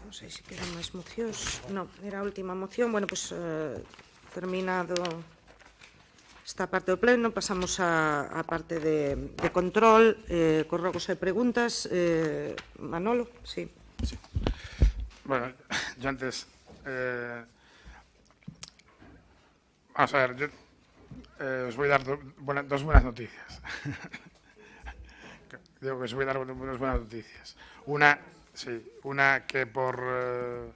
Non sei se quedan máis mocións. Non, era a última moción. Bueno, pois terminado esta parte do pleno, pasamos á parte de control, corregos e preguntas. Manolo, sí. Bueno, yo antes... vamos a ver, yo os voy a dar dos buenas noticias. Digo que os voy a dar dos buenas noticias. Una que por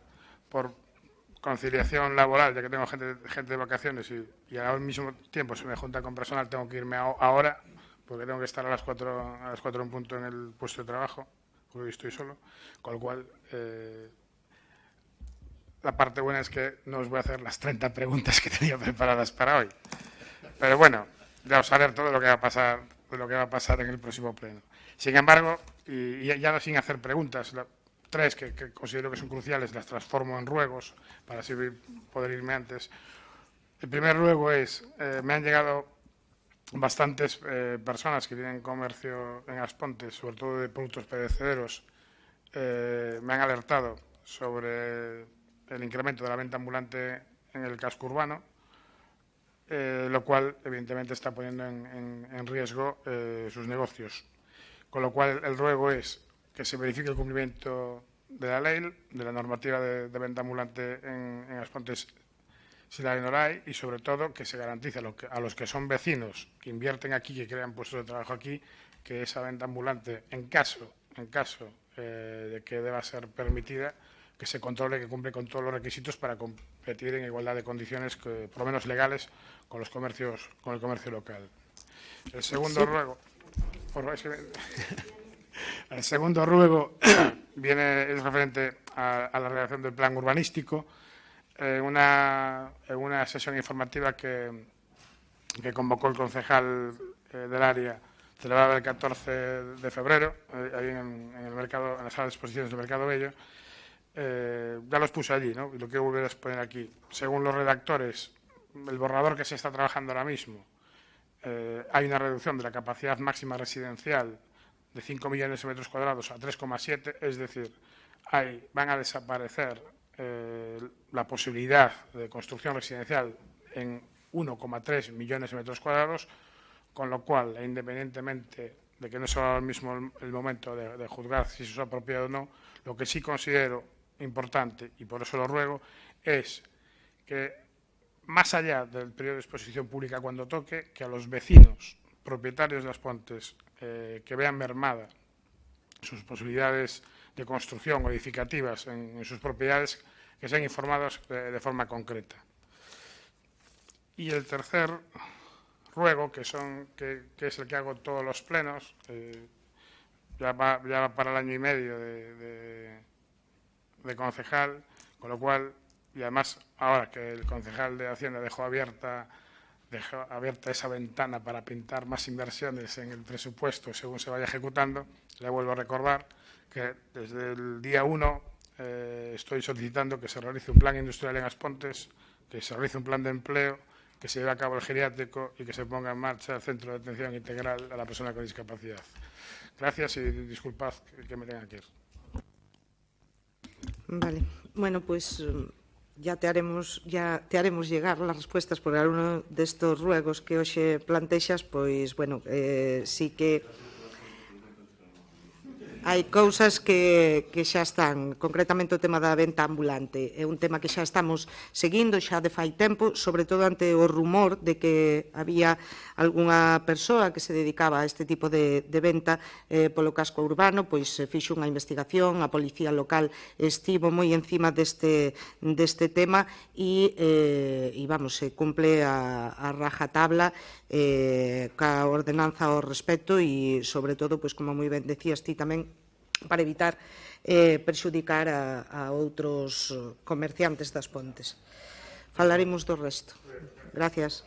conciliación laboral, ya que tengo gente de vacaciones y al mismo tiempo se me junta con personal, tengo que irme ahora, porque tengo que estar a las 4 en punto en el puesto de trabajo, porque hoy estoy solo, con lo cual la parte buena es que no os voy a hacer las 30 preguntas que tenía preparadas para hoy. Pero bueno, ya os haré todo lo que va a pasar en el próximo pleno. Sin embargo, y ya sin hacer preguntas, tres que considero que son cruciales, las transformo en ruegos para así poder irme antes. El primer ruego es, me han llegado bastantes personas que tienen comercio en Aspontes, sobre todo de productos perecederos, me han alertado sobre el incremento de la venta ambulante en el casco urbano, lo cual evidentemente está poniendo en riesgo sus negocios. Con lo cual el ruego es que se verifique el cumplimiento de la ley, de la normativa de venta ambulante en Aspontes, si la ley no la hay, y sobre todo que se garantice a los que son vecinos, que invierten aquí, que crean puestos de trabajo aquí, que esa venta ambulante, en caso de que deba ser permitida, que se controle que cumple con todos los requisitos para competir en igualdad de condiciones, por lo menos legales, con el comercio local. El segundo ruego... El segundo ruego es referente a la redacción del plan urbanístico. En una sesión informativa que convocó el concejal del área, celebrada el 14 de febrero, ahí en la sala de exposiciones del Mercado Bello, ya los puse allí, ¿no? Y lo quiero volver a exponer aquí. Según los redactores, el borrador que se está trabajando ahora mismo, hay una reducción de la capacidad máxima residencial de 5 millones de metros cuadrados a 3,7, es decir, van a desaparecer la posibilidad de construcción residencial en 1,3 millones de metros cuadrados, con lo cual, independientemente de que no sea ahora mismo el momento de juzgar si eso es apropiado o no, lo que sí considero importante, y por eso lo ruego, es que más allá del periodo de exposición pública cuando toque, que a los vecinos propietarios de Aspontes que vean mermadas sus posibilidades de construcción o edificativas en sus propiedades, que sean informados de forma concreta. Y el tercer ruego, que es el que hago en todos los plenos, ya va para el año y medio de concejal, con lo cual, y además ahora que el concejal de Hacienda dejó abierta esa ventana para pintar más inversiones en el presupuesto según se vaya ejecutando, le vuelvo a recordar que desde el día 1 estoy solicitando que se realice un plan industrial en Aspontes, que se realice un plan de empleo, que se lleve a cabo el geriátrico y que se ponga en marcha el centro de atención integral a la persona con discapacidad. Gracias y disculpad que me tenga que ir. Vale. Bueno, pues ya te haremos llegar las respuestas por alguno destos ruegos que hoxe plantexas, pois, bueno, sí que hai cousas que xa están, concretamente o tema da venta ambulante, é un tema que xa estamos seguindo xa de fai tempo, sobre todo ante o rumor de que había algunha persoa que se dedicaba a este tipo de venta polo casco urbano, pois fixo unha investigación, a policía local estivo moi encima deste tema e vamos, se cumple a rajatabla ca ordenanza ao respecto e, sobre todo, pois como moi ben decías ti tamén, para evitar perxudicar a outros comerciantes das Pontes. Falaremos do resto. Gracias.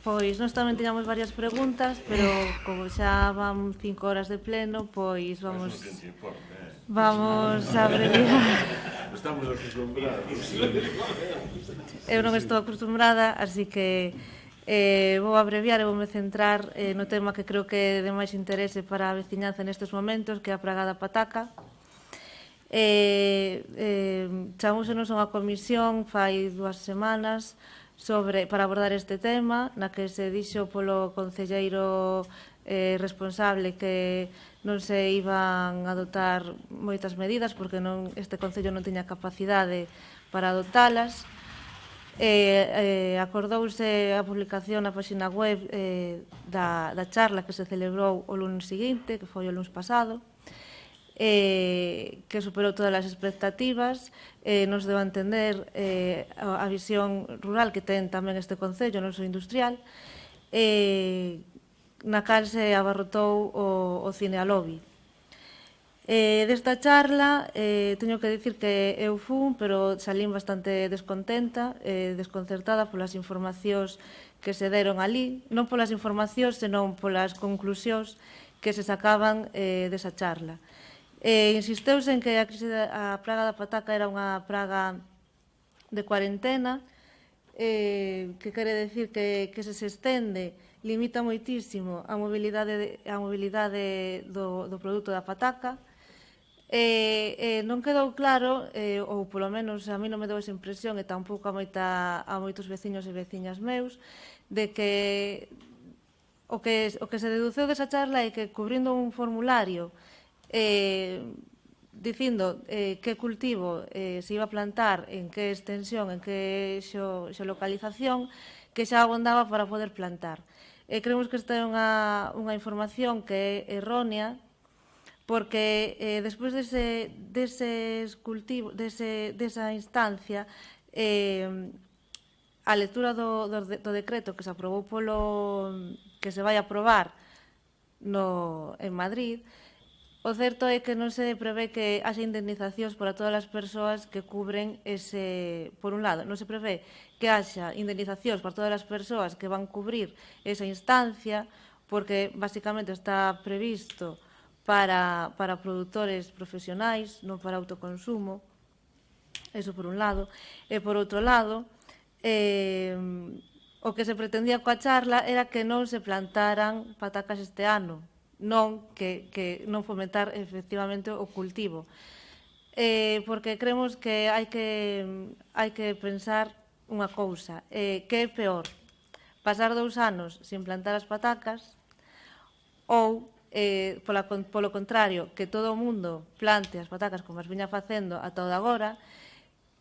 Pois nós tamén tiñamos varias preguntas, pero como xa van 5 horas de pleno, pois vamos a abreviar. Estamos acostumbrados. Eu non estou acostumbrada, así que Vou abreviar e voume centrar no tema que creo que é de máis interese para a veciñanza nestes momentos, que é a praga da pataca. Chamousenos unha comisión fai 2 semanas para abordar este tema, na que se dixo polo concelleiro responsable que non se iban a adoptar moitas medidas porque este concello non tiña capacidade para adoptalas. Acordouse a publicación na página web da charla que se celebrou o lunes seguinte, que foi o lunes pasado, que superou todas as expectativas, nos deu a entender a visión rural que ten tamén este concello, non só industrial, na cal se abarrotou o Cinealobi. Desta charla, teño que dicir que eu fun, pero salín bastante descontenta, desconcertada polas informacións que se deron ali, non polas informacións, senón polas conclusións que se sacaban desa charla. Insisteuse en que a praga da pataca era unha praga de cuarentena, que quere decir que se estende, limita moitísimo a mobilidade do produto da pataca. Non quedou claro, ou polo menos a mí non me deu esa impresión, e tampouco a moitos veciños e veciñas meus, de que o que se deduceu desa charla é que cubrindo un formulario dicindo que cultivo se iba a plantar, en que extensión, en que xeolocalización, que xa abondaba para poder plantar. Creemos que esta é unha información que é errónea, porque despois deses cultivos, desa instancia, a lectura do decreto que se aprobou que se vai aprobar en Madrid, o certo é que non se prevé que haxa indemnizacións para todas as persoas que cubren ese... Por un lado, non se prevé que haxa indemnizacións para todas as persoas que van cubrir esa instancia, porque basicamente está previsto para produtores profesionais, non para autoconsumo, eso por un lado. E por outro lado, o que se pretendía coa charla era que non se plantaran patacas este ano, non fomentar efectivamente o cultivo. Porque creemos que hai que pensar unha cousa, que é peor, pasar 2 anos sin plantar as patacas ou polo contrario, que todo o mundo plante as patacas como as viña facendo ata o de agora,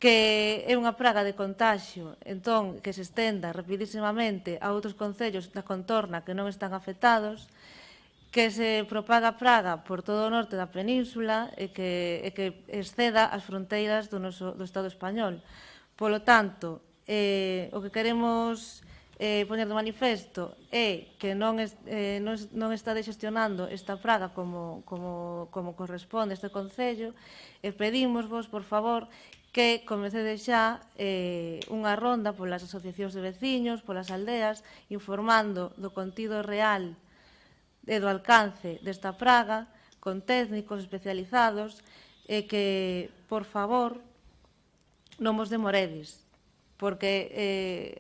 que é unha praga de contaxio, entón que se estenda rapidísimamente a outros concellos da contorna que non están afectados, que se propaga a praga por todo o norte da península e que exceda as fronteiras do Estado español. Polo tanto, o que queremos poñer de manifesto é que non está gestionando esta praga como corresponde este concello, e pedimosvos, por favor, que comecedes xa unha ronda polas asociacións de veciños, polas aldeas, informando do contido real e do alcance desta praga, con técnicos especializados, e que, por favor, non vos demoredes, porque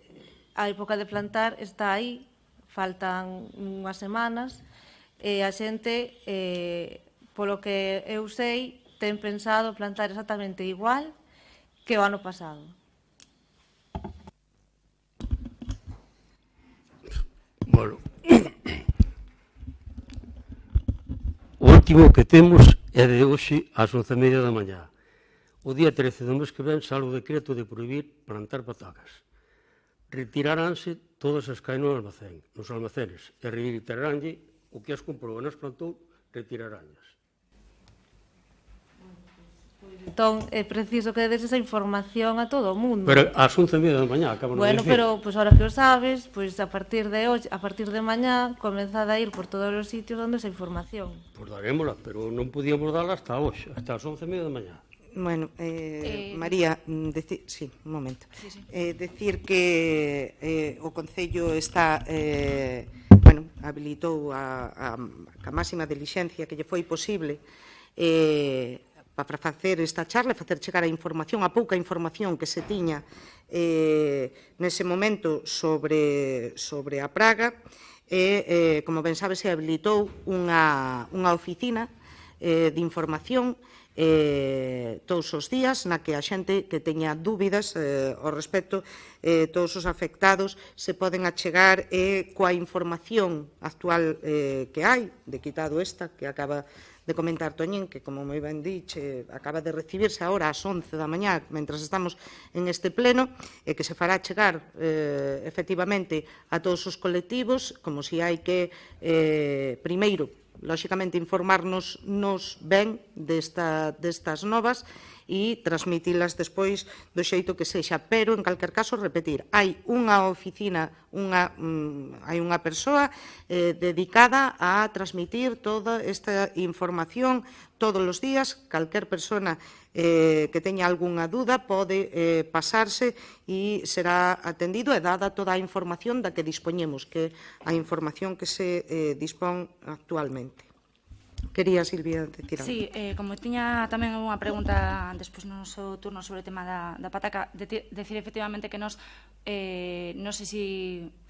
a época de plantar está aí, faltan unhas semanas, e a xente, polo que eu sei, ten pensado plantar exactamente igual que o ano pasado. Bueno, o último que temos é de hoxe ás 11:30 da mañá. O día 13 do mes que ven sale o decreto de prohibir plantar patacas. Retiraránse todas as que hai nos almacenes, e retiraránlle o que as comprou e nas plantou, retiraránllas. Entón, é preciso que dedes esa información a todo o mundo. Pero ás 11:30 da mañá, acaban de Bueno, dicir. pero, ahora que o sabes, a partir de mañá, comenzad a ir por todos os sitios dando esa información. Pois darémola, pero non podíamos darla hasta hoxe, hasta as 11:30 da mañá. Bueno, María, sí, un momento. Sí. Decir que o Concello está, habilitou a máxima dilixencia que lle foi posible para facer esta charla e facer chegar a información, a pouca información que se tiña nese momento sobre a praga, e, como ben sabe, se habilitou unha oficina de información todos os días na que a xente que teña dúbidas ao respecto, todos os afectados se poden achegar coa información actual que hai, de quitado esta que acaba de comentar Toñín, que, como moi ben dixe, acaba de recibirse agora ás 11 da mañá, mentras estamos en este pleno, e que se fará chegar, efectivamente, a todos os colectivos, como se hai que, primeiro, lóxicamente, informarnos ben destas novas e transmitilas despois do xeito que sexa. Pero, en calquer caso, repetir, hai unha oficina, hai unha persoa dedicada a transmitir toda esta información todos os días. Calquer persona que teña algunha dúda pode pasarse e será atendido e dada toda a información da que dispoñemos, que é a información que se dispón actualmente. Quería, Silvia, decir algo. Sí, como tiña tamén unha pregunta despois no noso turno sobre o tema da pataca, decir efectivamente que nos non sei se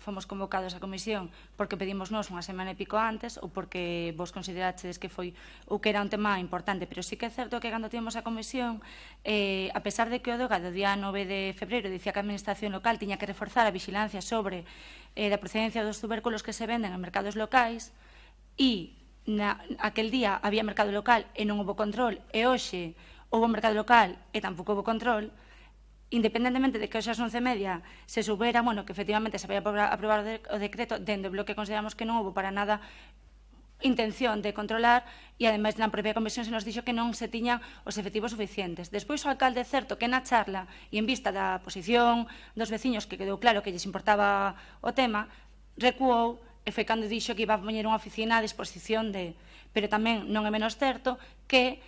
fomos convocados á comisión porque pedimos nos unha semana e pico antes ou porque vos consideraches que foi ou que era un tema importante, pero sí que é certo que cando tivemos a comisión, a pesar de que o DOGA do día 9 de febreiro dicía que a administración local tiña que reforzar a vigilancia sobre a procedencia dos tubérculos que se venden en mercados locais, e aquel día había mercado local e non houve control, e hoxe houve mercado local e tampouco houve control, independentemente de que hoxe ás 11:30 se soubera, que efectivamente se vai aprobar o decreto, dende o bloque consideramos que non houve para nada intención de controlar, e ademais na propia comisión se nos dixo que non se tiñan os efectivos suficientes. Despois o alcalde, certo que na charla e en vista da posición dos veciños, que quedou claro que lles importaba o tema, recuou e foi cando dixo que iba a poñer unha oficina a disposición de... Pero tamén non é menos certo que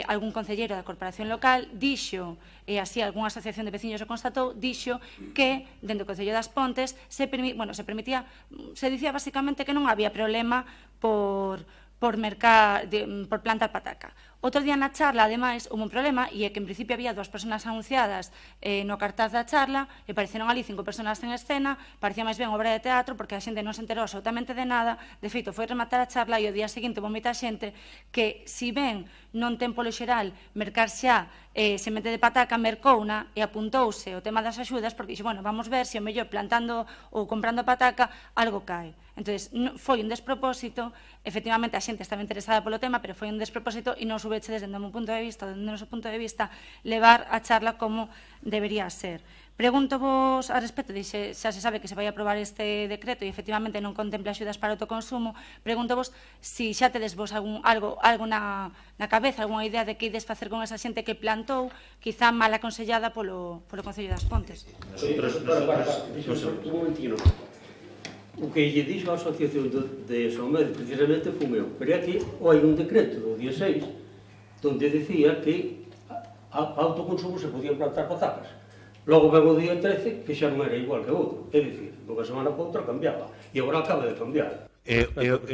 algún concelleiro da corporación local dixo, e así algunha asociación de veciños o constatou, dixo que dentro do Concello das Pontes se dicía basicamente que non había problema por plantar pataca. Outro día na charla, ademais, houve un problema, e é que en principio había 2 persoas anunciadas no cartaz da charla, e apareceron ali 5 persoas en escena, parecía máis ben obra de teatro, porque a xente non se enterou absolutamente de nada. De feito, foi rematar a charla e o día seguinte houve moita xente que, si ben non ten polo xeral mercar xa semente de pataca, mercouna e apuntouse o tema das axudas, porque dixo, vamos ver se o mellor plantando ou comprando pataca algo cae. Entón, foi un despropósito, efectivamente a xente estaba interesada polo tema, pero foi un despropósito e non soubeche desde o meu punto de vista, desde o noso punto de vista, levar a charla como debería ser. Pregunto vos a respecto, xa se sabe que se vai aprobar este decreto e efectivamente non contempla axudas para o autoconsumo, pregunto vos se xa tedes vos algo na cabeza, algunha idea de que ides facer con esa xente que plantou, quizá mal aconsellada polo Concello das Pontes. Un momentino. O que lle dixo a Asociación de Somedo precisamente foi meu, pero aquí hai un decreto do día 6 onde decía que a autoconsumo se podían plantar patacas. Logo ven o día 13 que xa non era igual que outro, é dicir, dunha semana para outra cambiaba, e agora acaba de cambiar. É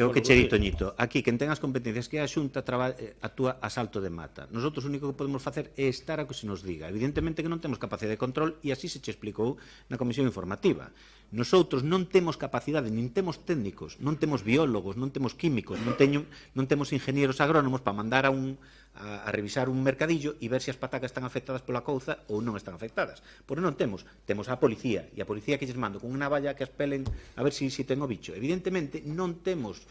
o que che di, Toñito. Aquí, quen ten as competencias que a Xunta actúa a salto de mata. Nosotros o único que podemos facer é estar a que se nos diga. Evidentemente que non temos capacidade de control e así se che explicou na comisión informativa. Nosotros non temos capacidade, nin temos técnicos, non temos biólogos, non temos químicos, non temos ingenieros agrónomos para mandar a revisar un mercadillo e ver se as patacas están afectadas pola couza ou non están afectadas. Por non temos a policía, e a policía que lles mando con unha valla que as pelen a ver se ten o bicho. Evidentemente non temos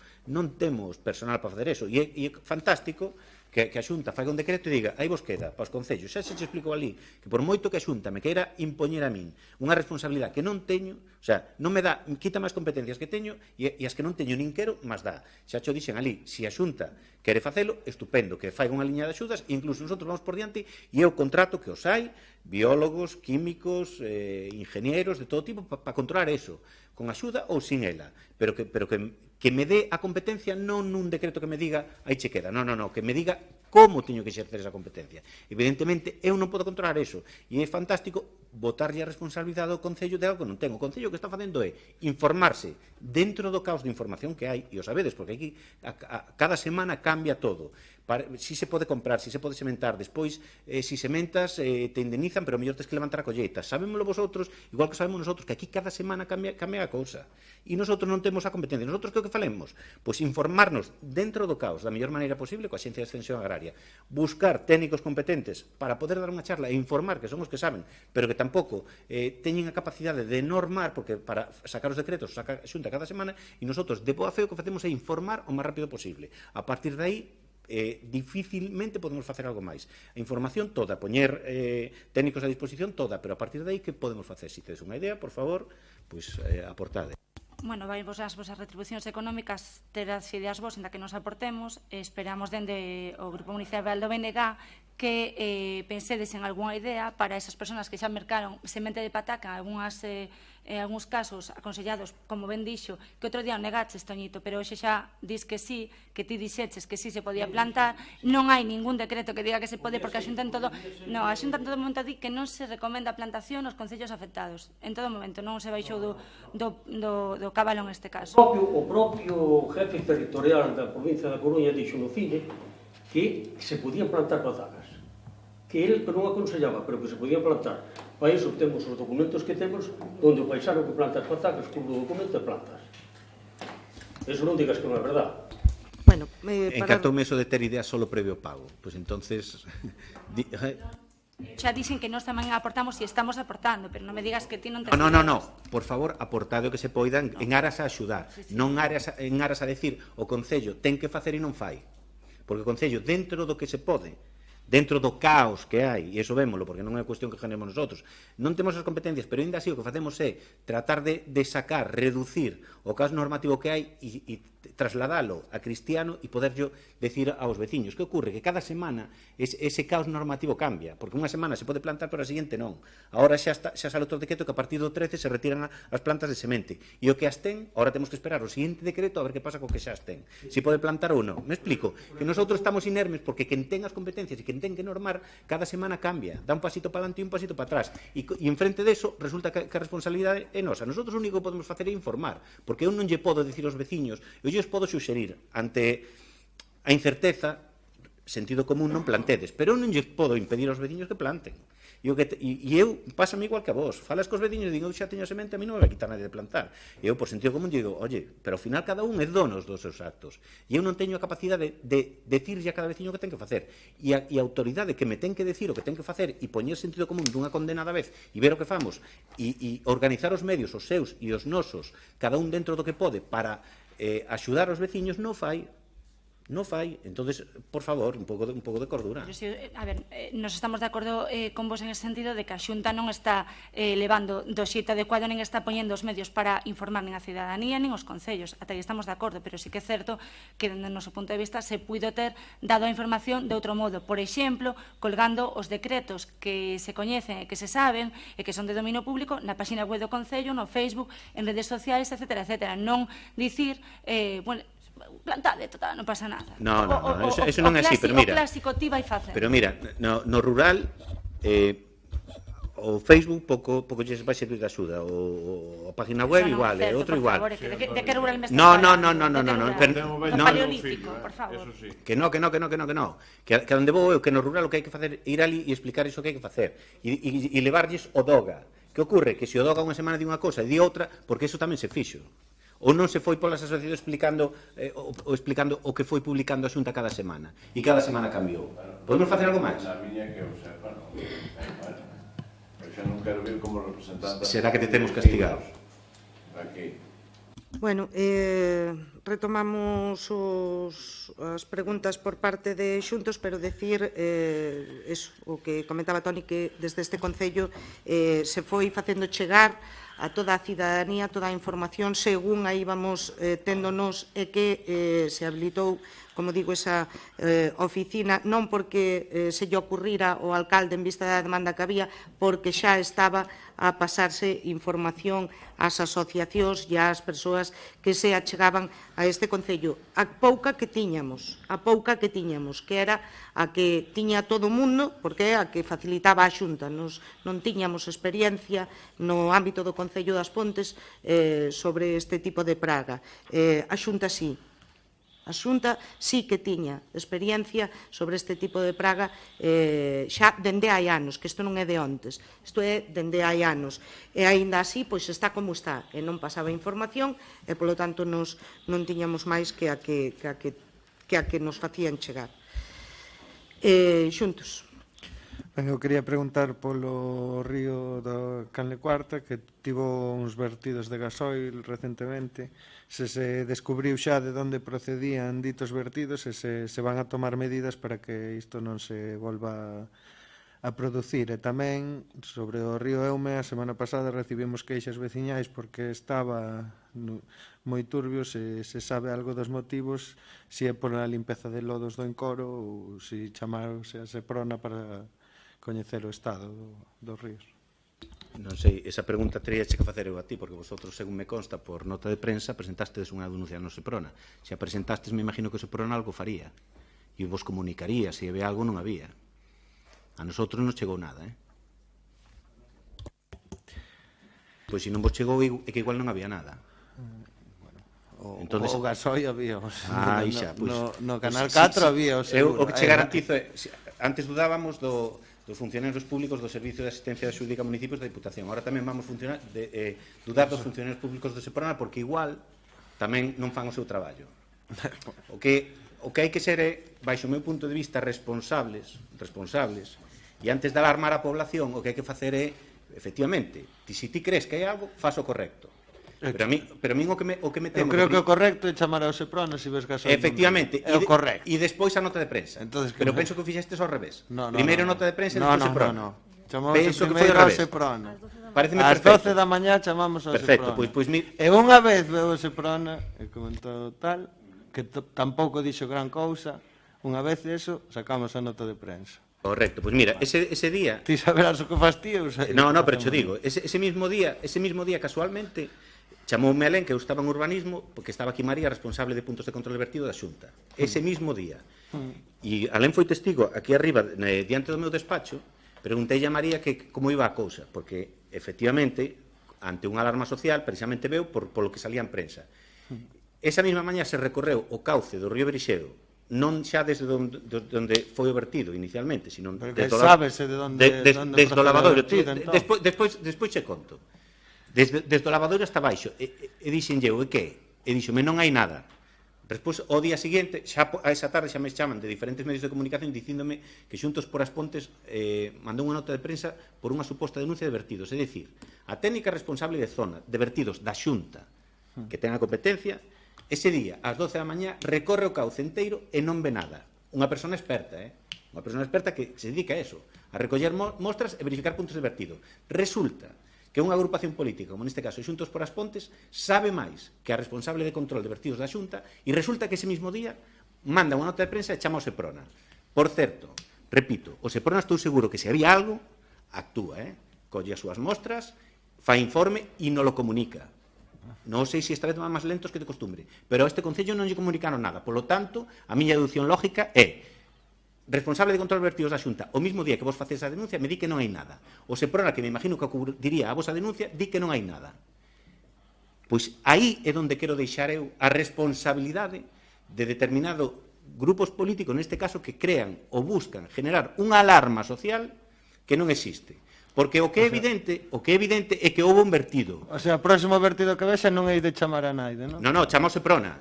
personal para facer eso, e é fantástico que a Xunta faiga un decreto e diga, aí vos queda, para os concellos. Xa se explicou ali que por moito que a Xunta me queira impoñer a min unha responsabilidade que non teño, o sea, non me dá, quita máis competencias que teño e as que non teño nin quero, máis dá. Xa xo dixen ali, se a Xunta quere facelo, estupendo, que faiga unha liña de axudas, e incluso nosotros vamos por diante e é o contrato que os hai, biólogos, químicos, ingenieros, de todo tipo, para controlar eso, con axuda ou sin ela, pero que me dé a competencia non nun decreto que me diga aí che queda, non, que me diga como teño que exercer esa competencia. Evidentemente, eu non podo controlar eso, e é fantástico botarlle a responsabilidade ao Concello de algo que non ten. O Concello que está facendo é informarse dentro do caos de información que hai, e o sabedes, porque aquí cada semana cambia todo. Si se pode comprar, si se pode sementar, despois, si sementas, te indemnizan, pero mellor tens que levantar a colleita. Sabémoslo vosotros, igual que sabemos nosotros, que aquí cada semana cambia a cousa. E nosotros non temos a competencia. Nosotros que o que falemos? Pois informarnos dentro do caos da mellor maneira posible coa Axencia de Extensión Agraria. Buscar técnicos competentes para poder dar unha charla e informar, que son os que saben, pero que tampouco teñen a capacidade de normar, porque para sacar os decretos saca a Xunta cada semana, e nosotros, de boa fe, o que facemos é informar o máis rápido posible. A partir de aí, dificilmente podemos facer algo máis. A información toda, poñer técnicos a disposición toda, pero a partir de aí, que podemos facer? Se tedes unha idea, por favor, pois aportade. Bueno, vai vos as vosas retribucións económicas, ter as ideas vos en da que nos aportemos, esperamos dende o Grupo Municipal do BNG que pensedes en algunha idea para esas persoas que xa mercaron semente de pataca, en algúns casos aconsellados, como ben dixo, que outro día o negaches, Toñito, pero hoxe xa dis que sí, que ti dixeches que sí se podía plantar, non hai ningún decreto que diga que se pode, porque a Xunta en todo momento di que non se recomenda a plantación nos concellos afectados, en todo momento, non se baixou do cabalo en este caso. O propio jefe territorial da provincia da Coruña dixo no CIDE que se podían plantar patacas, que ele non aconsellaba, pero que se podían plantar. Para iso temos os documentos que temos, onde o paisano que planta as patacas con o documento de plantas. Eso non digas que non é verdade. Bueno, Encantoume eso de ter ideas solo previo pago. Pois entonces... Xa dixen que nós tamén aportamos e estamos aportando, pero non me digas que ti non te... No, por favor, aportade o que se poida en aras a axudar, non en aras a decir o Concello ten que facer e non fai. Porque o Concello, dentro do que se pode, dentro do caos que hai, e iso vémolo, porque non é cuestión que generemos nosotros, non temos as competencias, pero ainda así o que facemos é tratar de sacar, reducir o caos normativo que hai e trasladalo a Cristiano e poderlo decir aos veciños. Que ocorre? Que cada semana ese caos normativo cambia, porque unha semana se pode plantar, pero a seguinte non. Agora xa sale outro decreto que a partir do 13 se retiran as plantas de semente. E o que as ten, agora temos que esperar o seguinte decreto a ver que pasa co que xa as ten. Se pode plantar ou non. Me explico? Que nosotros estamos inermes porque quen ten as competencias e quen ten que normar, cada semana cambia. Dá un pasito para adelante e un pasito para atrás. E enfrente deso, resulta que a responsabilidade é nosa. Nosotros o único que podemos facer é informar, porque eu non lle podo dicir aos veciños, eu lles podo suxerir ante a incerteza, sentido común non plantedes, pero eu non lles podo impedir aos veciños que planten. E eu, pásame igual que a vos, falas cos veciños e digo, eu xa teño semente, a mí non me vai quitar nadie de plantar. E eu, por sentido común, digo, oye, pero ao final cada un é donos dos seus actos. E eu non teño a capacidade de decirlle a cada veciño o que ten que facer. E a autoridade que me ten que decir o que ten que facer e poñer sentido común dunha condenada vez e ver o que famos e organizar os medios, os seus e os nosos, cada un dentro do que pode para axudar os veciños, non fai. Non fai, entonces, por favor, un pouco de cordura. Pero si, a ver, nos estamos de acordo con vos en ese sentido de que a Xunta non está levando do xeito adecuado, nin está poñendo os medios para informar nin a cidadanía, nin os concellos. Ata aí estamos de acordo, pero sí que é certo que, dende o noso punto de vista, se puido ter dado a información de outro modo. Por exemplo, colgando os decretos que se coñecen e que se saben e que son de dominio público na página web do Concello, no Facebook, en redes sociais, etc. Non dicir, bueno, plantade, total, non pasa nada. No, eso non é así, pero mira. O clásico ti vai facer. Pero mira, no rural o Facebook pouco lles vai servir de axuda, o página web igual, outro igual. De que rural me estás falando? No paleolítico, por favor. Que no. Que onde vou eu, que no rural o que hai que facer é ir ali e explicar iso que hai que facer e levarlles o DOGA. Que ocorre? Que se o DOGA unha semana di unha cosa e di outra, porque iso tamén se fixo. Ou non se foi polas asociacións explicando o que foi publicando a Xunta cada semana. E cada semana cambiou. Podemos facer algo máis? Na miña que eu sepa, non. Pero xa non quero vir como representante... Será que te temos castigados? Aquí. Bueno, retomamos as preguntas por parte de Xuntos, pero decir o que comentaba Toni, que desde este Concello se foi facendo chegar a toda a cidadanía, toda a información según aí vamos téndonos e que se habilitou, como digo, esa oficina, non porque se lle ocurrira ao alcalde en vista da demanda que había, porque xa estaba a pasarse información ás asociacións e ás persoas que se achegaban a este Concello. A pouca que tiñamos, que era a que tiña todo o mundo, porque é a que facilitaba a Xunta. Nos non tiñamos experiencia no ámbito do Concello das Pontes sobre este tipo de praga. A Xunta sí. A Xunta sí que tiña experiencia sobre este tipo de praga xa dende hai anos, que isto non é de ontes, isto é dende hai anos. E aínda así, pois está como está, e non pasaba información, e polo tanto non tiñamos máis que a que nos facían chegar. Xuntos. Ben, eu quería preguntar polo río da Canle Cuarta, que tivo uns vertidos de gasoil recentemente, se descubriu xa de onde procedían ditos vertidos e se van a tomar medidas para que isto non se volva a producir. E tamén, sobre o río Eume, a semana pasada recibimos queixas veciñais porque estaba moi turbio, se sabe algo dos motivos, se é pola limpeza de lodos do encoro ou se chamarse a Seprona para coñecer o estado dos ríos. Non sei, esa pregunta teria que facer eu a ti, porque vosotros, según me consta, por nota de prensa, presentastes unha denuncia no Seprona. Se a presentastes, me imagino que o Seprona algo faría. E vos comunicaría, se había algo, non había. A nosotros non chegou nada, Pois se non vos chegou, é que igual non había nada. O gasoil había. No Canal 4 había, o seguro. O que che garantizo é, antes dudábamos dos funcionarios públicos do Servicio de Asistencia Xurídica a Municipios da Diputación. Ahora tamén vamos dudar dos funcionarios públicos do Seprona, porque igual tamén non fan o seu traballo. O que hai que ser é, baixo o meu punto de vista, responsables, e antes de alarmar a población, o que hai que facer é, efectivamente, se ti crees que hai algo, faz o correcto. Pero a min o que me temo... Eu creo que o correcto é chamar ao Seprona se ves gasoil. Efectivamente. É o correcto. E despois a nota de prensa. Pero penso que o fixestes ao revés. Primeiro nota de prensa e despois Seprona. Chamamos primeiro ao Seprona. Ás 12 da mañá chamamos ao Seprona. E unha vez veo o Seprona e comentou tal, que tampouco dixo gran cousa, unha vez eso, sacamos a nota de prensa. Correcto, pois mira, ese día... Ti saberás o que fas ti? No, pero xo digo, ese mismo día, casualmente, chamoume Alén, que eu estaba en urbanismo, porque estaba aquí María, responsable de puntos de control vertido da Xunta. Ese mismo día. E Alén foi testigo, aquí arriba, diante do meu despacho, preguntei a María que como iba a cousa, porque, efectivamente, ante unha alarma social, precisamente veu polo que salía en prensa. Esa mesma mañá se recorreu o cauce do río Berixedo, non xa desde onde foi o vertido inicialmente, sino desde o lavadoiro. Despois che conto. Desde o lavadoiro hasta baixo. E dixenlle eu, e que? E dixome, non hai nada. Despois, o día seguinte, xa a esa tarde xa me chaman de diferentes medios de comunicación dicíndome que Xuntos por as Pontes mandou unha nota de prensa por unha suposta denuncia de vertidos. É dicir, a técnica responsable de zona de vertidos da Xunta, que ten a competencia, ese día, ás 12 da mañá, recorre o cauce enteiro e non ve nada. Unha persona experta, unha persona experta que se dedica a eso, a recoller mostras e verificar puntos de vertido. Resulta que unha agrupación política, como neste caso Xuntos por as Pontes, sabe máis que a responsable de control de vertidos da Xunta e resulta que ese mismo día manda unha nota de prensa e chama ao Seprona. Por certo, repito, o Seprona estou seguro que se había algo, actúa, colle as súas mostras, fai informe e non lo comunica. Non sei se esta vez van máis lentos que de costumbre, pero a este Concello non lle comunicaron nada. Por lo tanto, a miña deducción lógica é responsable de control vertidos da Xunta, o mismo día que vos facedes a denuncia, me di que non hai nada. O Seprona, que me imagino que diría a vosa denuncia, di que non hai nada. Pois aí é onde quero deixar eu a responsabilidade de determinado grupos políticos, neste caso, que crean ou buscan generar unha alarma social que non existe. Porque o que é evidente é que houve un vertido. O sea, o próximo vertido que vexa non hai de chamar a naide, non? Non, chama ao Seprona.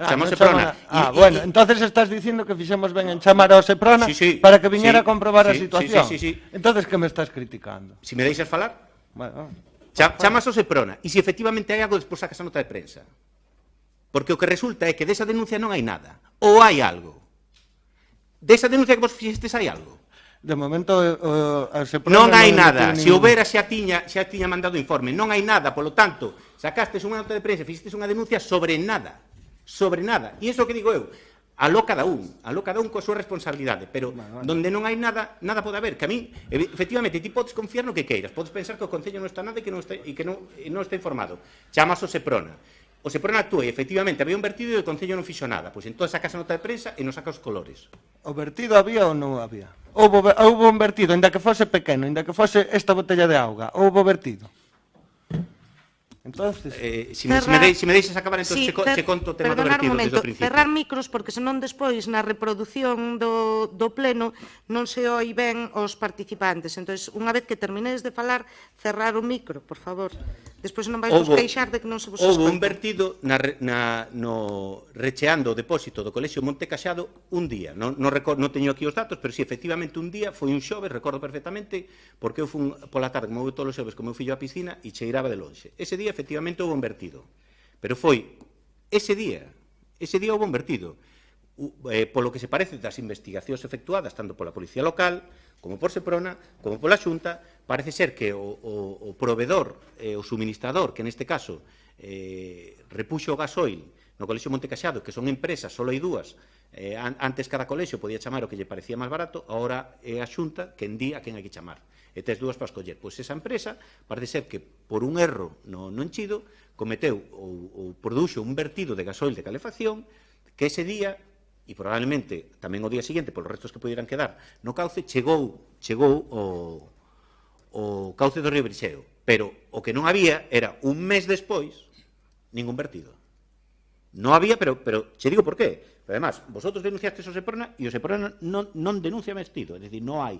Bueno, entonces estás dicindo que fixemos ben en chamar ao Seprona para que viñera a comprobar a situación. Sí. Entonces, que me estás criticando? Si me deixas falar? Bueno, chamas ao Seprona. E se efectivamente hai algo, despois sacas a nota de prensa. Porque o que resulta é que desa denuncia non hai nada. Ou hai algo. Desa denuncia que vos fixestes hai algo. De momento, non hai nada. Se houbera xa tiña mandado informe. Non hai nada, polo tanto, sacastes unha nota de prensa, fixestes unha denuncia sobre nada. Sobre nada. E iso que digo eu, aló cada un coa súa responsabilidade, pero donde non hai nada pode haber, que a mí, efectivamente, ti podes confiar no que queiras, podes pensar que o Concello non está nada e que non está informado, chamas o Seprona, actúa e efectivamente había un vertido e o Concello non fixo nada, pois entón sacas a nota de prensa e non saca os colores. O vertido había ou non había? Houbo un vertido, ainda que fose pequeno, ainda que fose esta botella de auga, houbo vertido? Entonces, se me deixes acabar, entón se conto o tema do vertido desde o principio. Cerrar micros, porque senón despois na reproducción do pleno non se oi ben os participantes. Entón, unha vez que terminedes de falar, cerrar o micro, por favor. Despois non vais vos queixar de que non se vos escoita. Houve un vertido recheando o depósito do Colexio Monte Caxado un día. Non teño aquí os datos, pero si, efectivamente, un día, foi un xoves, recordo perfectamente, porque eu fui pola tarde, como vou todos os xoves, con meu fillo á piscina, e cheiraba de lonxe. Ese día, efectivamente, houve un vertido. Pero foi ese día houve un vertido. Polo que se parece das investigacións efectuadas, tanto pola Policía Local, como por Seprona, como pola Xunta, parece ser que o proveedor, o suministrador, que neste caso repuxo o gasoil no Colexio Monte Caxado, que son empresas, só hai dúas, antes cada colexio podía chamar o que lle parecía máis barato, agora é a Xunta quen di a quen hai que chamar. E tes dúas para escoller. Pois esa empresa parece ser que por un erro no enchido cometeu ou produxo un vertido de gasoil de calefacción que ese día, e probablemente tamén o día seguinte, polos restos que pudieran quedar no cauce, chegou o cauce do río Brixeo, pero o que non había era un mes despois ningún vertido. Non había, pero che digo por qué. Pero además, vosotros denunciastes o Seprona e o Seprona non denuncia vertido, é dicir, non hai.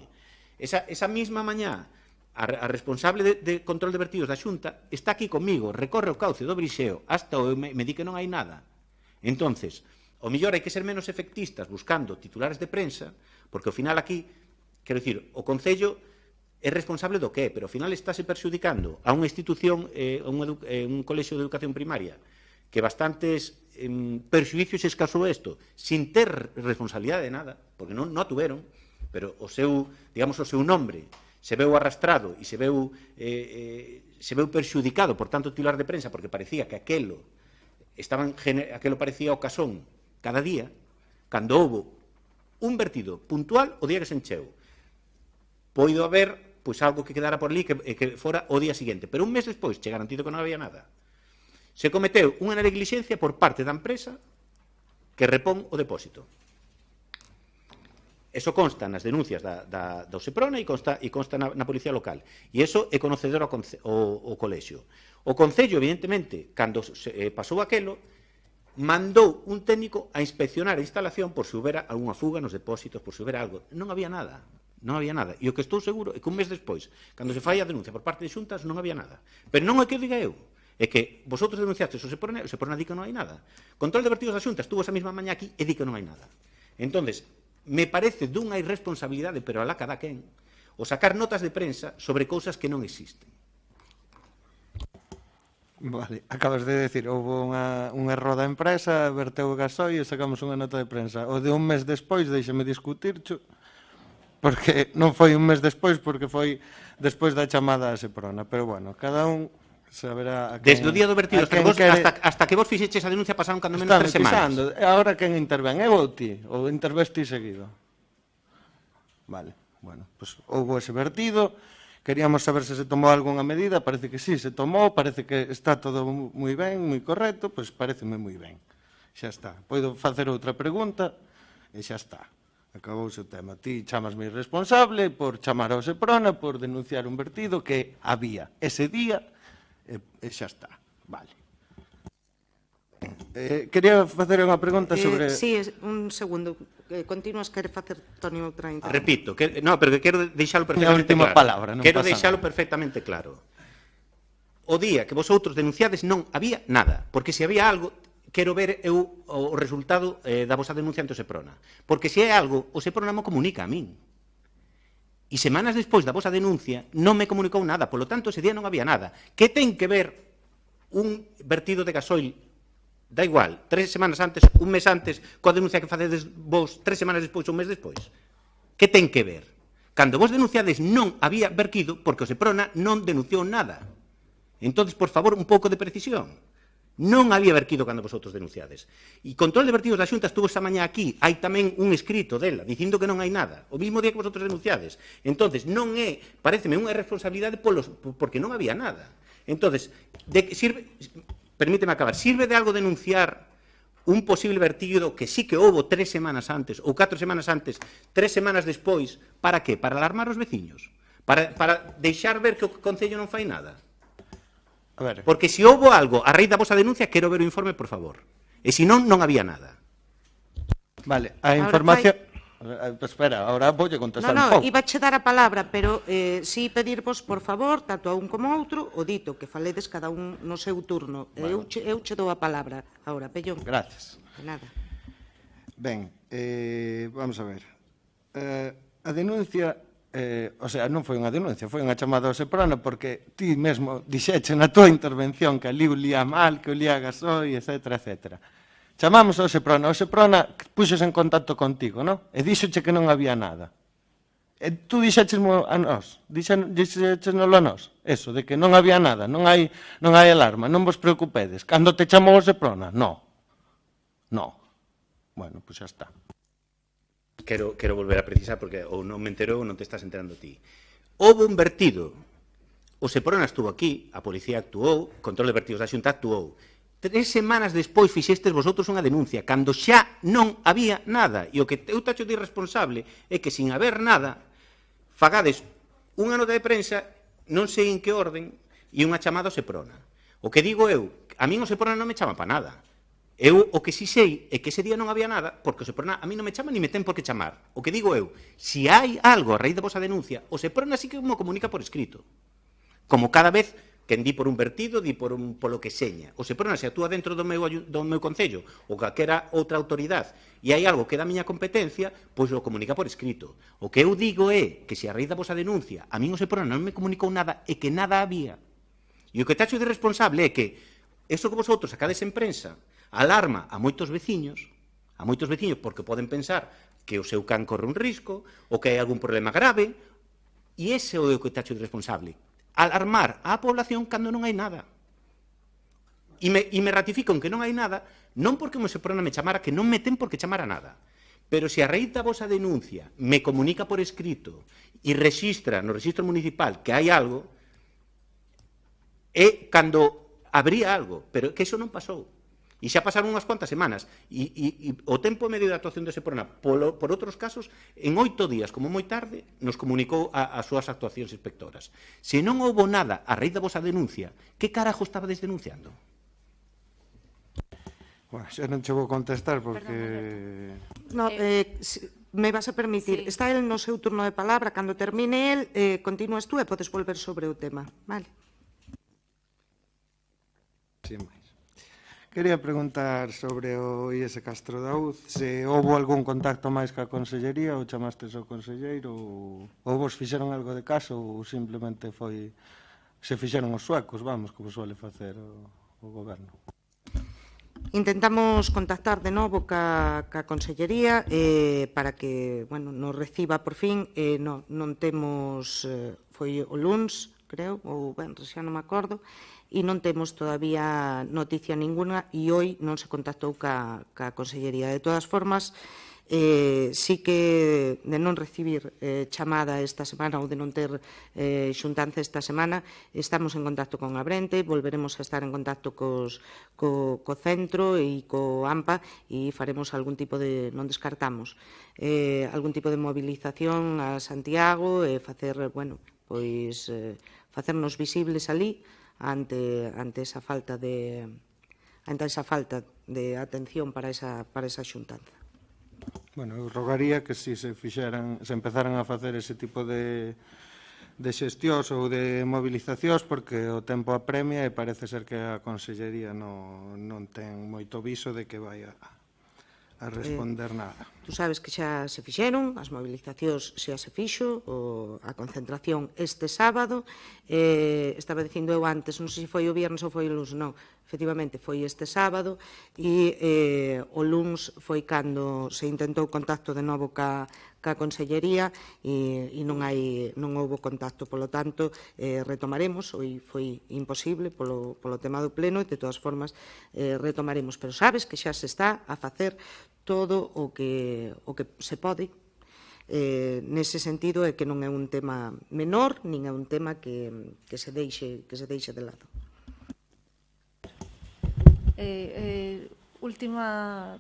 Esa mesma mañá, a responsable de control de vertidos da Xunta está aquí comigo, recorre o cauce do Brixeo, hasta me di que non hai nada. Entonces, o mellor hai que ser menos efectistas buscando titulares de prensa, porque ao final aquí, quero dicir, o Concello é responsable do que é, pero ao final estáse perxudicando a unha institución, un colexio de educación primaria, que bastantes perxuicios escasou isto, sin ter responsabilidade de nada, porque non a tuveron, pero o seu nombre se veu arrastrado e se veu perxudicado por tanto titular de prensa, porque parecía que aquelo parecía o casón cada día, cando houve un vertido puntual o día que se encheu. Poido haber algo que quedara por ali que fora o día seguinte, pero un mes despois che garantido que non había nada. Se cometeu unha neglixencia por parte da empresa que repón o depósito. Eso consta nas denuncias do Seprona e consta na Policía Local. E eso é conocedor o colexio. O Concello, evidentemente, cando pasou aquelo, mandou un técnico a inspeccionar a instalación por se houbera algunha fuga nos depósitos, por se houbera algo. Non había nada. E o que estou seguro é que un mes despois, cando se fai a denuncia por parte de xuntas, non había nada. Pero non é que o diga eu. É que vosotros denunciastes o Seprona di que non hai nada. Control de vertidos das xuntas estuvo esa mesma mañá aquí e di que non hai nada. Entonces, me parece dunha irresponsabilidade, pero alá cada quen, o sacar notas de prensa sobre cousas que non existen. Vale, acabas de decir, houve unha erro da empresa, verteu o gasoil e sacamos unha nota de prensa. O de un mes despois, deixame discutircho, porque non foi un mes despois, porque foi despois da chamada a Seprona. Pero bueno, cada un saberá... Desde o día do vertido hasta que vos fixeches a denuncia pasaron cando menos 3 semanas. Agora quen intervén? Eu ou ti? Ou interveste seguido? Vale, bueno, pues houve ese vertido. Queríamos saber se tomou algunha medida, parece que sí, se tomou, parece que está todo moi ben, moi correcto, pois pareceme moi ben. Xa está. Podo facer outra pregunta e xa está. Acabouse o tema. Ti chamasme irresponsable por chamar ao Seprona, por denunciar un vertido que había ese día e xa está. Vale. Quería facer unha pregunta sobre... Sí, un segundo. Continuas, quere facer, Toni, outra intervención? Repito, pero que quero deixalo perfectamente claro. Quero deixalo perfectamente claro. O día que vosotros denunciades non había nada, porque se había algo, quero ver eu o resultado da vosa denuncia ante o Seprona. Porque se hai algo, o Seprona me comunica a min. E semanas despois da vosa denuncia non me comunicou nada, polo tanto, ese día non había nada. Que ten que ver un vertido de gasoil, da igual, 3 semanas antes, un mes antes, coa denuncia que facedes vos 3 semanas despois ou un mes despois? Que ten que ver? Cando vos denunciades non había vertido porque o Seprona non denunciou nada. Entón, por favor, un pouco de precisión. Non había vertido cando vosotros denunciades. E control de vertidos da Xunta estuvo esta mañá aquí, hai tamén un escrito dela, dicindo que non hai nada, o mismo día que vosotros denunciades. Entonces, non é, pareceme unha irresponsabilidade porque non había nada. Entonces, permíteme acabar, sirve de algo denunciar un posible vertido que sí que houbo 3 semanas antes ou 4 semanas antes, 3 semanas despois, para que? Para alarmar os veciños? Para deixar ver que o Concello non fai nada? A ver. Porque se houbo algo a raíz da vosa denuncia, quero ver o informe, por favor. E se non, non había nada. Vale, a información... Espera, ahora voulle contestar un pouco. Iba che dar a palabra, pero si pedirvos, por favor, tanto a un como a outro, o dito, que faledes cada un no seu turno. Eu che dou a palabra. Ahora, Pellón. Gracias. De nada. Ben, vamos a ver. A denuncia... o sea, non foi unha denuncia, foi unha chamada ao Seprona porque ti mesmo dixeche na tua intervención que ali o lía mal, que o lía gasoi, etc, etc. Chamamos ao Seprona, o Seprona puxos en contacto contigo, non? E dixoche que non había nada. E tú dixechesmo a nós, dixechesnolo a nós, eso, de que non había nada, non hai alarma, non vos preocupedes. Cando te chamou o Seprona? No. Bueno, pois xa está. Quero volver a precisar, porque ou non me entero ou non te estás enterando ti. Houve un vertido. O Seprona estuvo aquí, a policía actuou, control de vertidos da Xunta actuou. 3 semanas despois fixestes vosotros unha denuncia, cando xa non había nada. E o que eu tacho de irresponsable é que, sin haber nada, fagades unha nota de prensa, non sei en que orden, e unha chamada ao Seprona. O que digo eu, a min o Seprona non me chama para nada. Eu o que si sei é que ese día non había nada, porque o Seprona a mí non me chama ni me ten por que chamar. O que digo eu, se hai algo a raíz da vosa denuncia, o Seprona sí que me comunica por escrito. Como cada vez que di por un vertido, di polo que seña. O Seprona se actúa dentro do meu concello ou calquera outra autoridade e hai algo que da miña competencia, pois o comunica por escrito. O que eu digo é que se a raíz da vosa denuncia a min o Seprona non me comunicou nada e que nada había. E o que tacho de responsable é que eso que vosotros sacades en prensa alarma a moitos veciños porque poden pensar que o seu can corre un risco ou que hai algún problema grave, e ese é o que tacho de responsable. Alarmar a población cando non hai nada. E me ratifican que non hai nada, non porque o Seprona me chamara, que non me ten por que chamar a nada. Pero se a raíz da vosa denuncia me comunica por escrito e rexistra no rexistro municipal que hai algo, é cando habría algo, pero que iso non pasou. E xa pasaron unhas cuantas semanas. E o tempo medio de actuación do Seprona, por outros casos, en 8 días, como moi tarde, nos comunicou as súas actuacións inspectoras. Se non houbo nada a raíz da vosa denuncia, que carajo estabades denunciando? Bueno, xa non che vou contestar porque... No, me vas a permitir. Está el no seu turno de palabra. Cando termine el, continúas tú e podes volver sobre o tema. Vale. Sin máis. Quería preguntar sobre o IS Castro Daúz, se houbo algún contacto máis ca Consellería ou chamastes ao Conselleiro ou vos fixeron algo de caso ou simplemente se fixeron os suecos, vamos, como suele facer o Goberno. Intentamos contactar de novo ca Consellería para que, nos reciba por fin. Non temos, foi o luns, creo, ou xa non me acordo, e non temos todavía noticia ninguna e hoy non se contactou ca Consellería. De todas formas, sí que de non recibir chamada esta semana ou de non ter xuntanza esta semana, estamos en contacto con Abrente, volveremos a estar en contacto co centro e co AMPA e faremos algún tipo de, non descartamos, algún tipo de movilización a Santiago e facernos visibles ali ante esa falta de atención para esa xuntanza. Bueno, eu rogaría que se empezaran a facer ese tipo de xestións ou de movilizacións porque o tempo apremia e parece ser que a Consellería non ten moito viso de que vai a responder nada. Tú sabes que xa se fixeron, as movilizacións xa se fixo, a concentración este sábado, estaba dicindo eu antes, non sei se foi o viernes ou foi o lunes, non, efectivamente foi este sábado e o luns foi cando se intentou contacto de novo ca Consellería e non houbo contacto, polo tanto retomaremos, hoy foi imposible polo tema do pleno e de todas formas retomaremos, pero sabes que xa se está a facer todo o que se pode nese sentido, é que non é un tema menor nin é un tema que se deixe de lado.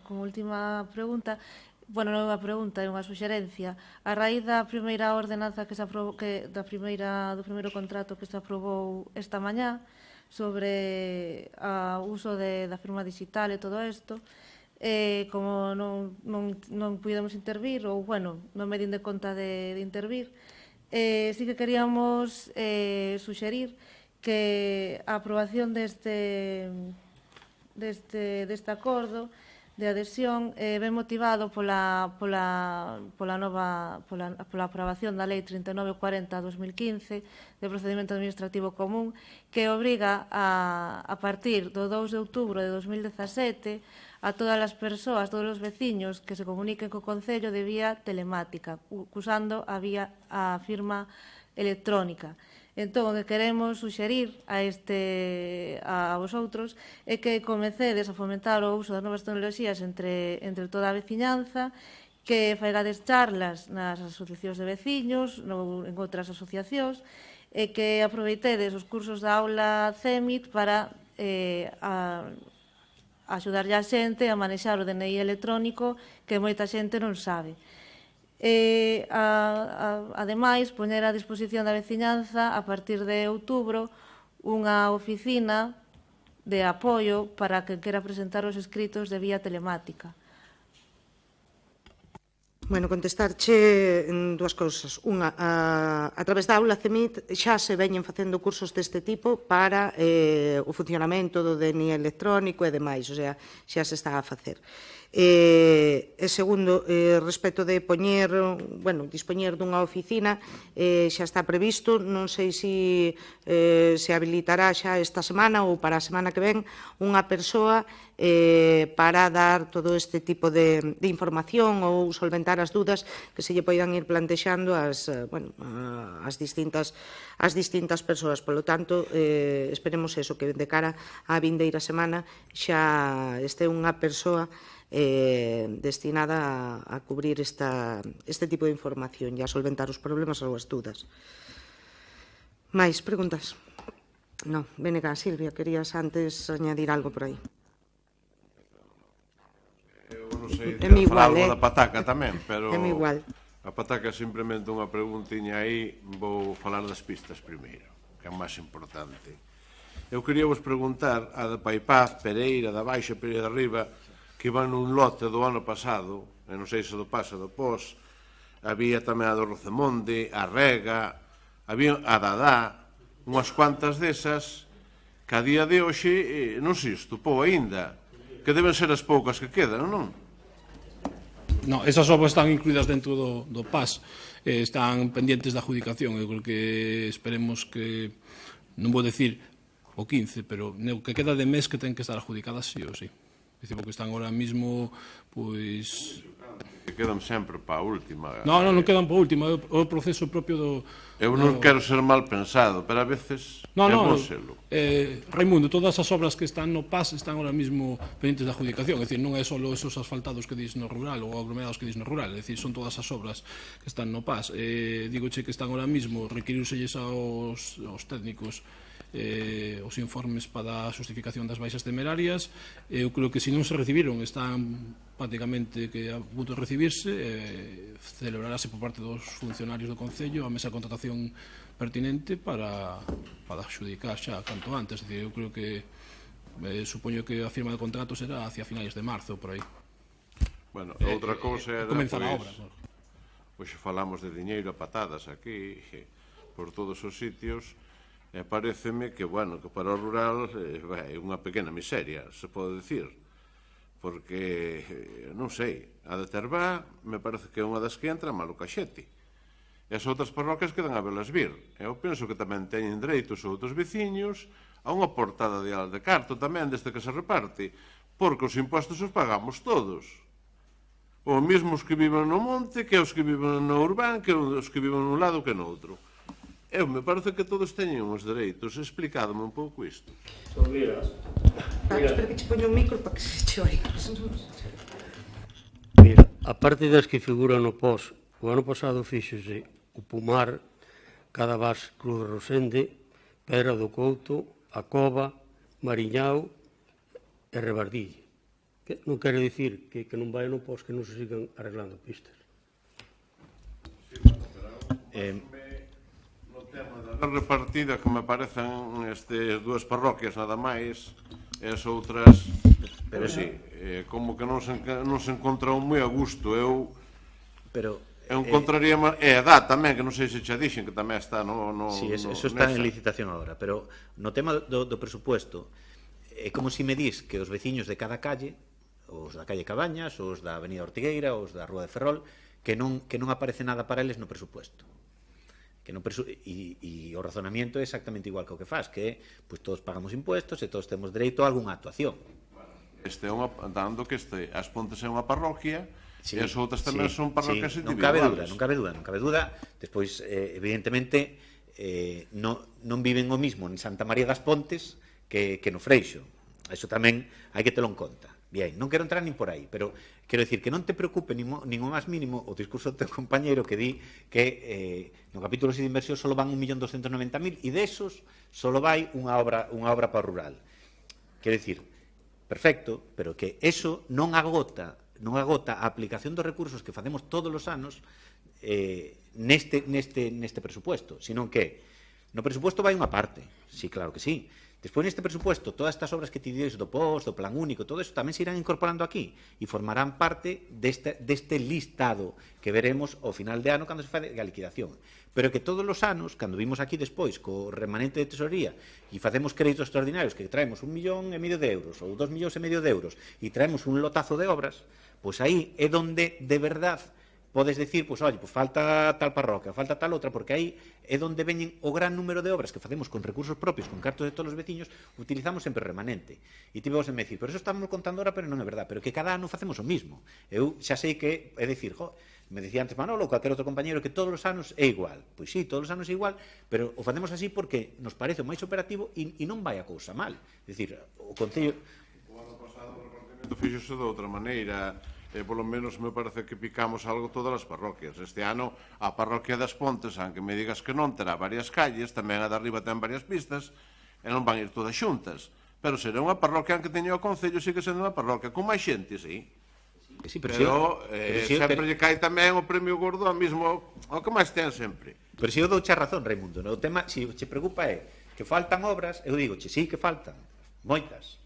Como última pregunta, bueno, non é unha pregunta, é unha suxerencia. A raíz da primeira ordenanza que se aprobou, do primeiro contrato que se aprobou esta mañá sobre o uso da firma digital e todo isto, como non pudemos intervir, ou, bueno, non me din de conta de intervir, sí que queríamos suxerir que a aprobación deste acordo de adhesión ven motivado pola aprobación da Lei 3940/2015 de procedimento administrativo común, que obriga a partir do 2 de outubro de 2017 a todas as persoas, todos os veciños que se comuniquen co Concello de vía telemática, usando a firma electrónica. Entón, o que queremos suxerir a vosotros é que comecedes a fomentar o uso das novas tecnoloxías entre toda a veciñanza, que faigades charlas nas asociacións de veciños, en outras asociacións, e que aproveitedes os cursos da aula CEMIT para axudarlle a xente a manexar o DNI electrónico, que moita xente non sabe. Ademais, poñer a disposición da veciñanza a partir de outubro unha oficina de apoio para quen quera presentar os escritos de vía telemática. Bueno, contestarche en dúas cousas. Unha, a través da aula CEMIT xa se veñen facendo cursos deste tipo para o funcionamento do DNI electrónico e demais, o sea, xa se está a facer. E segundo, respecto de dispoñer dunha oficina, xa está previsto, non sei se habilitará xa esta semana ou para a semana que ven unha persoa para dar todo este tipo de información ou solventar as dudas que se lle poidan ir plantexando as distintas persoas. Por lo tanto, esperemos eso, que de cara á vindeira semana xa este unha persoa destinada a cubrir este tipo de información e a solventar os problemas ou as dudas. Máis preguntas? Non. Venga, Silvia, querías antes añadir algo por aí. Eu non sei se falar algo da pataca tamén, pero a pataca é simplemente unha preguntiña aí. Vou falar das pistas primeiro, que é o máis importante. Eu quería vos preguntar a da Paipaz, Pereira, da Baixa, Pereira da Riba, que iban nun lote do ano pasado, e non sei se do paso do pós, había tamén a do Rocemonde, a Rega, había a Dadá, unhas cuantas desas que a día de hoxe non se estupou aínda, que deben ser as poucas que quedan, non? Non, esas obras están incluídas dentro do PAS, están pendientes da adjudicación. Eu creo que esperemos que, non vou decir o 15, pero que queda de mes que ten que estar adjudicadas sí ou sí. Dicir, porque están ahora mismo, pois... Que quedan sempre para a última. Non quedan para a última, é o proceso propio do... Eu non quero ser mal pensado, pero a veces é bon selo. Raimundo, todas as obras que están no PAS están ahora mismo pendientes da adjudicación, é dicir, non é só esos asfaltados que dis no rural ou aglomerados que dis no rural, é dicir, son todas as obras que están no PAS. Digoche que están ahora mismo, requirirselles aos técnicos os informes para a xustificación das baixas temerarias. Eu creo que se non se recibiron, están prácticamente que a punto de recibirse, celebrarase por parte dos funcionarios do Concello a mesa de contratación pertinente para adxudicar xa canto antes. Eu creo que supoño que a firma de contrato será hacia finais de marzo, por aí. Bueno, outra cousa era, pois falamos de diñeiro a patadas aquí, por todos os sitios, e pareceme que, bueno, que para o rural é unha pequena miseria, se pode decir, porque, non sei, a de Terbá me parece que é unha das que entra malo caxete, e as outras parroquias quedan a velas vir. Eu penso que tamén teñen dereitos outros veciños a unha portada de carto tamén deste que se reparte, porque os impostos os pagamos todos. O mesmo os que viven no monte, que os que viven no urbán, que os que viven nun lado que no outro. Eu me parece que todos teñen os dereitos. Explicádome un pouco isto. Espera que che poño o micro para que se che oiga. Mira, a parte das que figuran no POS, o ano pasado fíxose o Pumar, Cadavás, Cruz de Rosende, Pedra do Couto, A Cova, Mariñao e Rebardille. Que non quere dicir que non vai no POS que non se sigan arreglando pistas. No tema da repartida, que me parecen estas dúas parroquias nada máis, e as outras, pero sí, como que non se encontrou moi a gusto. Eu encontraría, e a edad tamén, que non sei se xa dixen, que tamén está no... Sí, eso está en licitación agora, pero no tema do presupuesto, é como se me dís que os veciños de cada calle, os da calle Cabañas, os da Avenida Ortigueira, os da Rúa de Ferrol, que non aparece nada para eles no presupuesto. E o razonamiento é exactamente igual que o que faz, que pues, todos pagamos impuestos e todos temos dereito a algunha actuación. Dando que as Pontes é unha parroquia, e as outras tamén son parroquias Non individuales. cabe dúda. Despois, evidentemente, non viven o mismo en Santa María das Pontes que no Freixo. Eso tamén hai que telo en conta. Bien, non quero entrar nin por aí, pero quero dicir que non te preocupe nin o máis mínimo o discurso do teu compañeiro que di que no capítulo 6 de inversión só van 1.290.000 e desos só vai unha obra para o rural. Quero dicir, perfecto, pero que eso non agota a aplicación dos recursos que facemos todos os anos neste presupuesto, sino que no presupuesto vai unha parte, sí, claro que sí. Despois neste presupuesto, todas estas obras que te diréis do POS, do Plan Único, todo eso tamén se irán incorporando aquí e formarán parte deste listado que veremos ao final de ano cando se fai a liquidación. Pero que todos os anos, cando vimos aquí despois co remanente de tesorería e facemos créditos extraordinarios que traemos 1,5 millón de euros ou 2,5 millóns de euros e traemos un lotazo de obras, pois aí é onde de verdad podes dicir, pois, oi, falta tal parroquia, falta tal outra, porque aí é onde veñen o gran número de obras que facemos con recursos propios, con cartos de todos os veciños, utilizamos sempre remanente. E ti vos a me dicir, pero eso estamos contando ahora, pero non é verdad, pero que cada ano facemos o mismo. Eu xa sei que, é dicir, me dicía antes Manolo, ou calquer outro compañero, que todos os anos é igual. Pois sí, todos os anos é igual, pero o facemos así porque nos parece o máis operativo e non vai a cousa mal. É dicir, o Concello... O ano pasado o repartimento fixose de outra maneira, polo menos me parece que picamos algo todas as parroquias. Este ano a parroquia das Pontes, aunque me digas que non, terá varias calles, tamén a de arriba ten varias pistas, e non van ir todas xuntas. Pero será unha parroquia que teño o Concello, sigue sendo unha parroquia con máis xente, sí. Pero sempre lle cae tamén o premio gordo ao mismo, ao que máis ten sempre. Pero se eu dou xa razón, Raimundo, o tema, se te preocupa é que faltan obras, eu digo, sí, que faltan, moitas.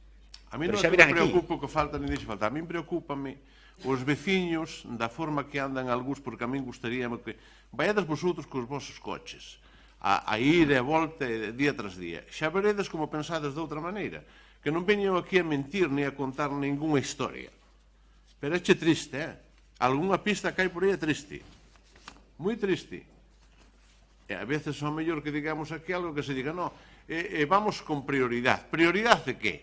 A mí non me preocupa que faltan ni dixe falta, a mí preocúpame os veciños da forma que andan algúns, porque a min gustaríame que vaiades vosotros cos vosos coches a ir e volta día tras día, xa veredes como pensades de outra maneira, que non veño aquí a mentir ni a contar ninguna historia, pero é triste, algunha pista que hai por aí é triste, moi triste, e a veces é mellor que digamos aquí algo que se diga, no, vamos con prioridade. Prioridade de que?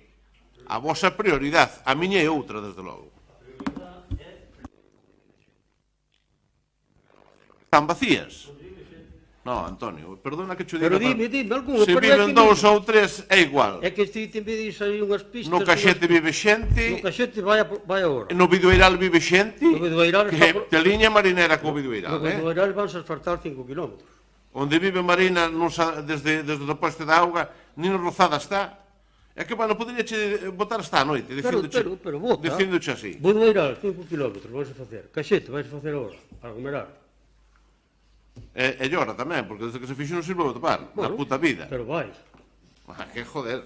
A vosa prioridade, a miña é outra, desde logo. Están vacías? No, Antonio, perdona que che diga... Pero dime, algún... Se viven dous ou tres, é igual. É que ti te vedes aí unhas pistas... No Caxete vive xente... No Caxete vai agora. No Bidueiral vive xente... No Bidueiral... Que te liña marinera co Bidueiral, No Bidueiral vanse asfaltar 5 kilómetros. Onde vive Marina, desde o poste da auga, nin rozada está. É que, bueno, poderia botar esta a noite, pero bota. Dicindoche así. Bidueiral, 5 kilómetros, vais a facer. Caxete, vais a facer agora, aglomerar. E llora tamén, porque desde que se fixo non sirve a topar, na puta vida. Pero vai. Que joder.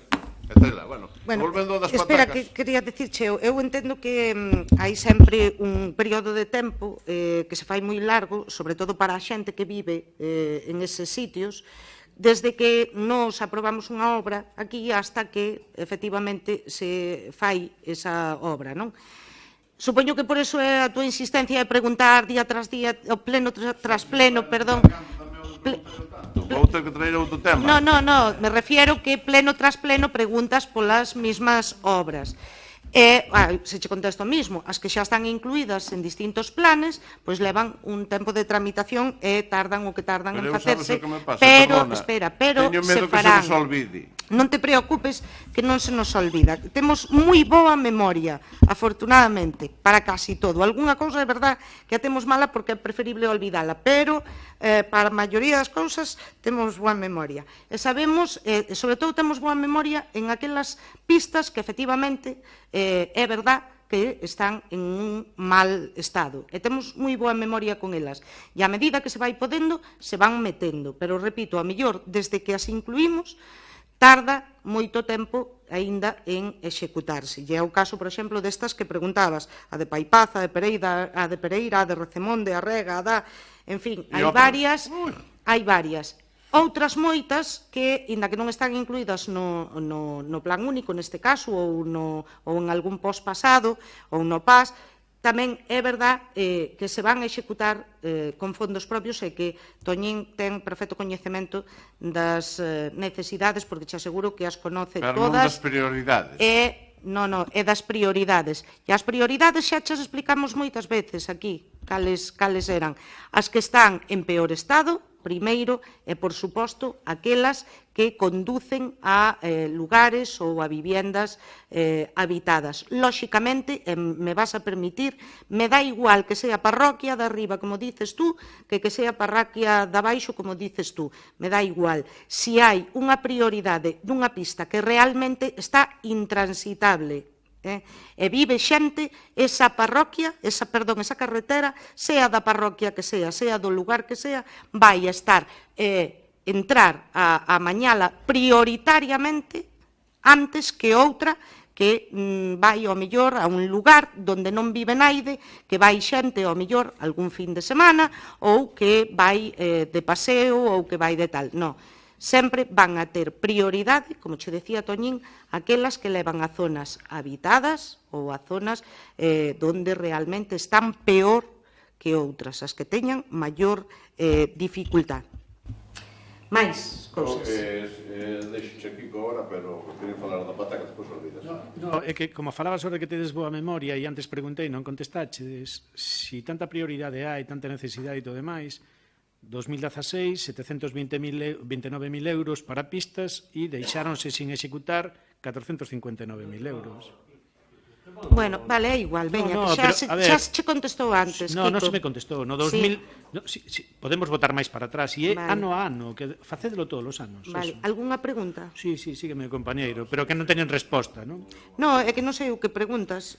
Bueno, volvendo das espera, patacas. Que quería dicirche, eu entendo que hai sempre un período de tempo que se fai moi largo, sobre todo para a xente que vive en eses sitios, desde que nos aprobamos unha obra aquí hasta que efectivamente se fai esa obra, non? Supoño que por eso é a túa insistencia de preguntar día tras día, o pleno tras pleno, perdón. Vou ter que traer outro tema. No, me refiero que pleno tras pleno preguntas polas mismas obras. Se che contesto mismo, as que xa están incluídas en distintos planes, pois levan un tempo de tramitación e tardan o que tardan en facerse, pero se farán. Non te preocupes que non se nos olvida. Temos moi boa memoria, afortunadamente, para casi todo. Algúna cousa é verdad que a temos mala porque é preferible olvidala, pero para a maioría das cousas temos boa memoria. E sabemos, sobre todo temos boa memoria en aquelas pistas que efectivamente é verdad que están en un mal estado. E temos moi boa memoria con elas. E a medida que se vai podendo, se van metendo. Pero, repito, a mellor, desde que as incluímos, tarda moito tempo aínda en executarse. E é o caso, por exemplo, destas que preguntabas, a de Paipaza, a de Pereira, a de Recemonde, a Rega, a da... En fin, hai varias. Outras moitas que, inda que non están incluídas no plan único, neste caso, ou en algún pospasado, ou no PAS, tamén é verdad que se van a executar con fondos propios e que Toñín ten perfecto coñecemento das necesidades, porque te aseguro que as conoce todas. Pero non das prioridades. E das prioridades. E as prioridades xa chas explicamos moitas veces aquí, cales eran. As que están en peor estado, primeiro, e, por suposto, aquelas que conducen a lugares ou a viviendas habitadas. Lóxicamente, me vas a permitir, me dá igual que sea parroquia de arriba, como dices tú, que sea parroquia de abaixo, como dices tú. Me dá igual. Si hai unha prioridade dunha pista que realmente está intransitable, e vive xente, esa carretera, sea da parroquia que sea do lugar que sea, vai a estar entrar a mañala prioritariamente antes que outra que vai ao mellor a un lugar onde non vive naide, que vai xente ao mellor algún fin de semana ou que vai de paseo ou que vai de tal. Non. Sempre van a ter prioridade, como che decía Toñín, aquelas que levan a zonas habitadas ou a zonas onde realmente están peor que outras, as que teñan maior dificultad. máis cousas. Deixo aquí agora, pero quería falar da pataca, despois olvidas. No, é que, como falaba sobre que tedes boa memoria e antes preguntei, non contestaches, si tanta prioridade hai, tanta necesidade e todo demais, 2016, 729.000 euros para pistas e deixáronse sin executar 459.000 euros. Bueno, vale, é igual, veña, xa se contestou antes, No, Kiko. non se me contestou, no 2000... Podemos votar máis para atrás, e é ano a ano, que facédelo todos os anos. Vale, algunha pregunta? Sí, sígueme, compañeiro, pero que non teñen resposta, non? No, é que non sei o que preguntas.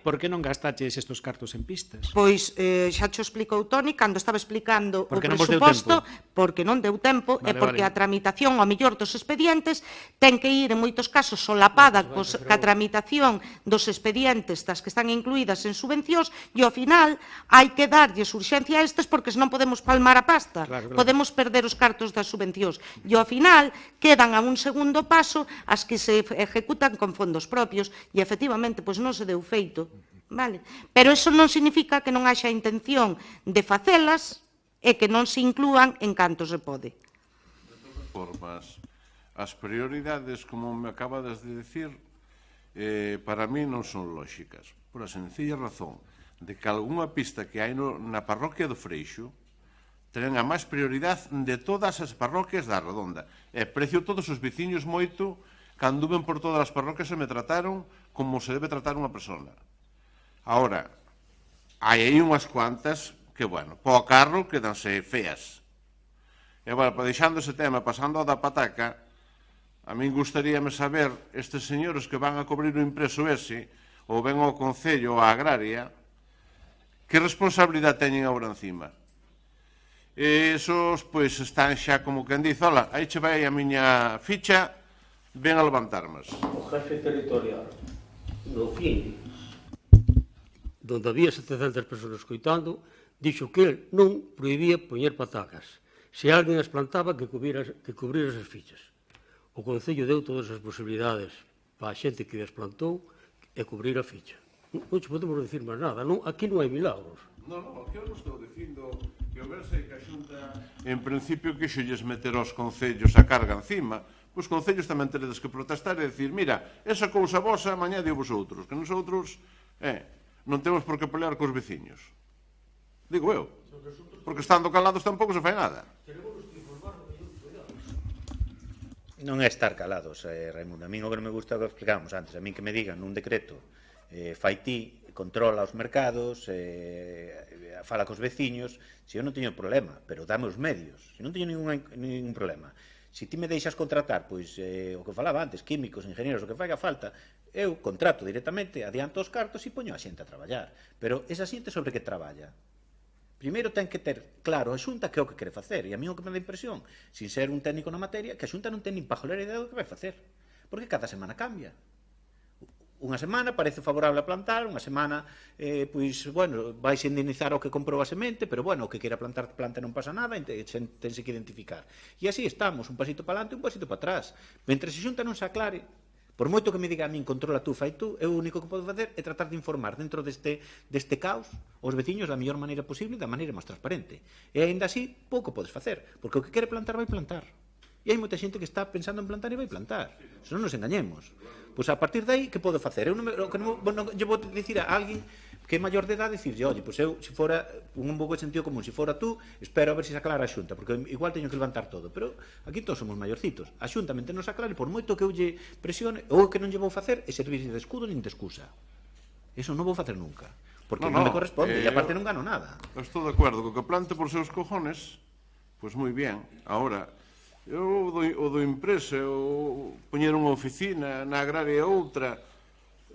Por que non gastaches estos cartos en pistas? Pois xa te explicou Toni cando estaba explicando o presuposto, porque non deu tempo, e porque a tramitación, ao mellor dos expedientes, ten que ir, en moitos casos, solapada ca tramitación dos expedientes das que están incluídas en subvencións, e ao final hai que darlles urxencia a estes porque senón podemos palmar a pasta, podemos perder os cartos das subvencións, e ao final quedan a un segundo paso as que se ejecutan con fondos propios, e efectivamente pois non se deu feito, vale? Pero iso non significa que non haxa intención de facelas e que non se inclúan en canto se pode. De todas formas, as prioridades, como me acabades de decir, para mí non son lóxicas, por a sencilla razón de que algunha pista que hai na parroquia do Freixo ten a máis prioridade de todas as parroquias da Redonda. E precio todos os veciños moito cando ven por todas as parroquias e me trataron como se debe tratar unha persona. Ahora, hai aí unhas cuantas que, bueno, po carro quedanse feas. E, bueno, deixando ese tema, pasando ao da pataca, a min gustaríame saber estes señores que van a cobrir o impreso ese, ou ven ao Concello ou á Agraria, que responsabilidade teñen agora encima? Esos, pois, están xa como quen diz, ola, aí che vai a miña ficha, ven a levantarmas. O jefe territorial, no fin, donde había 700 persoas escoitando, dixo que el non prohibía poñer patacas. Se alguén as plantaba, que cubrira esas fichas. O Concello deu todas as posibilidades para a xente que as plantou e cubrir a ficha. Non podemos decir máis nada, aquí non hai milagros. Non, aquí eu non estou dicindo que que eu sei que a Xunta, en principio, quixolles meter aos concellos a carga encima. Os concellos tamén teredes que protestar e dicir, mira, esa cousa vosa, mañá dio vosotros, que nosotros non temos por que pelear cos veciños. Digo eu, porque estando calados tampouco se fai nada. Non é estar calados, Raimundo. A min o que non me gusta é o que explicábamos antes. A min que me digan nun decreto, fai ti, controla os mercados, fala cos veciños, se eu non teño problema, pero dame os medios, se non teño ningún problema. Se ti me deixas contratar, pois, o que falaba antes, químicos, ingenieros, o que faiga falta, eu contrato directamente, adianto os cartos e poño a xente a traballar. Pero esa xente sobre que traballa? Primeiro ten que ter claro a Xunta que é o que quere facer. E a mí o que me dá impresión, sin ser un técnico na materia, que a Xunta non ten nin pajolera idea do que vai facer. Porque cada semana cambia. Unha semana parece favorable a plantar, unha semana, pois, bueno, vais indemnizar o que comprou a semente, pero, bueno, o que queira plantar, planta, non pasa nada, tense que identificar. E así estamos, un pasito para adelante, un pasito para atrás. Mentre se Xunta non se aclare, por moito que me diga a min, controla tú, fai tú, eu o único que podo facer é tratar de informar dentro deste caos os veciños da mellor maneira posible e da maneira máis transparente. E aínda así, pouco podes facer, porque o que quere plantar vai plantar. E hai moita xente que está pensando en plantar e vai plantar. Se non nos engañemos. Pois a partir de aí, que podo facer? Eu non lle vou dicir a alguén que é maior de edad, dicirlle, oye, pois eu, se fora un pouco de sentido común, se fora tú, espero a ver se se aclara a Xunta, porque igual teño que levantar todo. Pero aquí todos somos maiorcitos. A Xunta, mentre non se aclare, por moito que eu lle presione, o que non lle vou facer é servir de escudo nin de excusa. Eso non vou facer nunca. Porque non me corresponde, e aparte non gano nada. Estou de acordo, co que plante por seus cojones, pois moi bien. Ahora, o do empresa, o poñer unha oficina na agraria outra,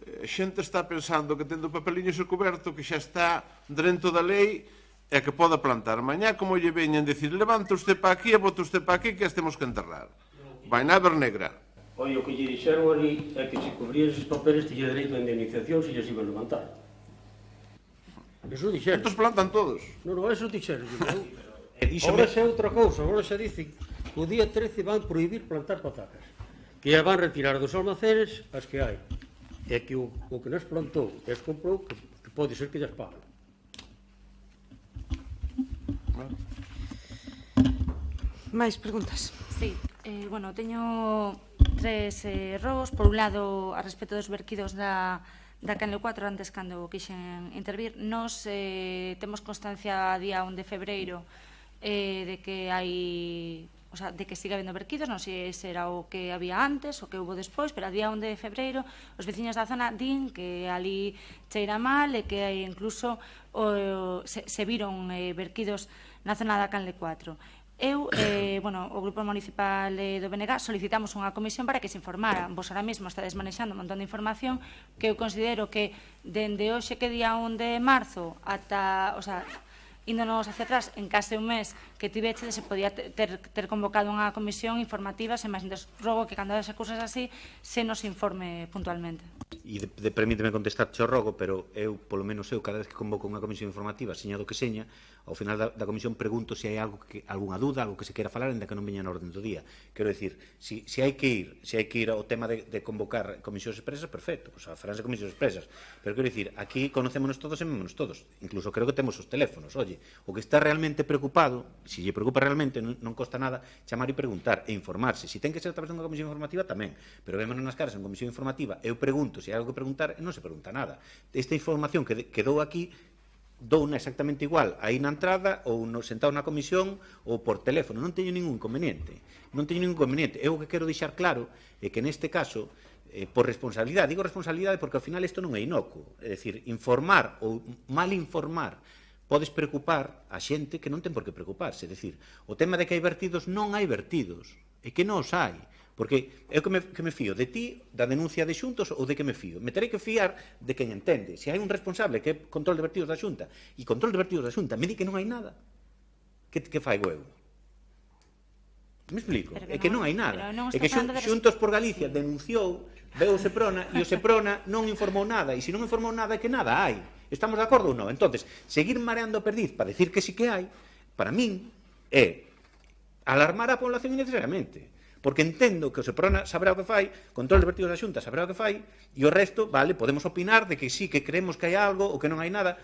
a xente está pensando que tendo papeliño xe coberto, que xa está dentro da lei e que pode plantar. Mañá, como lle veñen decir, levanta usted pa aquí e bota usted pa aquí que as temos que enterrar. Vai na vernegra. Oi, o que lle dixeron ali é que se cubrían esos papeles tiña dereito a indemnización se lles iban levantar. Eso dixeron. Estos plantan todos. Non, eso dixeron. Agora xa é outra cousa, agora xa dicen que o día 13 van prohibir plantar patacas, que ya van retirar dos almacenes as que hai, e que o que nos plantou e as comprou, que pode ser que llas pagan. Máis preguntas? Sí, bueno, teño tres rogos. Por un lado, a respecto dos verquidos da Canle 4, antes cando quixen intervir, nos temos constancia a día 1 de febreiro de que hai, o sea, de que siga habendo verquidos, non sei se era o que había antes, o que houve despois, pero a día 1 de febreiro os veciños da zona din que ali cheira mal e que incluso se viron verquidos na zona da Canle 4. Eu, bueno, o Grupo Municipal do BNG solicitamos unha comisión para que se informara. Vos ahora mesmo estades manexando un montón de información que eu considero que dende hoxe que día 1 de marzo ata, o sea, índonos hacia atrás, en case un mes que tiveche, se podía ter convocado unha comisión informativa, sen máis, rogo que cando haxe cousas así se nos informe puntualmente. E permíteme contestar o rogo, pero eu, polo menos eu, cada vez que convoco unha comisión informativa, señado que seña, ao final da comisión pregunto se hai algunha dúda, algo que se queira falar, ainda que non veña na orden do día. Quero dicir, se hai que ir ao tema de convocar comisións expresas, perfecto, pois faránse comisións expresas. Pero quero dicir, aquí conocémonos todos e mémonos todos. Incluso creo que temos os teléfonos. Oye, o que está realmente preocupado, se lle preocupa realmente, non costa nada chamar e preguntar e informarse. Se ten que ser a través dunha comisión informativa, tamén. Pero vémonos nas caras en comisión informativa, eu pregunto se hai algo que preguntar e non se pregunta nada. Esta información que dou aquí douna exactamente igual aí na entrada ou sentado na comisión ou por teléfono, non teño ningún inconveniente. Eu o que quero deixar claro é que neste caso, por responsabilidade, digo responsabilidade porque ao final isto non é inocuo, é dicir, informar ou mal informar podes preocupar a xente que non ten por que preocuparse, é dicir, o tema de que hai vertidos, non hai vertidos, é que non os hai. Porque eu que me fío de ti, da denuncia de xuntos, ou de que me fío? Me terei que fiar de quen entende. Se hai un responsable que é control de vertidos da xunta, e control de vertidos da xunta me di que non hai nada, que faigo eu? Me explico? É que non hai nada. É que Xuntos por Galicia denunciou, veu o Seprona, e o Seprona non informou nada, e se non informou nada é que nada hai. Estamos de acordo ou non? Entonces, seguir mareando a perdiz para decir que sí que hai, para min, é alarmar a población innecesariamente. Porque entendo que o Seprona sabrá o que fai, control de vertidos da Xunta sabrá o que fai, e o resto, vale, podemos opinar de que sí, que creemos que hai algo ou que non hai nada.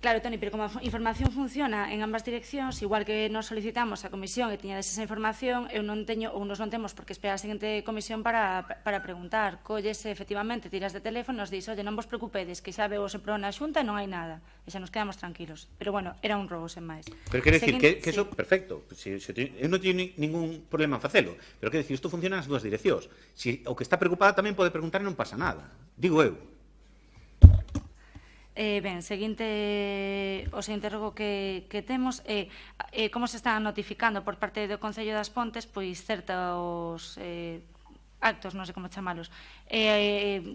Claro, Toni, pero como a información funciona en ambas direccións, igual que nos solicitamos a comisión e tiñades esa información, eu non teño, ou nos non temos por que esperar a seguinte comisión para preguntar. Collese, efectivamente, tiras de teléfono e nos dis, oye, non vos preocupedes, que xa veo se na xunta e non hai nada. E xa nos quedamos tranquilos. Pero, bueno, era un robo, sen máis. Pero quero dicir que eso, perfecto. Eu non teño ningún problema en facelo. Pero quero dicir, isto funciona nas dúas direccións. O que está preocupada tamén pode preguntar e non pasa nada. Digo eu. Ben, o seguinte rogo que temos é como se están notificando por parte do Concello das Pontes pois certos actos, non sei como chamalos.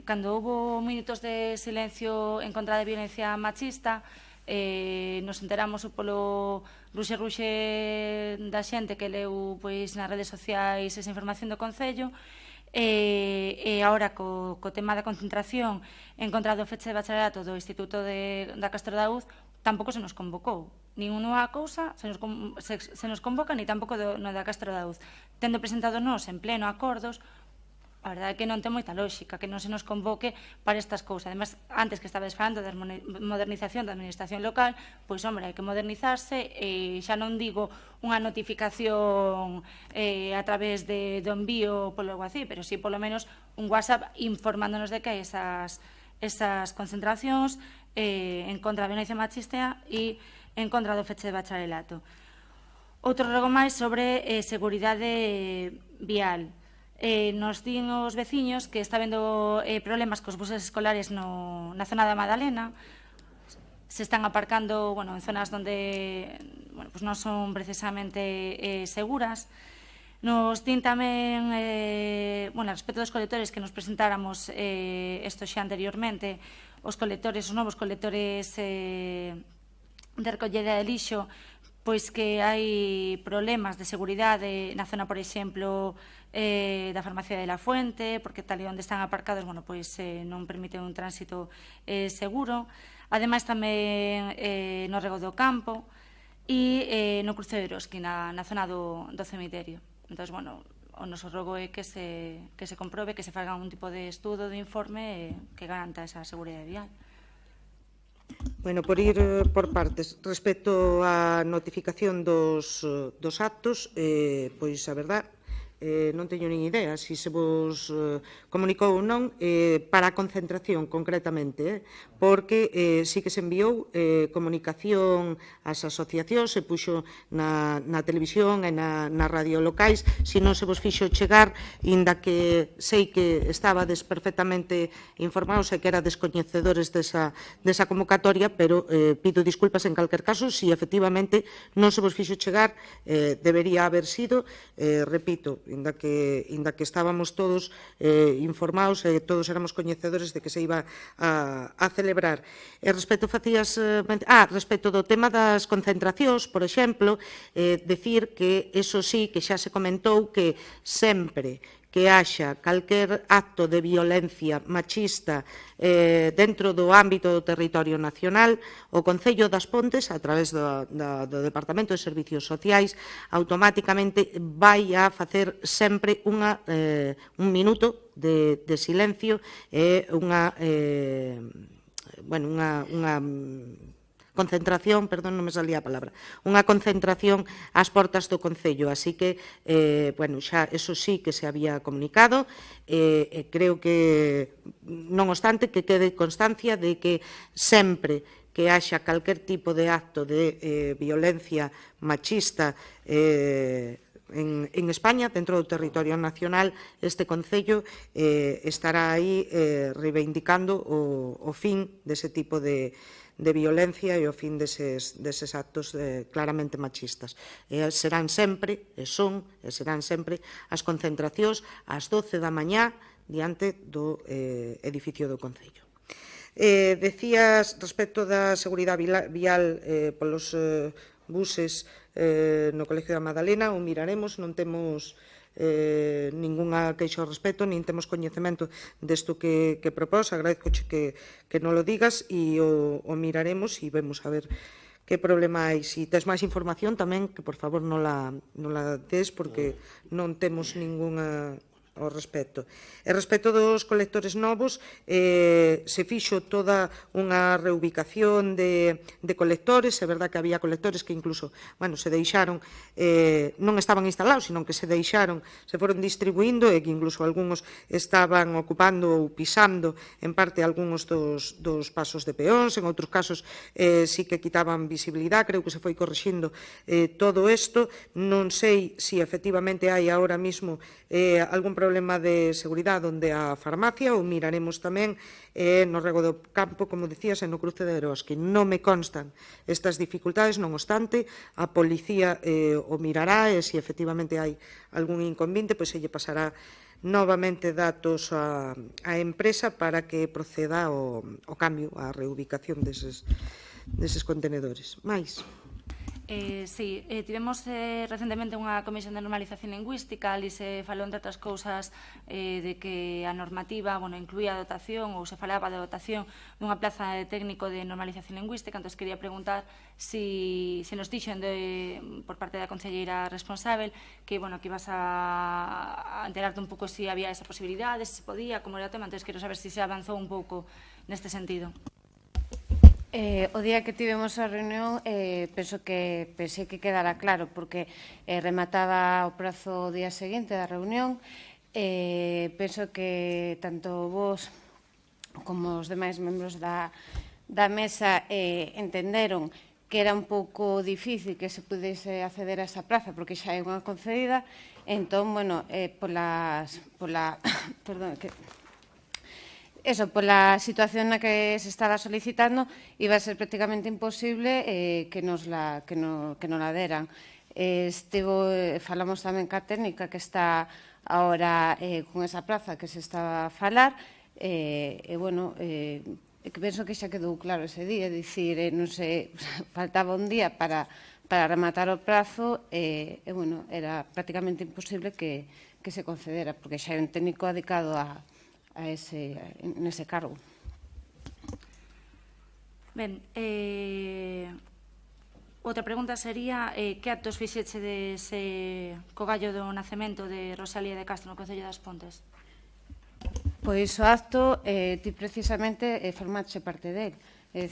Cando houve minutos de silencio en contra da violencia machista, nos enteramos polo ruxe da xente que leu pois nas redes sociais esa información do Concello. E agora co tema da concentración en contra do feche de bacharelato do Instituto da Castro Daúz tampouco se nos convocou nin unha cousa se nos convoca ni tampouco no da Castro Daúz, tendo presentado nos en pleno acordos. A verdade é que non ten moita lógica que non se nos convoque para estas cousas. Además, antes que estabas falando da modernización da administración local, pois, hombre, hai que modernizarse e xa non digo unha notificación a través do envío polo alguacil, pero sí, polo menos, un WhatsApp informándonos de que hai esas concentracións en contra da violencia machista e en contra do feche de bacharelato. Outro rogo máis sobre seguridade vial. Nos din os veciños que está habendo problemas cos buses escolares na zona da Madalena. Se están aparcando en zonas onde non son precisamente seguras. Nos din tamén, respecto dos colectores que nos presentáramos isto xa anteriormente, os novos colectores de recollida de lixo, pois que hai problemas de seguridade na zona, por exemplo, da farmacia de La Fuente, porque tal e onde están aparcados, non permiten un tránsito seguro. Ademais, tamén no Rego do Campo e no cruce de Eroski, na zona do cemiterio. Entón, o noso rogo é que se comprobe, que se faga un tipo de estudo, de informe que garanta esa seguridade vial. Bueno, por ir por partes, respecto á notificación dos actos, pois a verdad, non teño nin idea se vos comunicou ou non para a concentración concretamente, porque sí que se enviou comunicación ás asociacións, se puxo na televisión e na radio locais, se non se vos fixo chegar, inda que sei que estabades perfectamente informados e que era descoñecedores desa convocatoria, pero pido disculpas en calquer caso, se efectivamente non se vos fixo chegar, debería haber sido, repito, inda que estábamos todos informados e todos éramos coñecedores de que se iba a celebrar. Respecto do tema das concentracións, por exemplo, decir que eso sí, que xa se comentou que sempre que haxa calquer acto de violencia machista dentro do ámbito do territorio nacional, o Concello das Pontes, a través do Departamento de Servicios Sociais, automáticamente vai a facer sempre un minuto de silencio e unha concentración, perdón, non me salía a palabra, unha concentración ás portas do Concello, así que, xa eso sí que se había comunicado, e creo que, non obstante, que quede constancia de que sempre que haxa calquer tipo de acto de violencia machista en España, dentro do territorio nacional, este Concello estará aí reivindicando o fin dese tipo de violencia e o fin deses actos claramente machistas. Serán sempre, serán sempre as concentracións ás 12 da mañá diante do edificio do Concello. Decías respecto da seguridade vial polos buses no Colegio da Madalena, o miraremos, non temos ningunha queixa ao respecto, nin temos coñecemento desto que propós, agradezco que non lo digas e o miraremos e vemos a ver que problema hai. Se tes máis información tamén, que por favor non la des, porque non temos ningunha ao respecto. E respecto dos colectores novos, se fixo toda unha reubicación de colectores. É verdad que había colectores que incluso, se deixaron, non estaban instalados, sino que se deixaron, se foron distribuindo e que incluso algúns estaban ocupando ou pisando en parte algúns dos pasos de peóns, en outros casos sí que quitaban visibilidade. Creo que se foi corrixindo todo isto. Non sei se efectivamente hai ahora mismo algún problema de seguridade onde a farmacia, ou miraremos tamén no Rego do Campo, como dicías, e no cruce de Eroski. Non me constan estas dificultades, non obstante, a policía o mirará e se efectivamente hai algún inconveniente, pois se lle pasará novamente datos á empresa para que proceda ao cambio, á reubicación deses contenedores. Mais? Sí, tivemos recentemente unha comisión de normalización lingüística, ali se falou, entre outras cousas, de que a normativa incluía a dotación, ou se falaba da dotación dunha plaza de técnico de normalización lingüística. Entón, quería preguntar se nos dixen por parte da concelleira responsável que ibas a enterarte un pouco se había esa posibilidade, se podía, como era o tema. Entón, quero saber se avanzou un pouco neste sentido. O día que tivemos a reunión pensei que quedara claro, porque remataba o prazo o día seguinte da reunión. Penso que tanto vos como os demais membros da mesa entenderon que era un pouco difícil que se pudese acceder a esa praza porque xa hai unha concedida. Entón, pola situación na que se estaba solicitando, iba a ser prácticamente imposible que nos la deran. Falamos tamén ca técnica que está agora con esa praza que se está a falar, que penso que xa quedou claro ese día, dicir, non sei, faltaba un día para rematar o prazo, era prácticamente imposible que se concedera, porque xa hai un técnico dedicado nese cargo. Ben, outra pregunta sería que actos fixechedes co gallo do nacemento de Rosalía de Castro no Concello das Pontes? Pois o acto, ti precisamente formache parte del.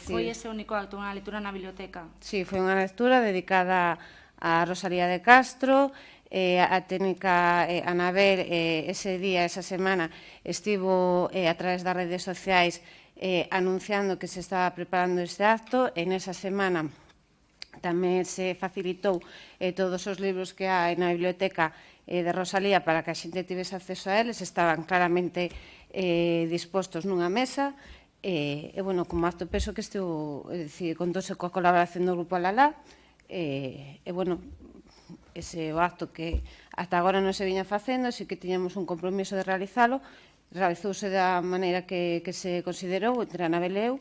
Foi ese único acto, unha lectura na biblioteca? Sí, foi unha lectura dedicada a Rosalía de Castro. A técnica Anabel ese día, esa semana, estivo a través das redes sociais anunciando que se estaba preparando este acto. En esa semana tamén se facilitou todos os libros que hai na biblioteca de Rosalía para que a xente tivese acceso a eles. Estaban claramente dispostos nunha mesa. Como acto penso que contouse coa colaboración do Grupo Alalá. Ese o acto que ata agora non se viña facendo, si que tiñamos un compromiso de realizalo, realizouse da maneira que se considerou entre Anabel e eu.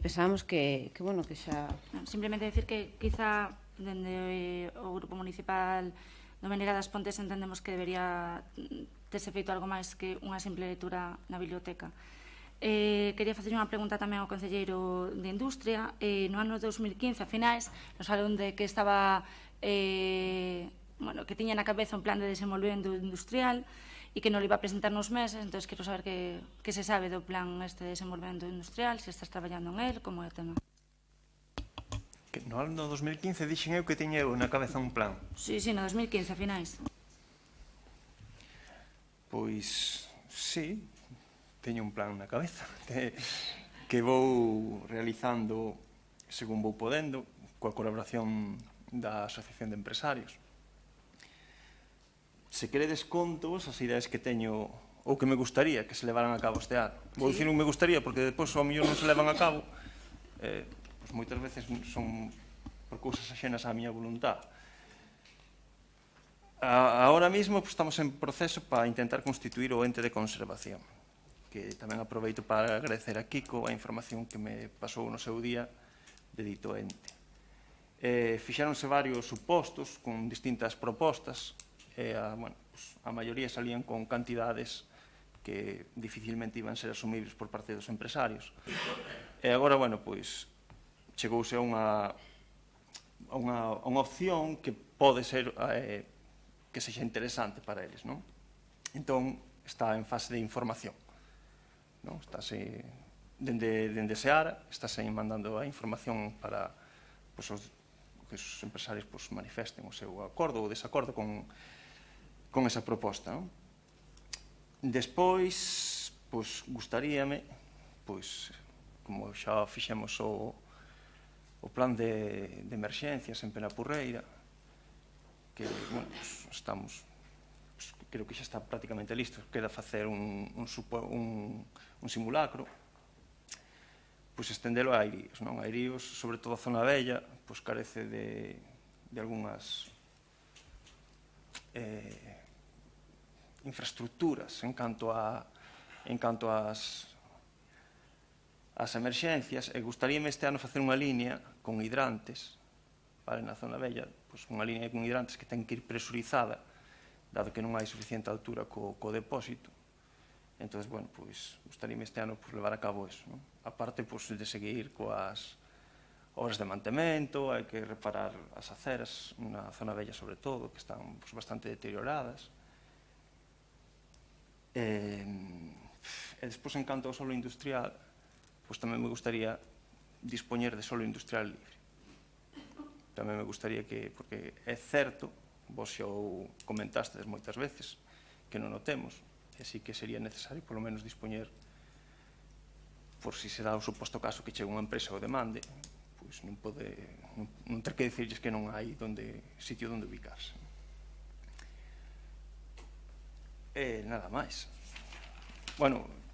Pensábamos que xa... Simplemente decir que quizá dende o Grupo Municipal do Meneira das Pontes entendemos que debería terse feito algo máis que unha simple lectura na biblioteca. Quería facer unha pregunta tamén ao Concelleiro de Industria. No ano 2015, a finais, nos falaron de que estaba que tiña na cabeza un plan de desenvolvemento industrial e que non lo iba a presentar nos meses. Entón, quero saber que se sabe do plan este de desenvolvemento industrial, se estás traballando en él, como é o tema. No ano 2015 dixen eu que tiña na cabeza un plan. Sí, no 2015, a finais. Pois, sí, teño un plan na cabeza que vou realizando según vou podendo, coa colaboración da Asociación de Empresarios. Se queredes contos as ideas que teño ou que me gustaría que se levaran a cabo este ano. Vou dicir un me gustaría porque depois ao mellor non se levan a cabo, moitas veces son por cousas axenas á miña voluntad. Ahora mesmo estamos en proceso para intentar constituir o ente de conservación, que tamén aproveito para agradecer a Kiko a información que me pasou no seu día de dito ente. Fixáronse varios supostos con distintas propostas e a maioría salían con cantidades que dificilmente iban ser asumibles por parte dos empresarios. E agora, chegouse a unha opción que pode ser que sexa interesante para eles, non? Entón, está en fase de información. Estáse, dende Seara, estáse mandando a información para que os empresarios manifesten o seu acordo ou desacordo con esa proposta. Despois, gustaríame, como xa fixemos o plan de emerxencias en Penapurreira, que estamos, creo que xa está prácticamente listo, queda facer un simulacro, estendelo a Airíos. Airíos, sobre todo a zona bella, carece de algunhas infraestructuras en canto ás emerxencias, e gustaríame este ano facer unha línea con hidrantes na zona bella, unha línea con hidrantes que ten que ir presurizada, dado que non hai suficiente altura co depósito. Entón, gustaríame este ano levar a cabo eso. Aparte de seguir coas obras de mantemento, hai que reparar as aceras na zona bella sobre todo, que están bastante deterioradas. E despois, en canto ao solo industrial, tamén me gustaría dispoñer de solo industrial libre. Tamén me gustaría que, porque é certo, vos xa o comentastes moitas veces, que non o temos, e sí que sería necesario polo menos dispoñer, por si se dá o suposto caso que chegue unha empresa o demande, non ter que dicirles que non hai sitio onde ubicarse. E nada máis.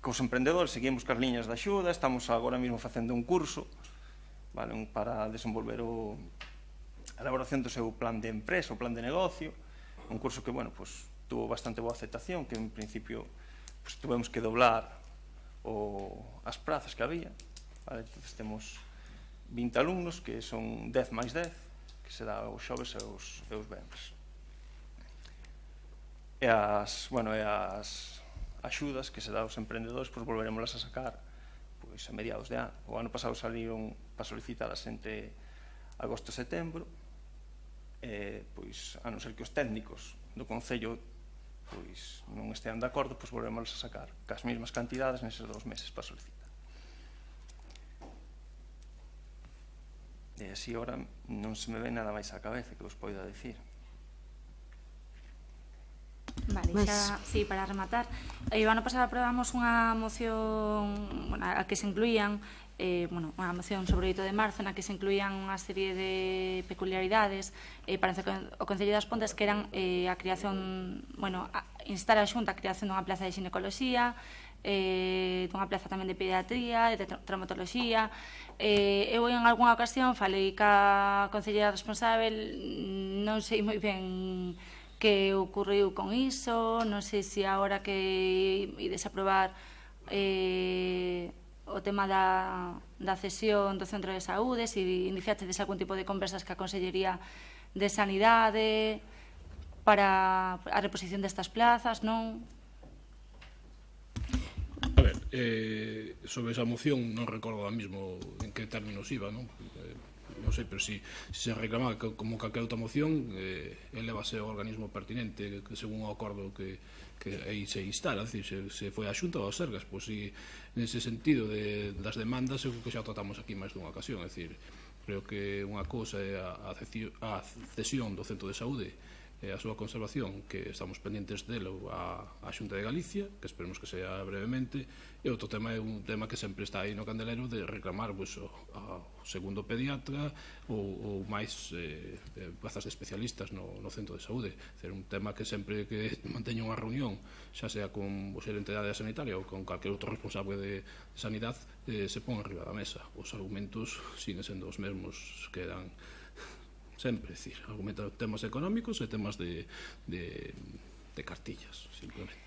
Cos emprendedores seguimos cas liñas de axuda, estamos agora mesmo facendo un curso para desenvolver a elaboración do seu plan de empresa, o plan de negocio, un curso que, tuvo bastante boa aceptación, que en principio tuvemos que doblar as prazas que había. Entón, temos 20 alumnos, que son 10 máis 10, que se dá os xoves e os venres. E as axudas que se dá aos emprendedores, volveremos a sacar a mediados de ano. O ano pasado saliron para solicitadas entre agosto e setembro, a non ser que os técnicos do Concello non estean de acordo, volveremos a sacar cas mesmas cantidades neses 2 meses para solicitar. E así, ahora non se me ve nada máis á cabeza que vos poida dicir. Vale, sí, para rematar, o ano pasado aprobamos unha moción a que se incluían unha moción sobre o 8 de marzo na que se incluían unha serie de peculiaridades para o Concello das Pontes, que eran a creación, instar a Xunta a creación dunha plaza de xinecoloxía, dunha plaza tamén de pediatría, de traumatoloxía. Eu en algunha ocasión falei ca concelleira responsable, non sei moi ben que ocurriu con iso, non sei se agora que ides aprobar o tema da cesión do centro de saúde, se iniciastedes algún tipo de conversas ca Consellería de Sanidade para a reposición destas plazas, non? A ver, sobre esa moción non recordo ahora mismo en que términos iba, non? Non sei, pero se se reclamaba como calquera outra moción, elevase ao organismo pertinente, que según o acordo que aí se instala, se foi a Xunta ou a Sergas, pois si nese sentido das demandas, eu que xa tratamos aquí máis dunha ocasión, é dicir, creo que unha cousa é a cesión do centro de saúde e a súa conservación, que estamos pendentes delo a Xunta de Galicia, que esperemos que sea brevemente, e outro tema é un tema que sempre está aí no candelero de reclamar ao segundo pediatra ou máis plazas de especialistas no centro de saúde. É un tema que sempre que manteña unha reunión, xa sea con o xerente da área sanitaria ou con calquer outro responsable de sanidade, se pon arriba da mesa. Os argumentos siguen sendo os mesmos que dan sempre, decir, argumentar temas económicos e temas de cartillas, simplemente.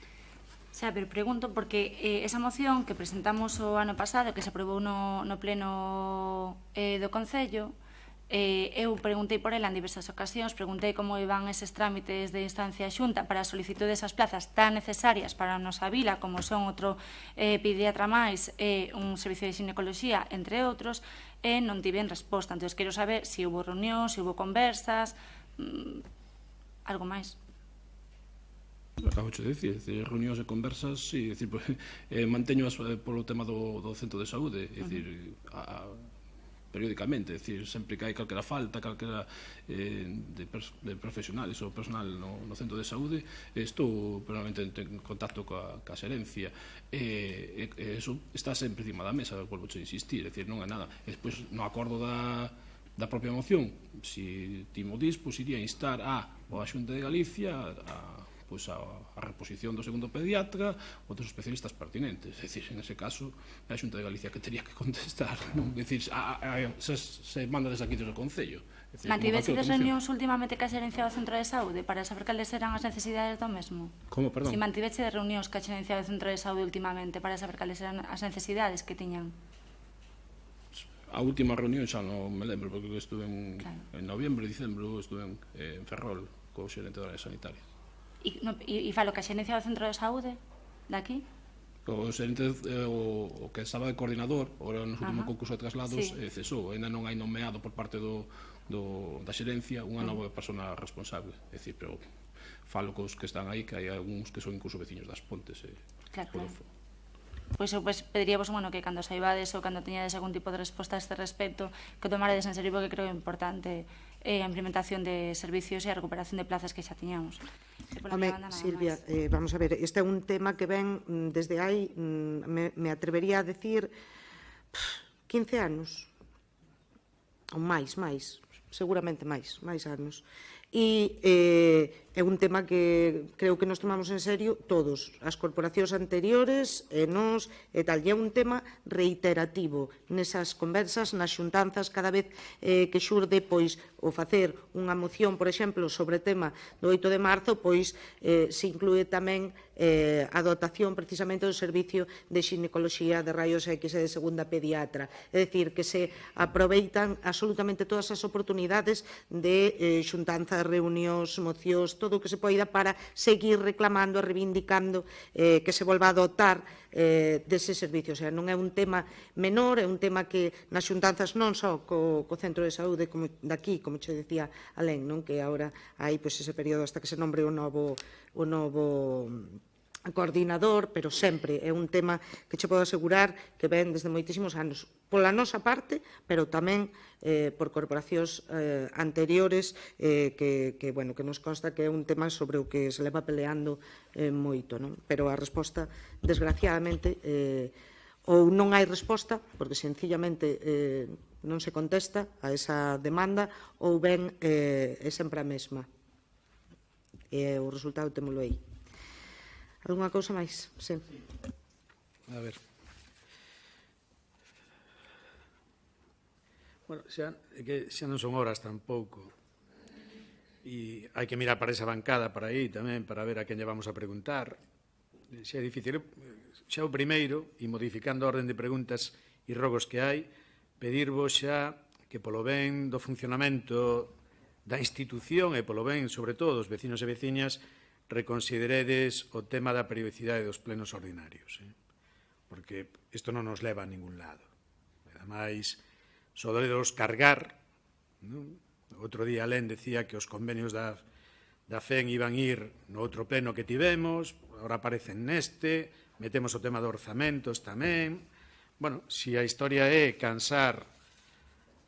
Xa, pero pregunto, porque esa moción que presentamos o ano pasado, que se aprobou no pleno do Concello, eu preguntei por ela en diversas ocasións, preguntei como iban eses trámites de instancia xunta para a solicitud desas plazas tan necesarias para a nosa vila, como son outro pediatra máis e un servicio de xinecoloxía, entre outros, e non tiven resposta. Entón, quero saber se houve reunión, se houve conversas, algo máis. Acabo de dicir, reunións e conversas, sí, manteño polo tema do centro de saúde, periódicamente, sempre que hai calquera falta, calquera de profesionales ou personal no centro de saúde, estou permanentemente en contacto coa xerencia, e eso está sempre encima da mesa, volvo a insistir, non é nada. Despois, no acordo da propia moción, se ti mo dis, iría instar a Xunta de Galicia a reposición do segundo pediatra ou dos especialistas pertinentes. É dicir, en ese caso, é a Xunta de Galicia que teria que contestar. É dicir, se manda desde aquí desde o Concello. Mantivesedes reunións últimamente ca xerencia do Centro de Saúde para saber cales eran as necesidades do mesmo? Como, perdón? Se mantivesedes reunións ca xerencia do Centro de Saúde últimamente para saber cales eran as necesidades que tiñan? A última reunión xa non me lembro, porque estuve en noviembre, dicembro, estuve en Ferrol co xerente da área sanitaria. E falo que a xerencia do Centro de Saúde daqui? O xerente, o que estaba de coordinador, ora no último concurso de traslados, cesou, ainda non hai nomeado por parte da xerencia unha nova persona responsable. É dicir, pero falo cos que están aí, que hai algúns que son incluso veciños das Pontes. Claro. Pois eu pediríamos que cando saibades ou cando teñades algún tipo de resposta a este respecto, que tomaredes en serio, porque creo importante a implementación de servicios e a recuperación de plazas que xa tiñamos. Home, Silvia, vamos a ver, este é un tema que ven desde hai, me atrevería a decir, 15 anos, ou máis, seguramente máis anos. E é un tema que creo que nos tomamos en serio todos, as corporacións anteriores e nos e tal, e é un tema reiterativo nesas conversas, nas xuntanzas, cada vez que xurde, pois, o facer unha moción, por exemplo, sobre o tema do 8 de marzo, pois se inclúe tamén a dotación precisamente do servicio de xinecoloxía de raios X e de segunda pediatra, é dicir, que se aproveitan absolutamente todas as oportunidades de xuntanzas, reunións, mocións, todo o que se poida para seguir reclamando e reivindicando que se volva a dotar dese servicio. O sea, non é un tema menor, é un tema que nas xuntanzas non só co centro de saúde daqui, como che decía Alén, que agora hai ese período hasta que se nombre o novo coordinador, pero sempre é un tema que che podo asegurar que ven desde moitísimos anos pola nosa parte, pero tamén por corporacións anteriores que nos consta que é un tema sobre o que se leva peleando moito, pero a resposta, desgraciadamente, ou non hai resposta, porque sencillamente non se contesta a esa demanda, ou ben é sempre a mesma. E o resultado témolo aí. Alguna cousa máis? Sí. A ver. Bueno, xa non son horas tampouco. E hai que mirar para esa bancada, para aí tamén, para ver a quen lle vamos a preguntar. Xa é difícil. Xa o primeiro, e modificando a orden de preguntas e rogos que hai, pedirvos xa que polo ben do funcionamento da institución e polo ben, sobre todo, dos vecinos e veciñas, reconsideredes o tema da periodicidade dos plenos ordinarios, porque isto non nos leva a ningún lado. Ademais, soderos cargar, outro día Alén decía que os convenios da FEN iban ir no outro pleno que tivemos, agora aparecen neste, metemos o tema de orzamentos tamén. Bueno, se a historia é cansar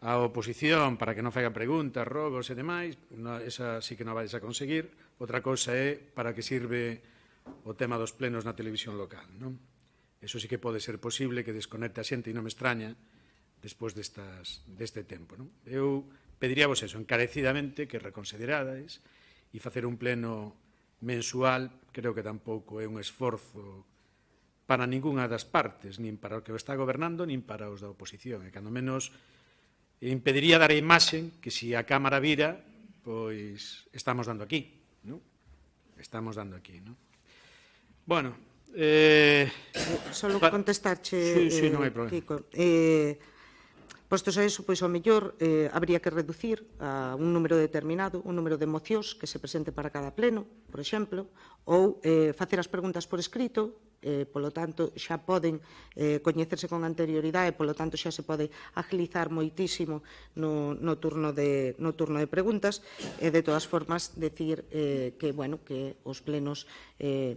a oposición para que non faga preguntas, rogos e demais, esa sí que non vais a conseguir. Outra cousa é para que sirve o tema dos plenos na televisión local. Eso sí que pode ser posible que desconecte a xente e non me extraña despois deste tempo. Eu pediríavos eso, encarecidamente, que reconsiderades e facer un pleno mensual. Creo que tampouco é un esforzo para ningunha das partes, nin para o que o está gobernando, nin para os da oposición. E cando menos impediría dar a imaxe que se a Cámara vira, pois estamos dando aquí. Estamos dando aquí, non? Bueno, solo contestarche, Kiko. Postos a eso, pois ao mellor habría que reducir a un número determinado, un número de mocións que se presente para cada pleno, por exemplo, ou facer as preguntas por escrito, polo tanto, xa poden coñecerse con anterioridade, polo tanto, xa se pode agilizar moitísimo no turno de preguntas, e, de todas formas, decir que os plenos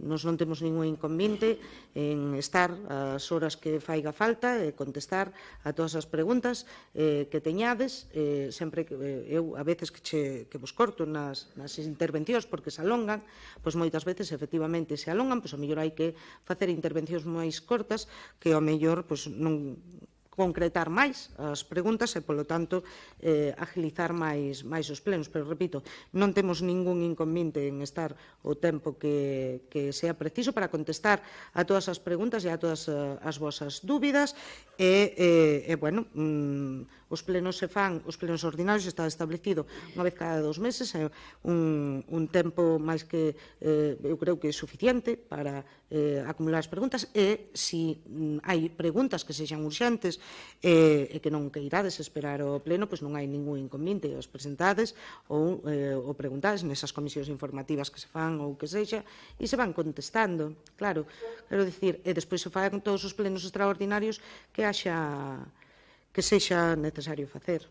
nos non temos ningún inconveniente en estar as horas que faiga falta e contestar a todas as preguntas que teñades, sempre que eu, a veces que vos corto nas intervencións porque se alongan, pois moitas veces, efectivamente, se alongan, pois ao mellor hai que facer intervencións máis cortas que ao mellor non concretar máis as preguntas e, polo tanto, agilizar máis os plenos. Pero, repito, non temos ningún inconveniente en estar o tempo que sea preciso para contestar a todas as preguntas e a todas as vosas dúbidas e os plenos se fan, os plenos ordinarios está establecido unha vez cada 2 meses, é un tempo máis que eu creo que é suficiente para acumular as preguntas e, se hai preguntas que sexan urxentes e que non queirades esperar o pleno, pois non hai ningún inconveniente, os presentades ou preguntades nesas comisións informativas que se fan ou que sexa e se van contestando, claro, quero dicir, e despois se fan todos os plenos extraordinarios que sexa necesario facer.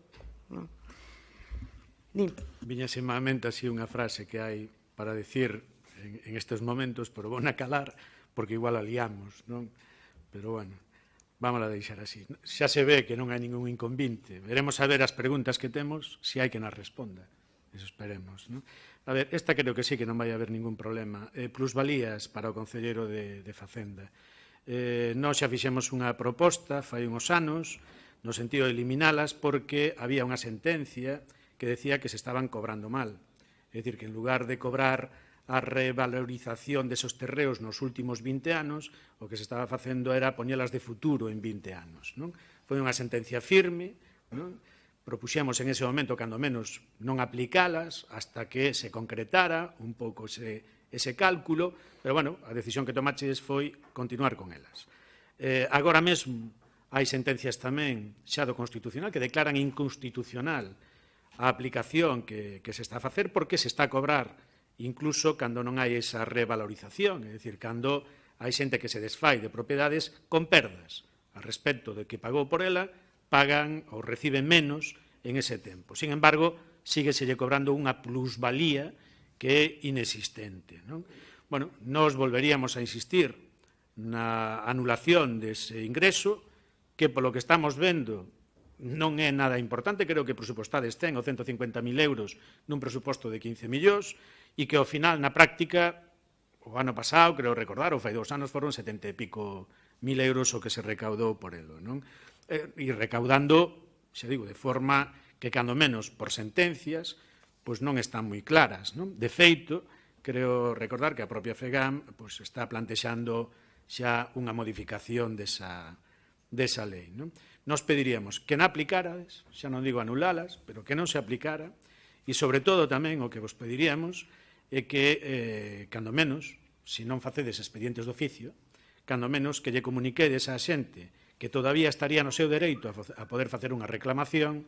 Viñase má mente así unha frase que hai para decir en estes momentos, pero vou na calar, porque igual a liamos, non? Pero, bueno, vamos a deixar así. Xa se ve que non hai ningún inconveniente. Veremos a ver as preguntas que temos, se hai que nas responda. Eso esperemos, non? A ver, esta creo que sí que non vai haber ningún problema. Plusvalías para o Concelleiro de Facenda. Nós xa fixemos unha proposta fai uns anos no sentido de eliminalas porque había unha sentencia que decía que se estaban cobrando mal. É dicir, que en lugar de cobrar a revalorización desos terreos nos últimos 20 anos, o que se estaba facendo era poñelas de futuro en 20 anos. Non? Foi unha sentencia firme, non? Propuxemos en ese momento, cando menos, non aplicalas hasta que se concretara un pouco ese cálculo, pero, bueno, a decisión que tomaches foi continuar con elas. Agora mesmo hai sentencias tamén xa do Constitucional que declaran inconstitucional a aplicación que se está a facer porque se está a cobrar incluso cando non hai esa revalorización, é dicir, cando hai xente que se desfai de propiedades con perdas a respecto de que pagou por ela, pagan ou reciben menos en ese tempo. Sin embargo, sígueselle cobrando unha plusvalía que é inexistente. Non? Bueno, nós volveríamos a insistir na anulación dese ingreso, que polo que estamos vendo non é nada importante, creo que presupostades ten o 150.000 euros nun presuposto de 15 millóns e que ao final, na práctica, o ano pasado, creo recordar, ou fai 2 anos, foron 70 e pico mil euros o que se recaudou por elo. Non? E recaudando, xa digo, de forma que, cando menos por sentencias, pois non están moi claras. Non? De feito, creo recordar que a propia FEGAM pois, está plantexando xa unha modificación desa lei. Non? Nos pediríamos que non aplicarades, xa non digo anulalas, pero que non se aplicara, e, sobre todo, tamén o que vos pediríamos é que, cando menos, se non facedes expedientes de oficio, cando menos que lle comuniquedes a xente que todavía estaría no seu dereito a poder facer unha reclamación,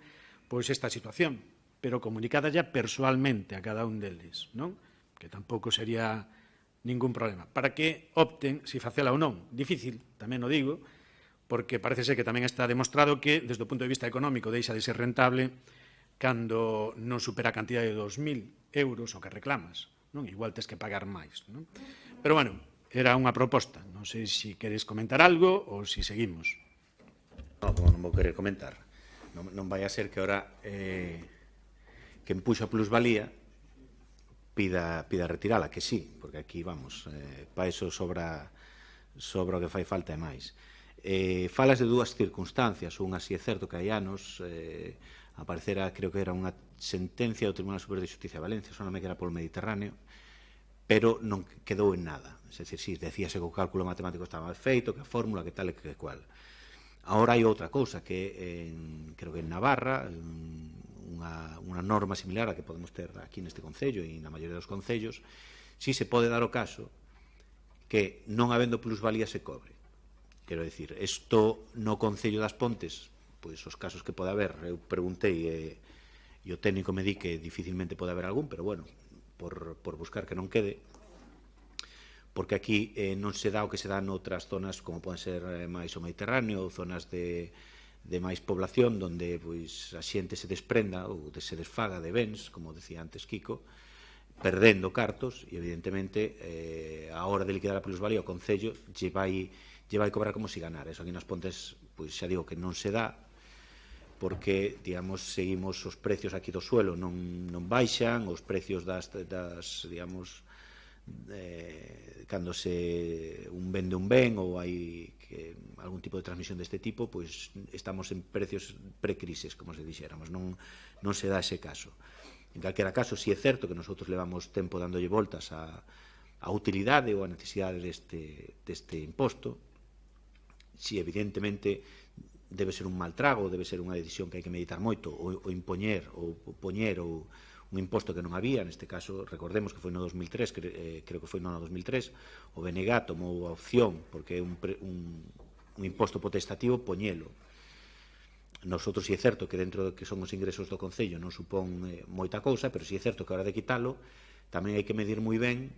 pois esta situación, pero comunicada ya persoalmente a cada un deles, non? Que tampouco sería ningún problema, para que opten se facela ou non. Difícil, tamén o digo, porque parece ser que tamén está demostrado que, desde o punto de vista económico, deixa de ser rentable cando non supera a cantidad de 2.000 euros o que reclamas, non? Igual tes que pagar máis, non? Pero, bueno, era unha proposta. Non sei se queres comentar algo ou se seguimos. Non vou querer comentar. Non vai a ser que ahora que empuxa a plusvalía pida retirala, que sí, porque aquí, vamos, para iso sobra o que fai falta e máis. Falas de 2 circunstancias, unha si é certo que hai anos aparecera, creo que era unha sentencia do Tribunal Superior de Xusticia de Valencia, soname que era polo Mediterráneo, pero non quedou en nada. É dicir, si decíase que o cálculo matemático estaba mal feito, que a fórmula, que tal e que cual. Agora hai outra cousa, que creo que en Navarra, unha norma similar a que podemos ter aquí neste Concello e na maioría dos concellos, si se pode dar o caso que non habendo plusvalía se cobre. Quero dicir, isto no Concello das Pontes, pois os casos que pode haber, eu preguntei e o técnico me di que dificilmente pode haber algún, pero bueno, por buscar que non quede, porque aquí non se dá o que se dá noutras zonas como poden ser máis o Mediterráneo ou zonas de máis población onde pois, a xente se desprenda ou se desfaga de bens, como decía antes Kiko, perdendo cartos e evidentemente a hora de liquidar a plusvalía o Concello lle vai cobrar como se ganara. Eso aquí nas Pontes, pois xa digo que non se dá, porque, digamos, seguimos os precios aquí do suelo non baixan, os precios digamos, cando un vende un ben ou hai algún tipo de transmisión deste tipo, pois estamos en precios precrisis, como se dixéramos, non se dá ese caso. En calquera caso, si é certo que nosotros levamos tempo dándolle voltas á utilidade ou á necesidade deste imposto, si evidentemente debe ser un mal trago, debe ser unha decisión que hai que meditar moito, ou impoñer ou poñer ou un imposto que non había, neste caso, recordemos que foi no 2003, creo que foi no 2003, o BNG tomou a opción, porque é un imposto potestativo, poñelo. Nosotros, si é certo que dentro do que son os ingresos do Concello non supón moita cousa, pero si é certo que a hora de quitalo tamén hai que medir moi ben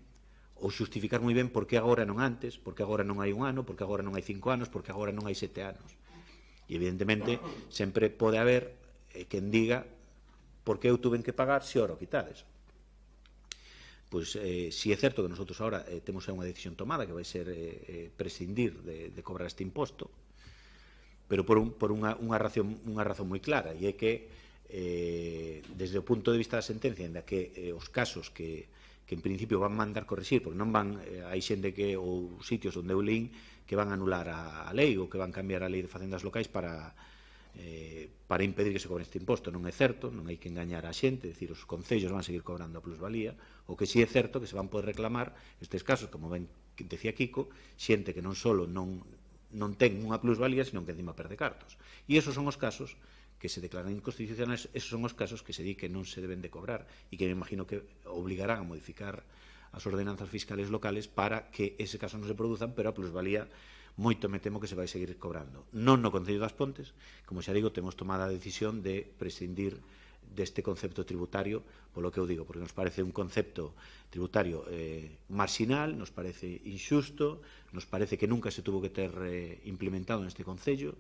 ou xustificar moi ben por que agora non antes, por que agora non hai un ano, por que agora non hai 5 anos, por que agora non hai 7 anos. E evidentemente sempre pode haber quen diga por que eu tuven que pagar se ora o quitades. Pois si é certo que nosotros agora temos unha decisión tomada que vai ser prescindir de cobrar este imposto, pero por unha razón moi clara, e é que desde o punto de vista da sentencia, en que os casos que en principio van mandar corrixir, porque non van, hai xente ou sitios onde eu leín que van anular a lei ou que van cambiar a lei de facendas locais para impedir que se cobre este imposto. Non é certo, non hai que engañar a xente, decir, os concellos van a seguir cobrando a plusvalía, o que si é certo que se van poder reclamar estes casos, como ben decía Kiko, xente que non só non ten unha plusvalía, senón que encima perde cartos. E esos son os casos que se declaran inconstitucionales, esos son os casos que se di que non se deben de cobrar e que me imagino que obligarán a modificar as ordenanzas fiscales locales para que ese caso non se produzan, pero a plusvalía moito me temo que se vai seguir cobrando. Non no Concello das Pontes, como xa digo, temos tomada a decisión de prescindir deste concepto tributario, polo que eu digo, porque nos parece un concepto tributario marxinal, nos parece injusto, nos parece que nunca se tuvo que ter implementado neste Concello,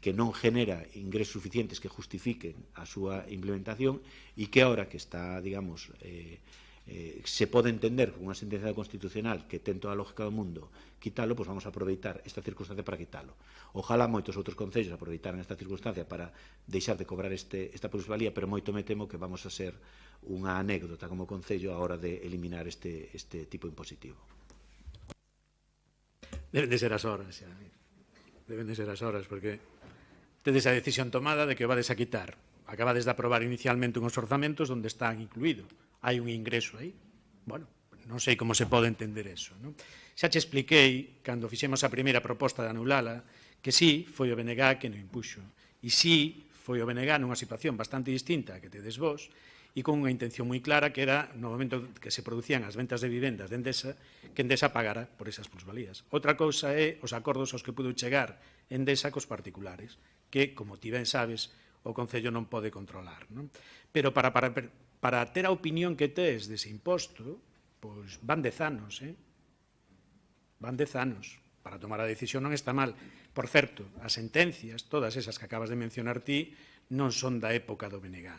que non genera ingresos suficientes que justifiquen a súa implementación e que ahora que está, digamos, se pode entender con unha sentencia constitucional que ten toda a lógica do mundo quitalo, pois vamos a aproveitar esta circunstancia para quitalo. Ojalá moitos outros concellos aproveitaran esta circunstancia para deixar de cobrar esta plusvalía, pero moito me temo que vamos a ser unha anécdota como concello a hora de eliminar este tipo impositivo. Deben de ser as horas, xa. Deben de ser as horas, porque tedes a decisión tomada de que o vades a quitar. Acabades de aprobar inicialmente unhos orzamentos onde están incluído. Hai un ingreso aí. Bueno, non sei como se pode entender eso, non? Xa che expliquei, cando fixemos a primeira proposta de anulala, que sí, foi o BNG que non impuxo. E sí, foi o BNG nunha situación bastante distinta que tedes vos, e con unha intención moi clara que era, no momento que se producían as ventas de vivendas de Endesa, que Endesa pagara por esas plusvalías. Outra cousa é os acordos aos que pudo chegar Endesa cos particulares, que, como ti ben sabes, o Concello non pode controlar, non? Pero para ter a opinión que tes dese imposto, pois van 10 anos, van 10 anos. Para tomar a decisión non está mal. Por certo, as sentencias, todas esas que acabas de mencionar ti, non son da época do BNG.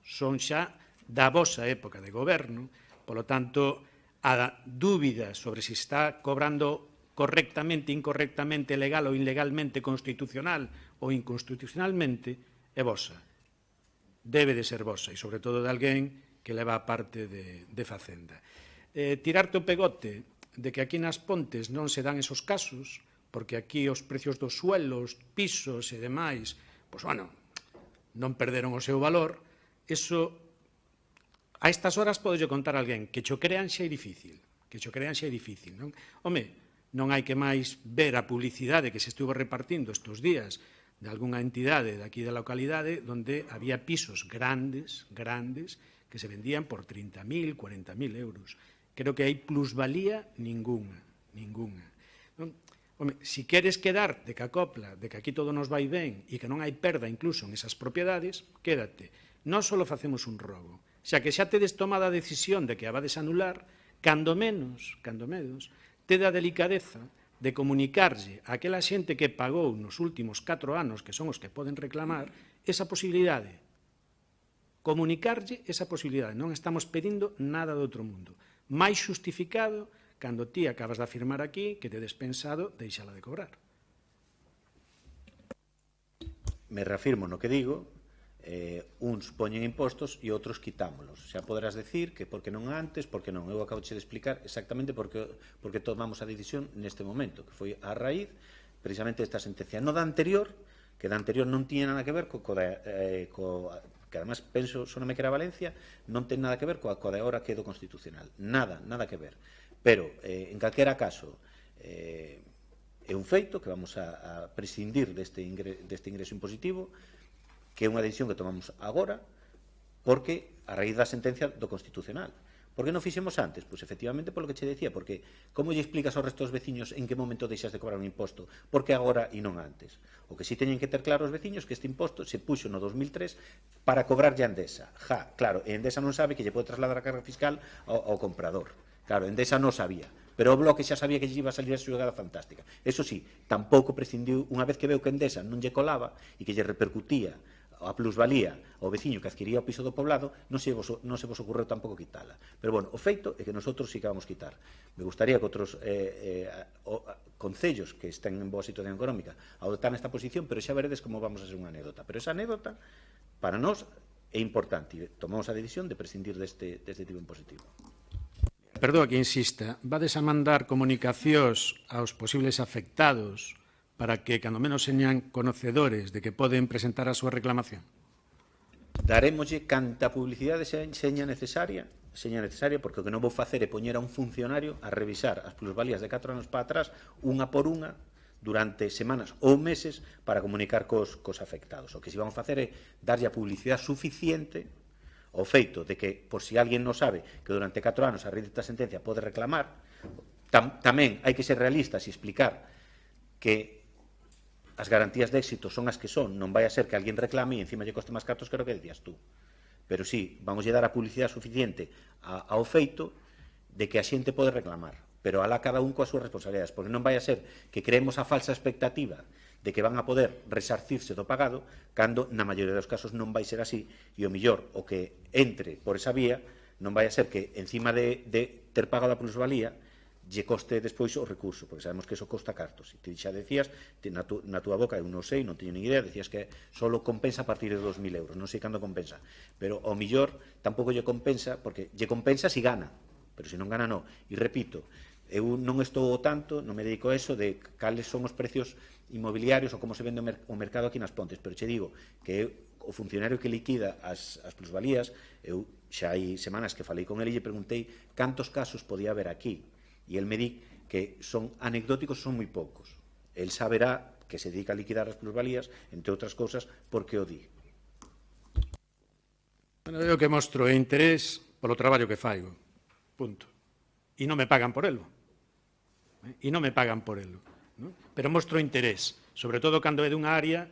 Son xa da vosa época de goberno, polo tanto, a dúbida sobre se está cobrando correctamente, incorrectamente, legal ou ilegalmente, constitucional ou inconstitucionalmente, é vosa. Debe de ser vosa, e sobre todo de alguén que leva a parte de Facenda. Tirarte o pegote de que aquí nas Pontes non se dan esos casos, porque aquí os precios dos suelos, pisos e demais, pois, bueno, non perderon o seu valor, eso, a estas horas podo contar a alguén que xo crean xa é difícil, non? Home, non hai que máis ver a publicidade que se estuvo repartindo estes días de algunha entidade daqui da localidade onde había pisos grandes que se vendían por 30.000, 40.000 euros. Creo que hai plusvalía ninguna. Home, si queres quedar de que acopla, de que aquí todo nos vai ben e que non hai perda incluso en esas propiedades, quédate. Non só facemos un robo, xa que xa tedes tomada a decisión de que a vades anular, cando menos, tede a delicadeza de comunicarlle a aquela xente que pagou nos últimos 4 anos, que son os que poden reclamar, esa posibilidade. Comunicarlle esa posibilidade. Non estamos pedindo nada do outro mundo. Mais justificado cando ti acabas de afirmar aquí que te despensado, deixala de cobrar. Me reafirmo no que digo, uns poñen impostos e outros quitámolos. Xa poderás decir que porque non antes, porque non. Eu acabo de explicar exactamente porque tomamos a decisión neste momento, que foi a raíz precisamente desta sentencia. No da anterior, que da anterior non tiña nada que ver que además penso, soname que era Valencia, non ten nada que ver coa de agora que é do Constitucional. Nada que ver. Pero, en calquera caso, é un feito que vamos a prescindir deste ingreso impositivo, que é unha decisión que tomamos agora, porque a raíz da sentencia do Constitucional. Por que non fixemos antes? Pois efectivamente polo que che decía, porque como lle explicas aos restos dos veciños en que momento deixas de cobrar un imposto? Porque agora e non antes. O que si teñen que ter claro os veciños que este imposto se puxo no 2003 para cobrarlle a Endesa. Claro, e Endesa non sabe que lle pode trasladar a carga fiscal ao comprador. Claro, Endesa non sabía, pero o Bloque xa sabía que lle iba a salir a xogada fantástica. Eso sí, tampouco prescindiu, unha vez que veu que Endesa non lle colaba e que lle repercutía a plusvalía ao veciño que adquiría o piso do poblado, non se vos ocorreu tampouco quitala. Pero, bueno, o feito é que nosotros sí que vamos quitar. Me gustaría que outros concellos que estén en boa situación económica adoptaran esta posición, pero xa veredes como vamos a ser unha anécdota. Pero esa anécdota, para nós, é importante. Tomamos a decisión de prescindir deste tipo impositivo. Perdoa que insista, vades a mandar comunicacións aos posibles afectados para que, cando menos, señan conocedores de que poden presentar a súa reclamación? Darémoslle canta publicidade seña necesaria, porque o que non vou facer é poñer a un funcionario a revisar as plusvalías de 4 anos para atrás, unha por unha, durante semanas ou meses, para comunicar cos afectados. O que si vamos facer é darlle a publicidade suficiente ao feito de que, por si alguén non sabe que durante 4 anos a raíz desta sentencia pode reclamar, tamén hai que ser realistas e explicar que as garantías de éxito son as que son, non vai a ser que alguén reclame e encima lle coste máis cartos que o que decías tú. Pero sí, vamos a dar a publicidade suficiente ao feito de que a xente pode reclamar, pero alá cada un coas súas responsabilidades, porque non vai a ser que creemos a falsa expectativa de que van a poder resarcirse do pagado, cando na maioría dos casos non vai ser así, e o mellor, o que entre por esa vía, non vai a ser que encima de ter pagado a plusvalía, lle coste despois o recurso, porque sabemos que eso costa cartos. E ti xa decías, na túa boca, eu non sei, non teño nin idea, decías que solo compensa a partir de 2.000 euros, non sei cando compensa, pero ao millor tampouco lle compensa, porque lle compensa si gana, pero se non gana non. E repito, eu non estou ao tanto, non me dedico a eso, de cales son os precios inmobiliarios ou como se vende o mercado aquí nas Pontes, pero che digo que o funcionario que liquida as plusvalías, eu xa hai semanas que falei con ele e lle preguntei cantos casos podía haber aquí. E el me di que son anecdóticos, son moi poucos. El saberá que se dedica a liquidar as plusvalías, entre outras cousas, porque o di. Bueno, eu que mostro interés polo traballo que faigo. Punto. E non me pagan por elo. E non me pagan por elo. ¿No? Pero mostro interés, sobre todo cando é dunha área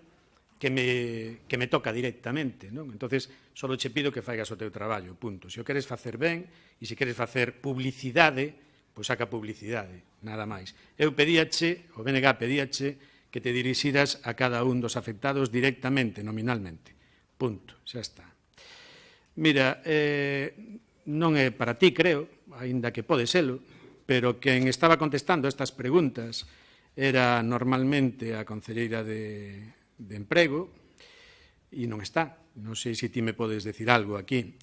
que me toca directamente. ¿No? Entonces, só che pido que faigas o teu traballo. Punto. Se o queres facer ben e se queres facer publicidade, pois saca publicidade, nada máis. Eu pedíache, o BNG pedíache, que te dirixiras a cada un dos afectados directamente, nominalmente. Punto, xa está. Mira, non é para ti, creo, aínda que pode selo, pero quen estaba contestando estas preguntas era normalmente a concelleira de Emprego, e non está. Non sei se ti me podes decir algo aquí.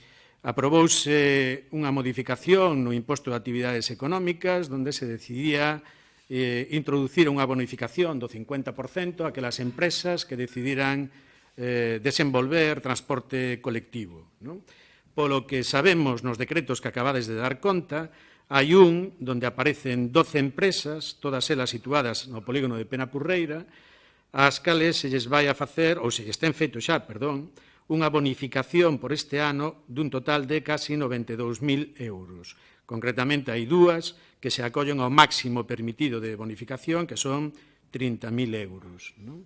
Aprobouse unha modificación no imposto de actividades económicas onde se decidía introducir unha bonificación do 50% a aquelas empresas que decidiran desenvolver transporte colectivo. ¿No? Polo que sabemos nos decretos que acabades de dar conta, hai un onde aparecen 12 empresas, todas elas situadas no polígono de Penapurreira, ás cales se lles vai a facer, ou se lles ten feito xa, perdón, unha bonificación por este ano dun total de casi 92.000 euros. Concretamente, hai dúas que se acollen ao máximo permitido de bonificación, que son 30.000 euros. ¿No?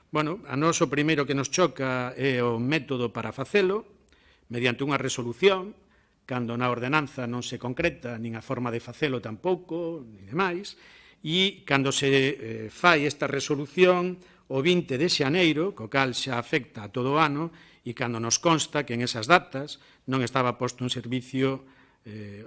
Bueno, a nós o primeiro que nos choca é o método para facelo, mediante unha resolución, cando na ordenanza non se concreta nin a forma de facelo tampouco, ni demais, e cando se fai esta resolución o 20 de xaneiro, co cal xa afecta a todo o ano, e cando nos consta que en esas datas non estaba posto un servicio,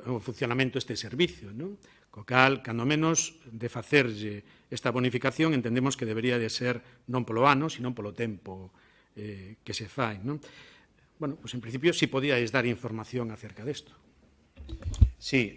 o funcionamento este servicio, non? Co cal, cando menos, de facerlle esta bonificación, entendemos que debería de ser non polo ano, sino polo tempo que se fai, non? Bueno, pois en principio, si podíais dar información acerca desto. Sí,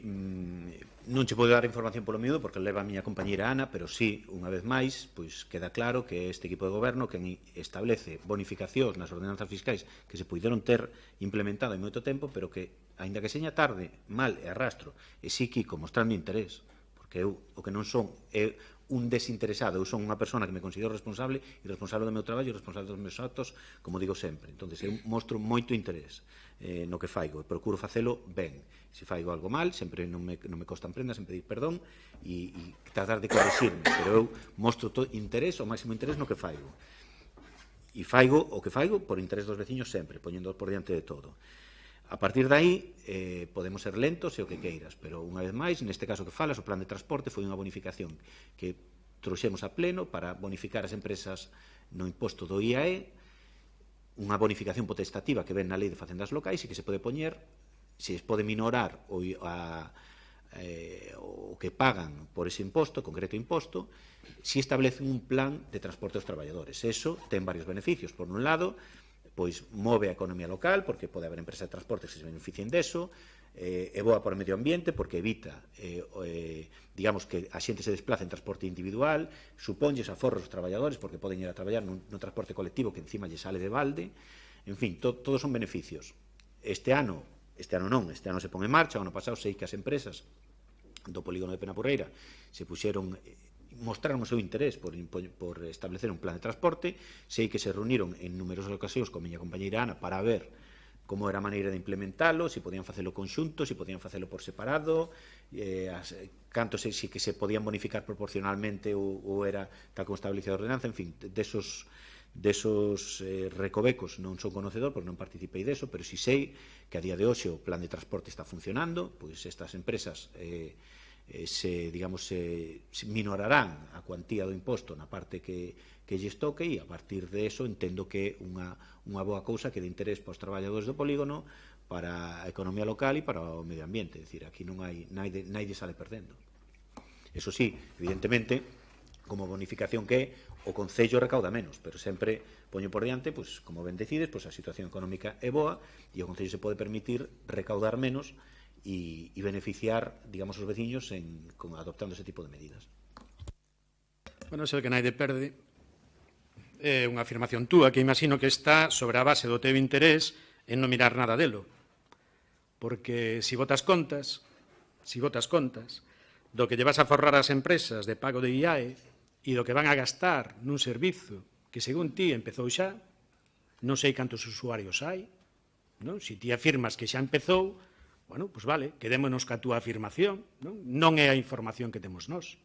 non che podo dar información polo miúdo porque leva a miña compañeira Ana, pero sí, unha vez máis, pois queda claro que este equipo de goberno que establece bonificacións nas ordenanzas fiscais que se puideron ter implementado en moito tempo, pero que, aínda que seña tarde, mal e arrastro, e sí, Kiko, mostrando interés, porque eu o que non son é un desinteresado, eu son unha persona que me considero responsable e responsable do meu traballo e responsable dos meus actos, como digo sempre. Entón, eu mostro moito interés no que faigo e procuro facelo ben. Se faigo algo mal, sempre non me costan prendas en pedir perdón e tratar de corrixirme, pero eu mostro interés, o máximo interés no que faigo. E faigo o que faigo por interés dos veciños sempre, poñendo por diante de todo. A partir de aí, podemos ser lentos e o que queiras, pero unha vez máis, neste caso que falas, o plan de transporte foi unha bonificación que trouxemos a pleno para bonificar as empresas no imposto do IAE, unha bonificación potestativa que ven na Lei de Facendas Locais e que se pode poñer, se pode minorar o que pagan por ese imposto, concreto imposto, si establecen un plan de transporte aos traballadores. Eso ten varios beneficios. Por un lado, pois move a economía local, porque pode haber empresas de transporte que se beneficien deso, é boa para o medio ambiente, porque evita, digamos, que a xente se desplace en transporte individual, suponlles aforros aos traballadores, porque poden ir a traballar nun transporte colectivo que encima lle sale de balde, en fin, todos son beneficios. Este ano se pon en marcha, o ano pasado sei que as empresas do polígono de Penapurreira se puxeron, mostraron o seu interés por establecer un plan de transporte. Sei que se reuniron en numerosas ocasións con miña compañeira Ana para ver como era a maneira de implementalo, se podían facelo conxunto, se podían facelo por separado, canto se que se podían bonificar proporcionalmente ou era tal como establecía a ordenanza, en fin, desos recovecos non son conocedor porque non participei deso, pero si sei que a día de hoxe o plan de transporte está funcionando, pois estas empresas se minorarán a cuantía do imposto na parte que lles toque e a partir de eso entendo que é unha boa cousa que de interés para os traballadores do polígono, para a economía local e para o medio ambiente. É dicir, aquí non hai naide sale perdendo. Eso sí, evidentemente, como bonificación que o Concello recauda menos, pero sempre poño por diante, pois, como ben decides, pois a situación económica é boa e o Concello se pode permitir recaudar menos e beneficiar, digamos, os veciños adoptando ese tipo de medidas. Bueno, se o que naide perde é unha afirmación túa que imagino que está sobre a base do teu interés en non mirar nada delo. Porque se botas contas do que lle vas a forrar as empresas de pago de IAE e do que van a gastar nun servizo que, según ti, empezou xa, non sei cantos usuarios hai, non? Se ti afirmas que xa empezou, bueno, pois vale, quedémonos ca túa afirmación, non é a información que temos nós.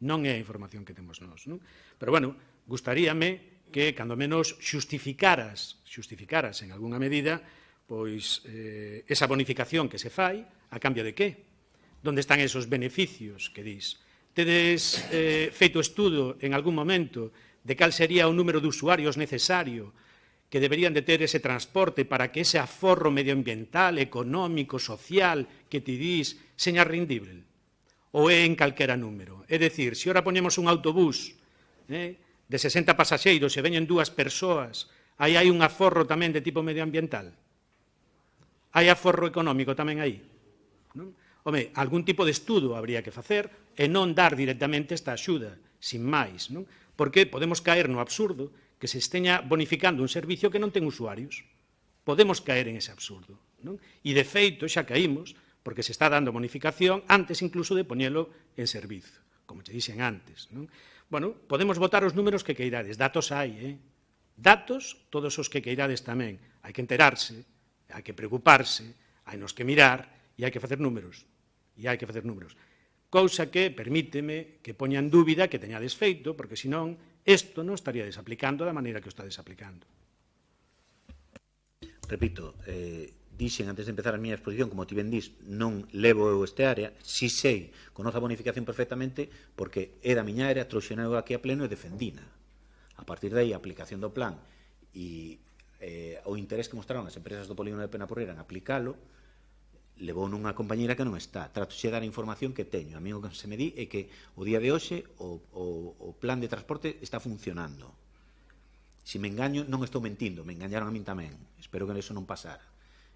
Non é a información que temos nós, non? Pero, bueno, gustaríame que, cando menos, xustificaras en algunha medida, pois, esa bonificación que se fai, a cambio de que? Donde están esos beneficios que dis? Tedes feito estudo en algún momento de cal sería o número de usuarios necesario que deberían de ter ese transporte para que ese aforro medioambiental, económico, social que ti dis seña rendible? Ou é en calquera número? É dicir, se ora poñemos un autobús de 60 pasaxeiros e veñen 2 persoas, aí hai un aforro tamén de tipo medioambiental? Hai aforro económico tamén aí? Non? Home, algún tipo de estudo habría que facer e non dar directamente esta axuda, sin máis, non? Porque podemos caer no absurdo que se esteña bonificando un servicio que non ten usuarios. Podemos caer en ese absurdo, non? E, de feito, xa caímos, porque se está dando bonificación antes incluso de poñelo en servizo, como te dixen antes, non? Bueno, podemos botar os números que queirades, datos hai, datos, todos os que queirades tamén. Hai que enterarse, hai que preocuparse, hai nos que mirar e hai que facer números. Cousa que, permíteme, que poña en dúbida que teñades feito, porque senón isto non estaría desaplicando da maneira que o está desaplicando. Repito, dixen antes de empezar a miña exposición, como ti ben dís, non levo eu este área, si sei, conozo a bonificación perfectamente, porque é da miña área, trouxen eu aquí a pleno e defendina. A partir de aí, a aplicación do plan e o interés que mostraron as empresas do polígono de Penapurreira en aplicalo, levou nunha compañeira que non está. Trato de dar a información que teño. A mí o que se me di é que o día de hoxe o plan de transporte está funcionando. Se me engaño, non estou mentindo, me engañaron a min tamén. Espero que eso non pasara.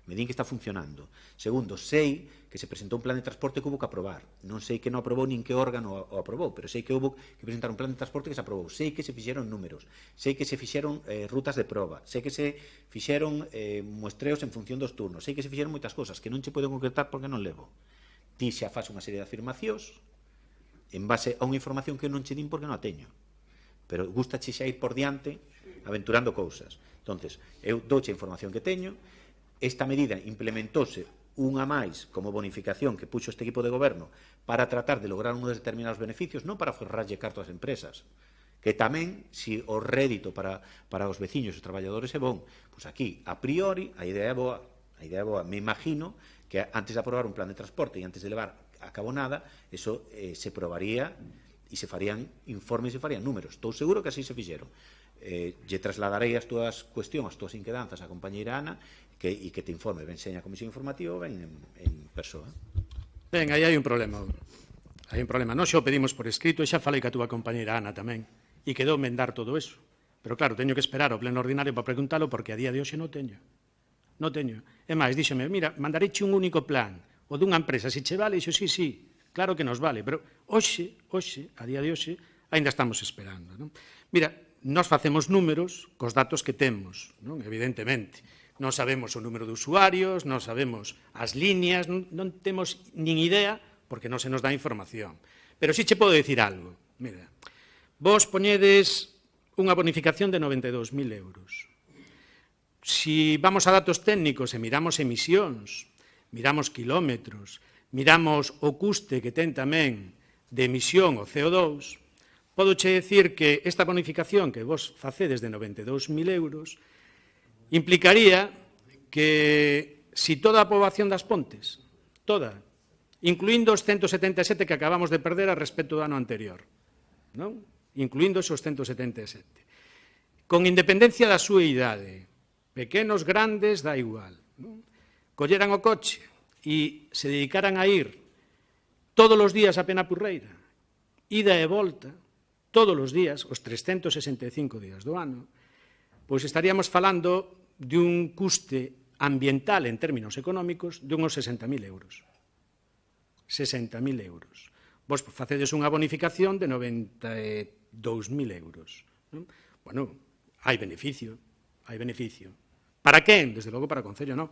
Me din que está funcionando. Segundo, sei que se presentou un plan de transporte que hubo que aprobar. Non sei que non aprobou nin que órgano o aprobou, pero sei que hubo que presentar un plan de transporte que se aprobou. Sei que se fixeron números, sei que se fixeron rutas de proba, sei que se fixeron muestreos en función dos turnos, sei que se fixeron moitas cosas que non che podo concretar porque non levo. Ti xa faz unha serie de afirmacións en base a unha información que non che din porque non a teño. Pero gustache xa ir por diante aventurando cousas. Entonces, eu douche a información que teño. Esta medida implementouse unha máis como bonificación que puxo este equipo de goberno para tratar de lograr uns determinados beneficios, non para forrarlle carto ás empresas, que tamén, se o rédito para os veciños e os traballadores é bon, pois aquí, a priori, a idea é boa. A idea é boa. Me imagino que antes de aprobar un plan de transporte e antes de levar a cabo nada, eso se probaría e se farían informes e se farían números. Estou seguro que así se fixeron. Lle trasladarei as túas cuestións, as túas inquedanzas á compañeira Ana e que te informe, ben seña a comisión informativa ou ben en persoa. Ben, aí hai un problema. Hai un problema. Nós xa o pedimos por escrito e xa falei ca túa compañeira Ana tamén e quedou mendar todo eso. Pero claro, teño que esperar ao pleno ordinario para preguntalo porque a día de hoxe non teño. Non teño. E máis, díxeme, mira, mandareiche un único plan o dunha empresa, se che vale, xo, sí, claro que nos vale, pero hoxe, a día de hoxe, ainda estamos esperando. Non? Mira, nós facemos números cos datos que temos, non? Evidentemente. Non sabemos o número de usuarios, non sabemos as líneas, non temos nin idea porque non se nos dá información. Pero si che podo dicir algo. Mira, vos poñedes unha bonificación de 92.000 euros. Si vamos a datos técnicos e miramos emisións, miramos kilómetros, miramos o custe que ten tamén de emisión o CO2, podo che dicir que esta bonificación que vos facedes de 92.000 euros implicaría que si toda a poboación das Pontes, toda, incluindo os 177 que acabamos de perder a respecto do ano anterior, non? Incluindo esos 177, con independencia da súa idade, pequenos, grandes, dá igual, non? Colleran o coche e se dedicaran a ir todos os días a Penapurreira, ida e volta, todos os días, os 365 días do ano, pois estaríamos falando de un custe ambiental en términos económicos de uns 60.000 euros. 60.000 euros. Vos facedes unha bonificación de 92.000 euros. Non? Bueno, hai beneficio, hai beneficio. Para quen? Desde logo para o Concello, non.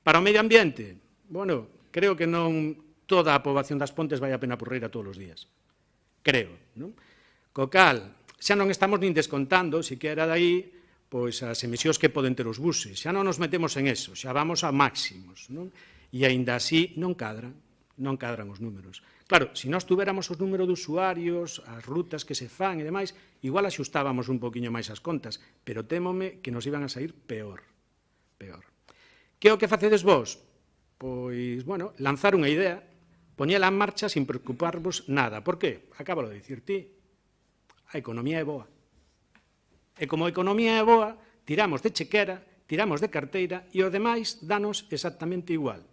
Para o medio ambiente? Bueno, creo que non toda a poboación das Pontes vai a Penapurreira todos os días. Creo, non? Co cal, xa non estamos nin descontando, siquera dai, pois as emisións que poden ter os buses. Xa non nos metemos en eso, xa vamos a máximos, non? E aínda así non cadran os números. Claro, se nós tuveramos os números de usuarios, as rutas que se fan e demais, igual axustábamos un poquinho máis as contas, pero témome que nos iban a sair peor. Que é o que facedes vos? Pois, bueno, lanzar unha idea, poñela en marcha sin preocuparvos nada. Por qué? Acábalo de dicir ti. A economía é boa. E como a economía é boa, tiramos de chequera, tiramos de carteira e o demais danos exactamente igual.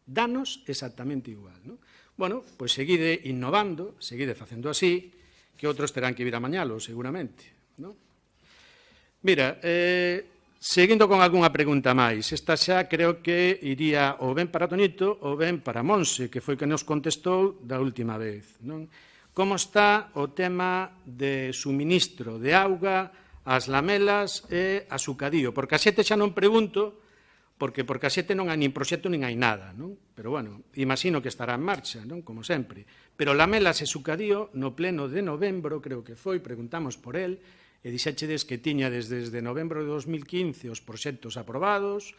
Danos exactamente igual. Non? Bueno, pois seguide innovando, seguide facendo así, que outros terán que vir a mañalo, seguramente. Non? Mira, seguindo con algunha pregunta máis, esta xa creo que iría ou ben para Toñito ou ben para Monse, que foi que nos contestou da última vez. Non? Como está o tema de suministro de auga, as lamelas e a Sucadío? Por Casete xa non pregunto, porque por Casete non hai nin proxecto nin hai nada, non? Pero, bueno, imagino que estará en marcha, non? Como sempre. Pero lamelas e Sucadío, no pleno de novembro, creo que foi, preguntamos por el, e dixéchedes que tiña desde novembro de 2015 os proxectos aprobados,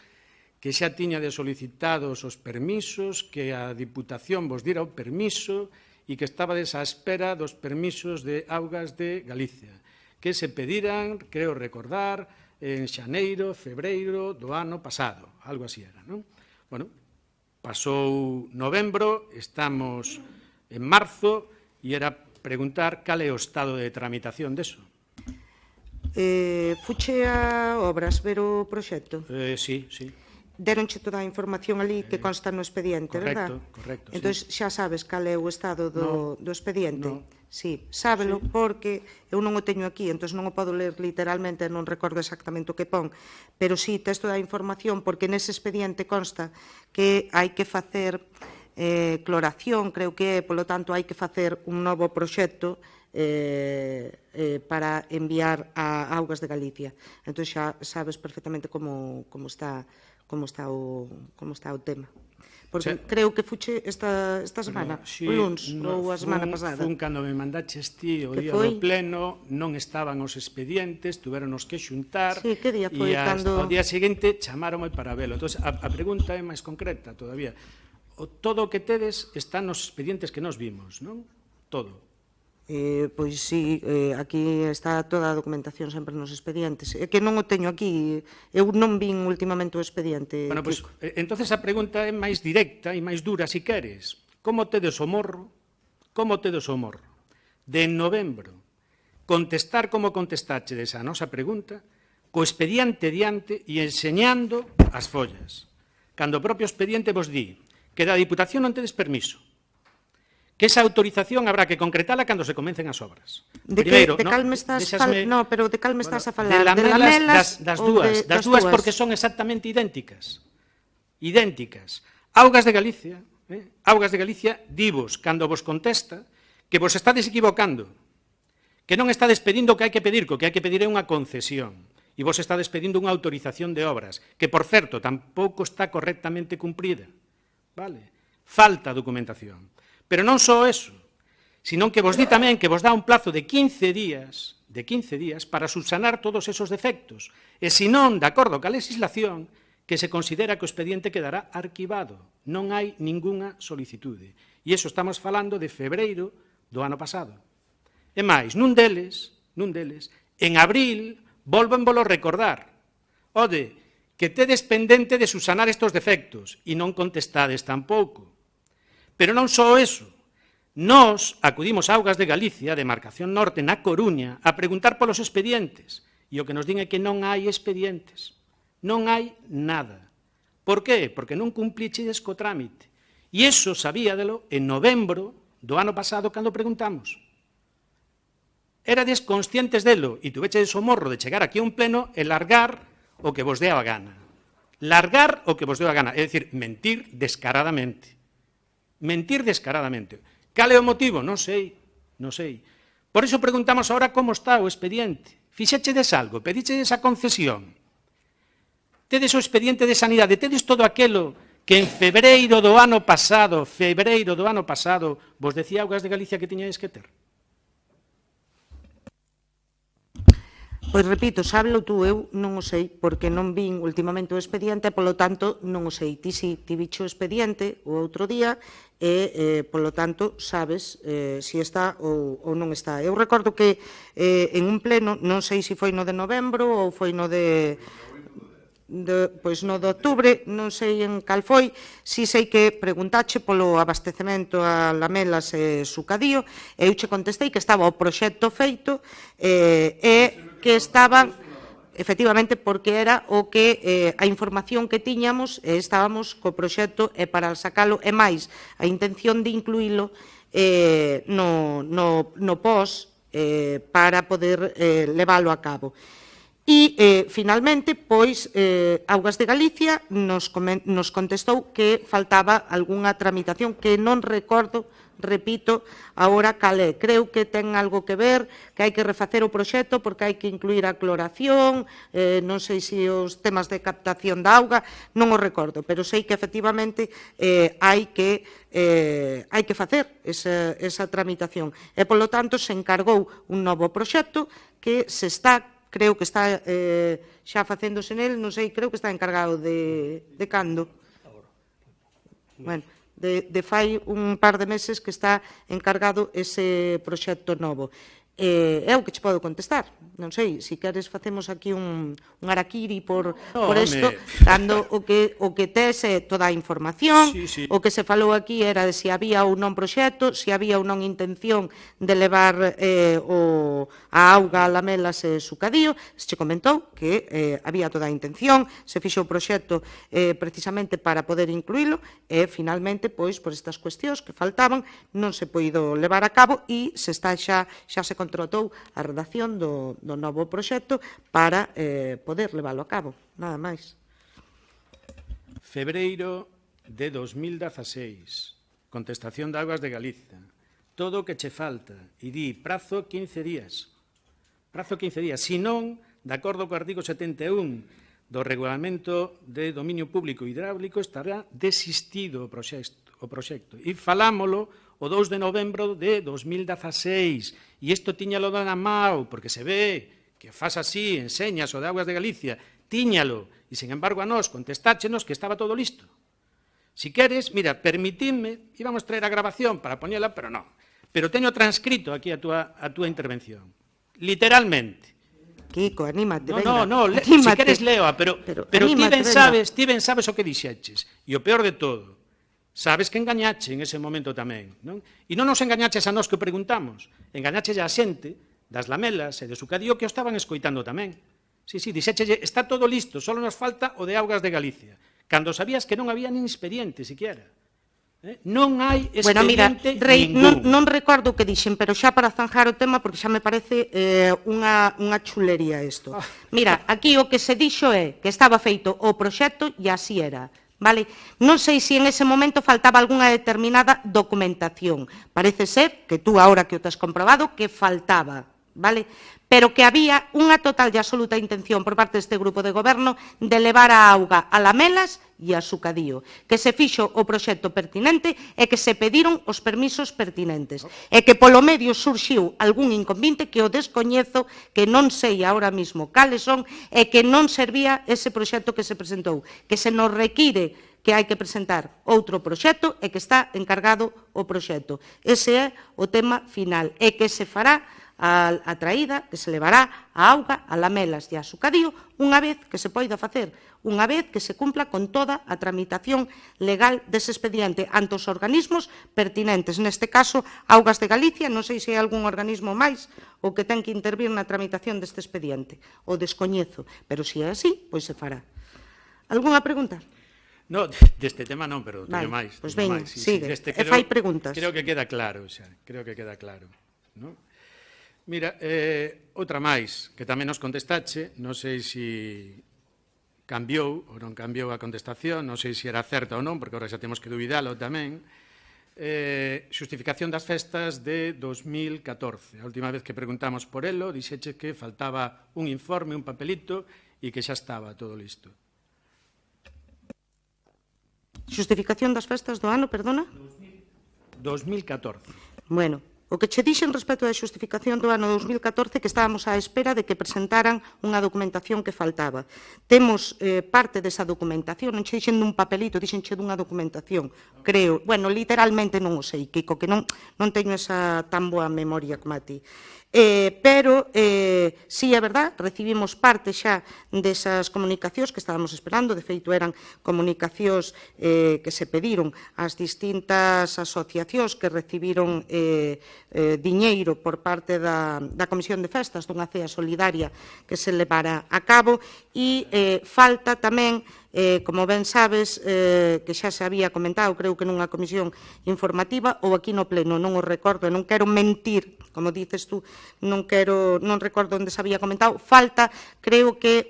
que xa tiña de solicitados os permisos, que a Diputación vos dira o permiso e que estabades á espera dos permisos de augas de Galicia, que se pediran, creo recordar, en xaneiro, febreiro do ano pasado, algo así era, non? Bueno, pasou novembro, estamos en marzo, e era preguntar cal é o estado de tramitación deso. Fuche a obras ver o proxecto? Sí, sí. Deronche toda a información ali que consta no expediente, verdad? Correcto. Entón, xa sabes cal é o estado do expediente? No. Sí, sábelo, porque eu non o teño aquí, entón non o podo ler literalmente, non recordo exactamente o que pon, pero sí, tes toda a información, porque nese expediente consta que hai que facer cloración, creo que é, polo tanto, hai que facer un novo proxecto para enviar a Augas de Galicia. Entón xa sabes perfectamente como está o tema. Porque creo que fuche esta semana, o luns, ou a semana pasada. Fun cando me mandaches ti o día do pleno, non estaban os expedientes, tuveronos que xuntar. Sí, que día foi? E ao día seguinte chamaronme para velo. Entón, a pregunta é máis concreta todavía. Todo o que tedes está nos expedientes que nos vimos, non? Todo. Pois sí, aquí está toda a documentación sempre nos expedientes. É que non o teño aquí, eu non vin últimamente o expediente. Bueno, pois, entonces a pregunta é máis directa e máis dura, si queres. Como tedes o morro? De en novembro, contestar como contestachedes a nosa pregunta, co expediente diante e enseñando as follas. Cando o propio expediente vos di que da Diputación non tedes permiso, que esa autorización habrá que concretala cando se comencen as obras. De cal me estás a falar? De Lamelas, das dúas, porque son exactamente idénticas. Augas de Galicia, divos, cando vos contesta, que vos estades equivocando, que non estades pedindo o que hai que pedir, que o que hai que pedir é unha concesión, e vos estades pedindo unha autorización de obras, que, por certo, tampouco está correctamente cumprida. Vale? Falta documentación. Pero non só eso, senón que vos di tamén que vos dá un plazo de 15 días para subsanar todos esos defectos. E se non, de acordo ca legislación, que se considera que o expediente quedará arquivado. Non hai ningunha solicitude. E iso estamos falando de febreiro do ano pasado. E máis, nun deles, en abril, volvenvolo recordar. Ode, que tedes pendente de subsanar estos defectos e non contestades tampouco. Pero non só eso. Nós acudimos a Augas de Galicia, demarcación norte, na Coruña, a preguntar polos expedientes. E o que nos din é que non hai expedientes. Non hai nada. Por qué? Porque non cumplichedes co trámite. E iso sabíadelo en novembro do ano pasado, cando preguntamos. Erades conscientes delo e tuvechedes o morro de chegar aquí a un pleno e largar o que vos dea a gana. Largar o que vos dea a gana. É dicir, mentir descaradamente. Cal é o motivo? Non sei. Por iso preguntamos ahora como está o expediente. Fixechedes algo? Pedichedes a concesión? Tedes o expediente de sanidade? Tedes todo aquelo que en febreiro do ano pasado, vos decía Augas de Galicia que tiñades que ter? Pois repito, sábelo tú, eu non o sei, porque non vin últimamente o expediente, e, polo tanto, non o sei. Ti si ti bicho o expediente o outro día, e, polo tanto, sabes se está ou non está. Eu recordo que en un pleno, non sei se foi no de novembro ou foi no de outubro, non sei en cal foi, si sei que preguntache polo abastecemento a Lamelas e Sucadío, e eu che contestei que estaba o proxecto feito e que estaban, efectivamente, porque era o que a información que tiñamos, estábamos co proxecto e para sacalo, e máis, a intención de incluílo no pos para poder leválo a cabo. E, finalmente, pois, Augas de Galicia nos contestou que faltaba algunha tramitación que non recordo, repito, agora cal é. Creo que ten algo que ver, que hai que refacer o proxecto porque hai que incluir a cloración, non sei se os temas de captación da auga, non o recordo, pero sei que efectivamente hai que facer esa tramitación. E, polo tanto, se encargou un novo proxecto que se está, creo que está xa facéndose nel, non sei, creo que está encargado de cando? Bueno, de fai un par de meses que está encargado ese proxecto novo. é o que che podo contestar. Non sei, se queres facemos aquí un araquiri por isto, dando o que tes toda a información. O que se falou aquí era de se había ou non proxecto, se había ou non intención de levar a auga a Lamelas e Sucadío. Se che comentou que había toda a intención, se fixo o proxecto precisamente para poder incluílo e finalmente, pois, por estas cuestións que faltaban, non se poido levar a cabo e xa se contratou a redacción do novo proxecto para poder leválo a cabo, nada máis. Febreiro de 2016, contestación de Augas de Galicia. Todo o que che falta, e di prazo 15 días. Prazo 15 días, se non, de acordo co artigo 71 do Regulamento de Dominio Público Hidráulico, estará desistido o proxecto. E falámolo o 2 de novembro de 2016. E isto tiñalo na mão, porque se ve que faz así, enseñas o de Augas de Galicia, tiñalo, e, sin embargo, a nós contestáchenos que estaba todo listo. Si queres, mira, permitidme, íbamos traer a grabación para poñela, pero non. Pero teño transcrito aquí a túa intervención. Literalmente. Kiko, anímate, venga. No, si queres leoa, pero ti ben sabes o que dixeches. E o peor de todo, sabes que engañache en ese momento tamén, non? E non nos engañaches a nós que preguntamos, engañaches a xente das Lamelas e de Sucadío que o estaban escoitando tamén. Dixéchelle, está todo listo, só nos falta o de Augas de Galicia, cando sabías que non había nin expediente, siquiera. Non hai expediente ningún. Non recordo o que dixen, pero xa para zanjar o tema, porque xa me parece unha chulería isto. Mira, aquí o que se dixo é que estaba feito o proxecto e así era. Vale? Non sei se en ese momento faltaba algunha determinada documentación. Parece ser que tú, agora que o tes comprobado, que faltaba. Vale? Pero que había unha total e absoluta intención por parte deste grupo de goberno de levar a auga a Lamelas e a Sucadío, que se fixo o proxecto pertinente e que se pediron os permisos pertinentes, e que polo medio surxiu algún inconveniente que o descoñezo, que non sei agora mismo cales son, e que non servía ese proxecto que se presentou, que se nos require que hai que presentar outro proxecto e que está encargado o proxecto. Ese é o tema final, e que se fará a traída, que se levará a auga a Lamelas e a Sucadío unha vez que se poida facer, unha vez que se cumpla con toda a tramitación legal dese expediente ante os organismos pertinentes. Neste caso, Augas de Galicia, non sei se hai algún organismo máis o que ten que intervir na tramitación deste expediente, o descoñezo, pero se é así, pois se fará. Algúnha pregunta? No, deste tema non, pero teño máis. Pois veña, sigue, e fai preguntas. Creo que queda claro, creo que queda claro, non? Mira, outra máis, que tamén nos contestache, non sei se cambiou ou non cambiou a contestación, non sei se era certa ou non, porque agora xa temos que dubidalo tamén. Xustificación das festas de 2014. A última vez que preguntamos por elo, dixeche que faltaba un informe, un papelito, e que xa estaba todo listo. Xustificación das festas do ano, perdona? 2014. Bueno, o que che dixen respecto da xustificación do ano 2014 que estábamos á espera de que presentaran unha documentación que faltaba. Temos parte desa documentación, non che dixen dun papelito, dixenche dunha documentación, creo. Bueno, literalmente non o sei, Kiko, que non teño esa tan boa memoria como a ti. Pero, sí, é verdad, recibimos parte xa desas comunicacións que estábamos esperando, de feito eran comunicacións que se pediron ás distintas asociacións que recibiron diñeiro por parte da Comisión de Festas dunha cea solidaria que se levara a cabo e falta tamén, como ben sabes, que xa se había comentado, creo que nunha comisión informativa ou aquí no pleno, non o recordo, non quero mentir, como dices tú, non recordo onde se había comentado, falta, creo que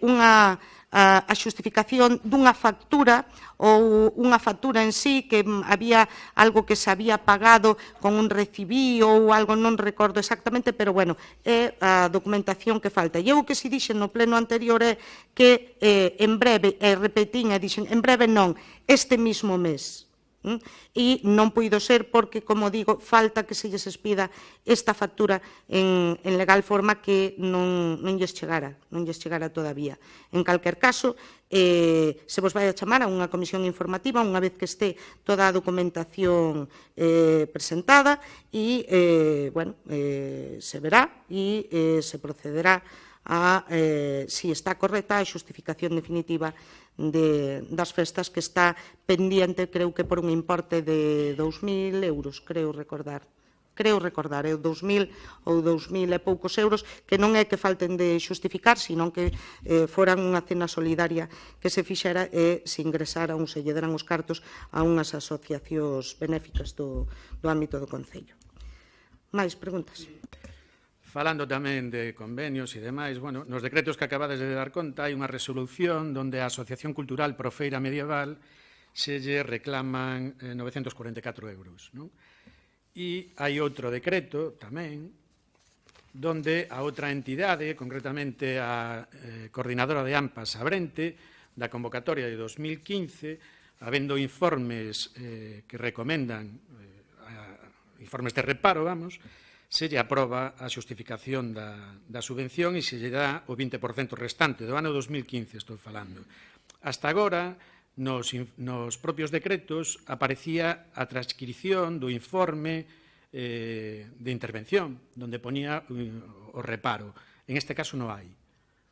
a xustificación dunha factura ou unha factura en sí, que había algo que se había pagado con un recibí ou algo, non recordo exactamente, pero bueno, é a documentación que falta. E eu que se dixen no pleno anterior é que en breve, e repetín e dixen, en breve non, este mismo mes, E non puido ser porque, como digo, falta que se lles expida esta factura en legal forma que non lles chegara todavía. En calquer caso, se vos vai a chamar a unha comisión informativa unha vez que este toda a documentación presentada e, se verá e se procederá a si está correcta a xustificación definitiva das festas que está pendiente, creo que por un importe de 2.000 euros, creo recordar, 2.000 ou 2.000 e poucos euros, que non é que falten de xustificar, sino que foran unha cena solidaria que se fixera e se ingresara ou se lle deran os cartos a unhas asociacións benéficas do ámbito do Concello. Máis preguntas? Falando tamén de convenios e demais, bueno, nos decretos que acabades de dar conta hai unha resolución onde a Asociación Cultural Profeira Medieval se lle reclaman 944 euros. Non? E hai outro decreto tamén onde a outra entidade, concretamente a coordinadora de AMPAS Abrente, da convocatoria de 2015, habendo informes que recomendan, informes de reparo, vamos, se lle aproba a xustificación da subvención e se lle dá o 20% restante do ano 2015, estou falando. Hasta agora, nos propios decretos, aparecía a transcripción do informe de intervención, onde ponía o reparo. En este caso non hai.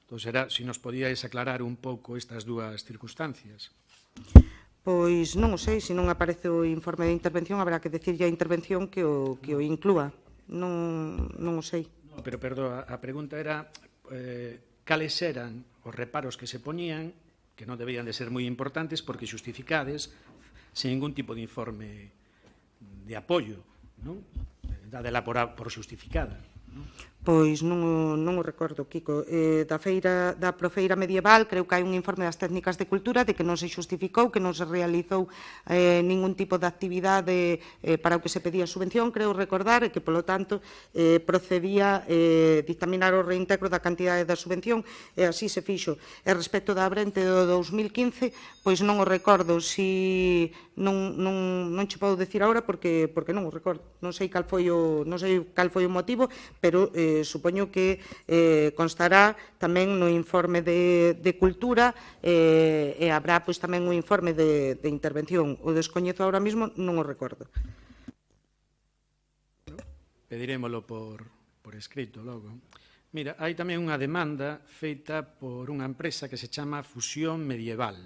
Entón, era, se nos podíais aclarar un pouco estas dúas circunstancias. Pois non o sei, se non aparece o informe de intervención, habrá que decirlle a intervención que o inclúa. Non o sei. Pero, perdón, a pregunta era cales eran os reparos que se poñían, que non debían de ser moi importantes, porque xustificades sin ningún tipo de informe de apoio, non? Dadela por xustificada. Pois non o recordo, Kiko. Da Profeira Medieval, creo que hai un informe das técnicas de cultura de que non se xustificou, que non se realizou ningún tipo de actividade para o que se pedía subvención, creo recordar, e que, polo tanto, procedía dictaminar o reintegro da cantidade da subvención, e así se fixo. E respecto da Abrente do 2015, pois non o recordo, si non che podo decir agora porque non o recordo. Non sei cal foi o motivo, pero supoño que constará tamén no informe de cultura e habrá pois tamén un informe de intervención. O descoñezo ahora mismo, non o recordo. Pedirémolo por escrito logo. Mira, hai tamén unha demanda feita por unha empresa que se chama Fusión Medieval.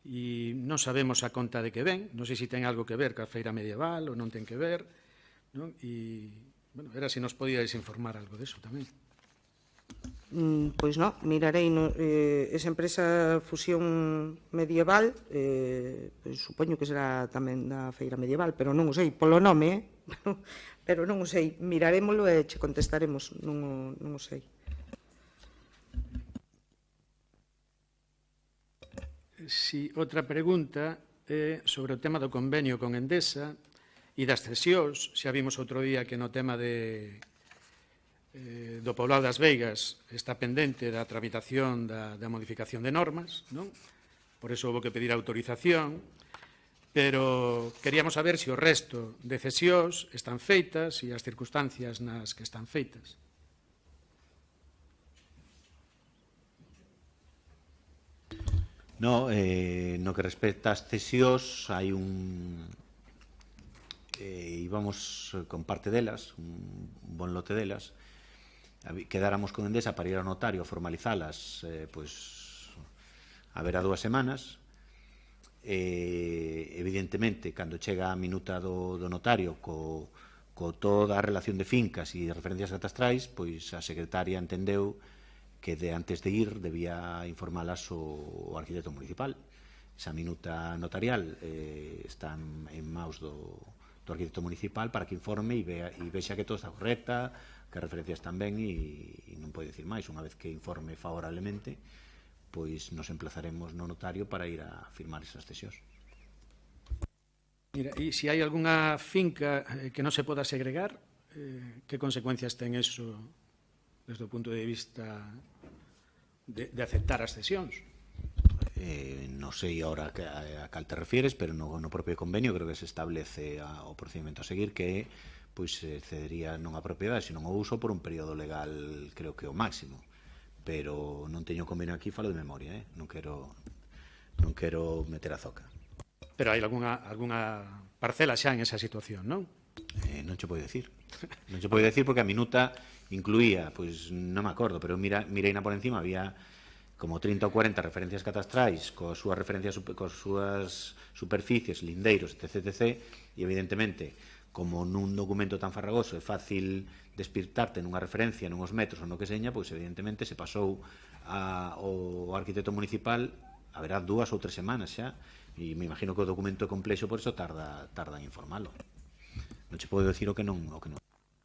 E non sabemos a conta de que ven, non sei se ten algo que ver ca feira medieval ou non ten que ver, non? E, bueno, era se nos podíais informar algo deso tamén. Pois non, mirarei. Esa empresa Fusión Medieval, pois supoño que será tamén da feira medieval, pero non o sei, polo nome, pero non o sei. Mirarémolo e che contestaremos, non o sei. Si, outra pregunta é sobre o tema do convenio con Endesa e das cesións. Xa vimos outro día que no tema do Poblado das Veigas está pendente da tramitación da modificación de normas, non? Por iso houve que pedir autorización, pero queríamos saber se o resto de cesións están feitas e as circunstancias nas que están feitas. No que respecta ás cesións, hai un... íbamos con parte delas, un bon lote delas, quedáramos con Endesa para ir ao notario a formalizalas, pois, a ver a 2 semanas. Evidentemente, cando chega a minuta do notario co toda a relación de fincas e referencias catastrais, pois a secretaria entendeu que antes de ir debía informalas o arquitecto municipal. Esa minuta notarial está en maus do arquitecto municipal para que informe e vexa que todo está correcta, que as referencias están ben e non pode dicir máis. Unha vez que informe favorablemente, pois nos emplazaremos no notario para ir a firmar esas cesións. Mira, e se hai algunha finca que non se poda segregar, que consecuencias ten eso desde o punto de vista de aceptar as cesións? non sei ahora a cal te refieres, pero no propio convenio creo que se establece o procedimento a seguir que pois se cedería non a propiedade, senón o uso por un período legal, creo que o máximo. Pero non teño convenio aquí, falo de memoria, non quero meter a zoca. Pero hai algunha parcela xa en esa situación, non? Non che podo decir. Non che podo decir porque a minuta incluía, pois non me acordo, pero mireina por encima, había como 30 ou 40 referencias catastrais coas súas referencias, coas súas superficies, lindeiros, etc. E evidentemente, como nun documento tan farragoso é fácil despirtarte nunha referencia, nunhos metros ou no que seña, pois evidentemente se pasou ao arquitecto municipal, haberá 2 ou 3 semanas xa, e me imagino que o documento é complexo, por iso tarda en informalo. Non che podo decir o que non.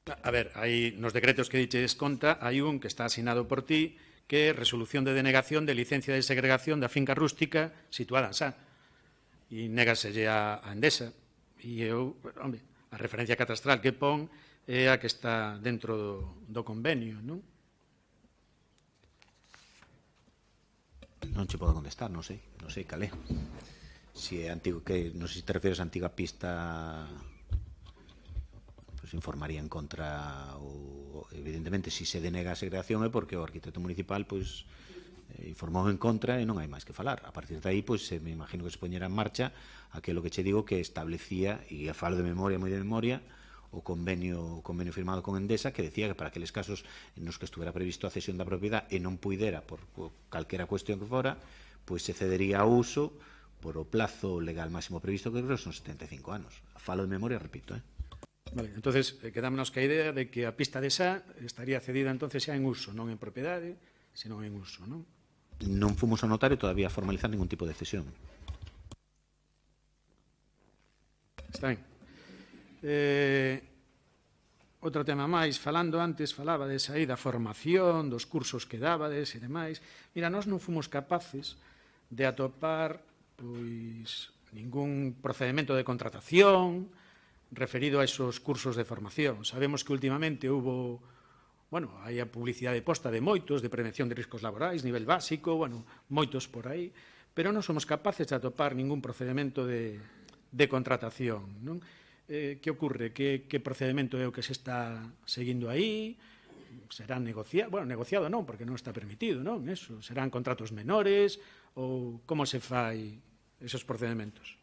A ver, hai nos decretos que diches conta, hai un que está asinado por ti, que é resolución de denegación de licencia de segregación da finca rústica situada en Sá. E négaselle a Endesa. E eu, home, a referencia catastral que pon é a que está dentro do convenio, non? Non che podo contestar, non sei cal é. Si é antigo, que non sei se te refieres a antiga pista, pois informaría en contra, ou evidentemente se se denega a segregación é porque o arquitecto municipal pois informou en contra e non hai máis que falar. A partir de aí, pois me imagino que se poñera en marcha aquilo que che digo que establecía, e falo de memoria, moi de memoria, o convenio firmado con Endesa, que decía que para aqueles casos nos que estuvera previsto a cesión da propiedade e non puidera por calquera cuestión que fora, pois se cedería ao uso por o plazo legal máximo previsto, que creo que son 75 anos. Falo de memoria, repito. Vale, entonces quedámonos ca idea de que a pista de Sá estaría cedida entonces xa en uso, non en propiedade, senón en uso, non? Non fomos ao notario todavía a formalizar ningún tipo de cesión. Está ben. Outro tema máis, falando antes, falaba de sair da formación, dos cursos que dábades e demais. Mira, nós non fomos capaces de atopar pois ningún procedimento de contratación referido a esos cursos de formación. Sabemos que últimamente hubo, hai a publicidade posta de moitos, de prevención de riscos laborais, nivel básico, moitos por aí, pero non somos capaces de atopar ningún procedimento de contratación, non? Que ocorre? Que procedimento é o que se está seguindo aí? Será negociado? Negociado non, porque non está permitido, non? Eso, serán contratos menores ou como se fai esos procedimentos?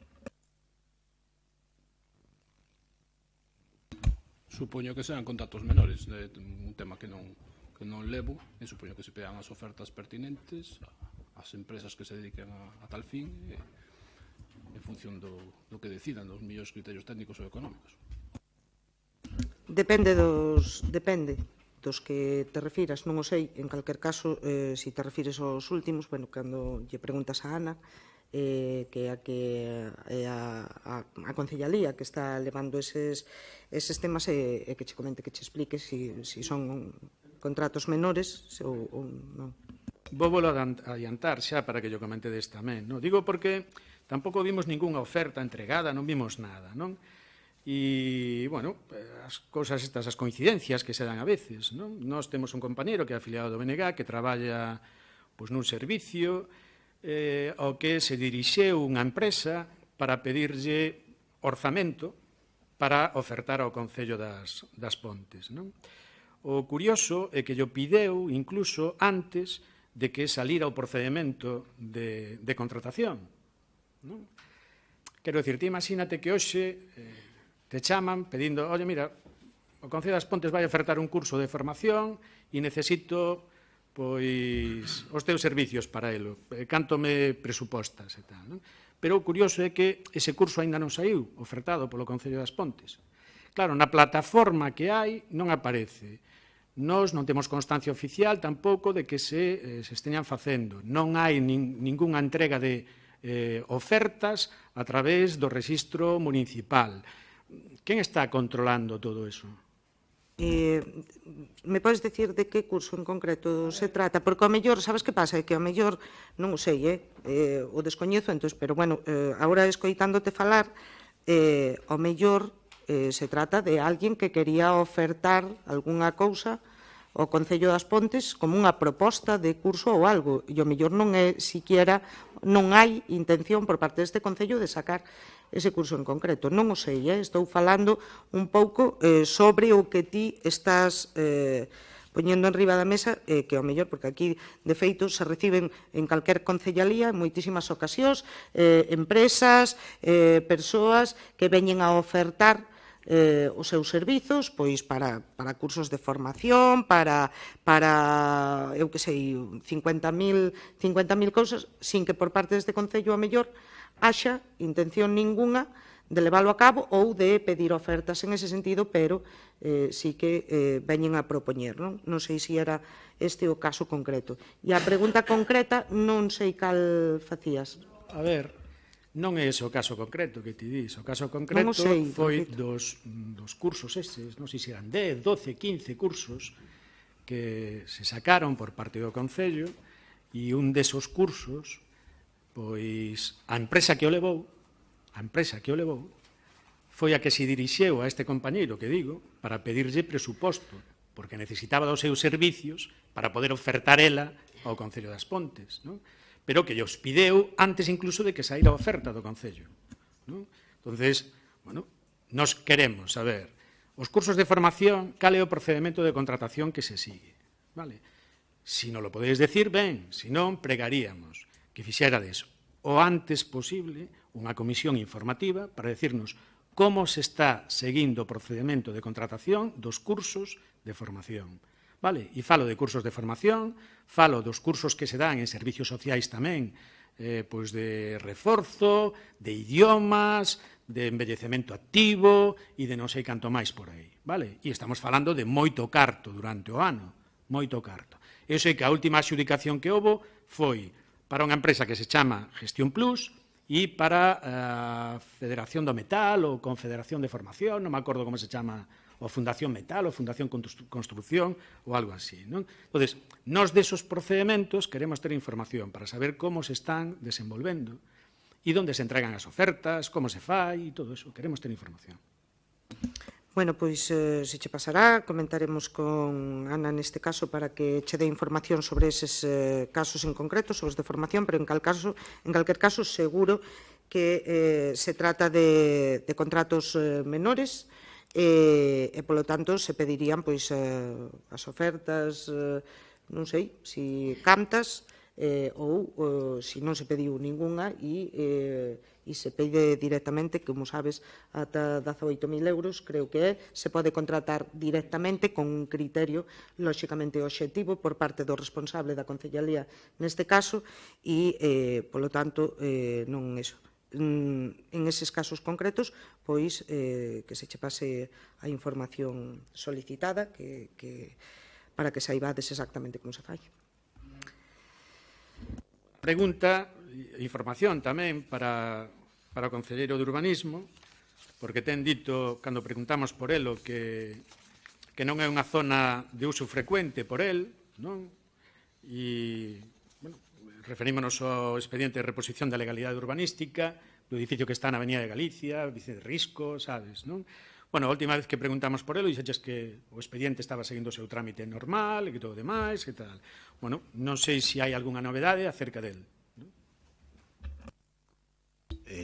Supoño que serán contratos menores, un tema que non levo, e supoño que se pegan as ofertas pertinentes ás empresas que se dediquen a tal fin, en función do que decidan, dos mellores criterios técnicos ou económicos. Depende dos que te refiras, non o sei. En calquer caso, se te refires aos últimos, cando lle preguntas a Ana, que é a Concellalía que está levando eses temas, e que che comente, que che explique se son contratos menores ou non. Vou adiantar xa para que yo comentedes tamén, non? Digo porque tampouco vimos ningunha oferta entregada, non vimos nada, non? E, as cousas estas, as coincidencias que se dan a veces, non? Nós temos un compañeiro que é afiliado do BNG que traballa nun servicio ao que se dirixeu unha empresa para pedirlle orzamento para ofertar ao Concello das Pontes, non? O curioso é que lle pideu incluso antes de que salira o procedimento de contratación, non? Quero dicir, ti imagínate que hoxe te chaman pedindo, mira, o Concello das Pontes vai ofertar un curso de formación e necesito pois os teus servicios para elo, canto me presupostas e tal, non? Pero o curioso é que ese curso aínda non saiu ofertado polo Concello das Pontes. Claro, na plataforma que hai non aparece. Nós non temos constancia oficial tampouco de que se esteñan facendo. Non hai ningunha entrega de ofertas a través do rexistro municipal. Quen está controlando todo eso? Me podes dicir de que curso en concreto se trata? Porque ao mellor, sabes que pasa? É que ao mellor, non o sei, o descoñezo, pero agora escoitándote falar, ao mellor se trata de alguén que quería ofertar algunha cousa ao Concello das Pontes como unha proposta de curso ou algo, e o mellor non é siquiera, non hai intención por parte deste Concello de sacar ese curso en concreto. Non o sei, estou falando un pouco sobre o que ti estás poñendo en riba da mesa, que ao mellor, porque aquí, de feito, se reciben en calquer concellalía, en moitísimas ocasións, empresas, persoas que veñen a ofertar os seus servizos pois para cursos de formación, para eu que sei, 50.000 cousas, sin que por parte deste Concello a mellor haxa intención ninguna de leválo a cabo ou de pedir ofertas en ese sentido, pero sí que veñen a propoñer. Non sei se era este o caso concreto. E a pregunta concreta non sei cal facías. A ver, non é ese o caso concreto que ti dis. O caso concreto foi dos cursos estes, non sei se eran 10, 12, 15 cursos que se sacaron por parte do Concello, e un desos cursos, pois a empresa que o levou foi a que se dirixeu a este compañeiro que digo para pedirlle presuposto, porque necesitaba dos seus servicios para poder ofertar ela ao Concello das Pontes, non? Pero que os pideu antes incluso de que saíra a oferta do Concello, non? Entonces, bueno, nos queremos saber os cursos de formación, cal é o procedimento de contratación que se sigue, vale? Si non lo podedes decir, ben, si non, pregaríamos que fixera deso o antes posible unha comisión informativa para decirnos como se está seguindo o procedimento de contratación dos cursos de formación. Vale? E falo de cursos de formación, falo dos cursos que se dan en servicios sociais tamén, pois de reforzo, de idiomas, de envellecemento activo e de non sei canto máis por aí. Vale? E estamos falando de moito carto durante o ano, moito carto. Eu sei que a última adxudicación que houbo foi para unha empresa que se chama Gestión Plus e para a Federación do Metal ou Confederación de Formación, non me acordo como se chama, ou Fundación Metal ou Fundación Construcción ou algo así, non? Entonces, nós desos procedementos queremos ter información para saber como se están desenvolvendo e onde se entregan as ofertas, como se fai e todo eso. Queremos ter información. Bueno, pois se che pasará, comentaremos con Ana neste caso para que che dé información sobre eses casos en concreto, sobre os de formación, pero en calquer caso seguro que se trata de contratos menores e, polo tanto, se pedirían pois as ofertas, non sei, si cantas, ou se non se pediu ninguna e se pide directamente, como sabes, ata 18.000 euros, creo que se pode contratar directamente con un criterio lóxicamente obxectivo por parte do responsable da Concellalía neste caso e, polo tanto, non eso. En eses casos concretos, pois, que se che pase a información solicitada para que saibades exactamente como se fai. Pregunta, información tamén para o concelleiro de Urbanismo, porque ten dito, cando preguntamos por elo, que non é unha zona de uso frecuente por el, non? E, bueno, referímonos ao expediente de reposición da legalidade urbanística, do edificio que está na Avenida de Galicia, dice de Risco, sabes, non? Bueno, a última vez que preguntamos por elo, dixeches que o expediente estaba seguindo o seu trámite normal e que todo demais, que tal. Bueno, non sei se hai algunha novedade acerca del.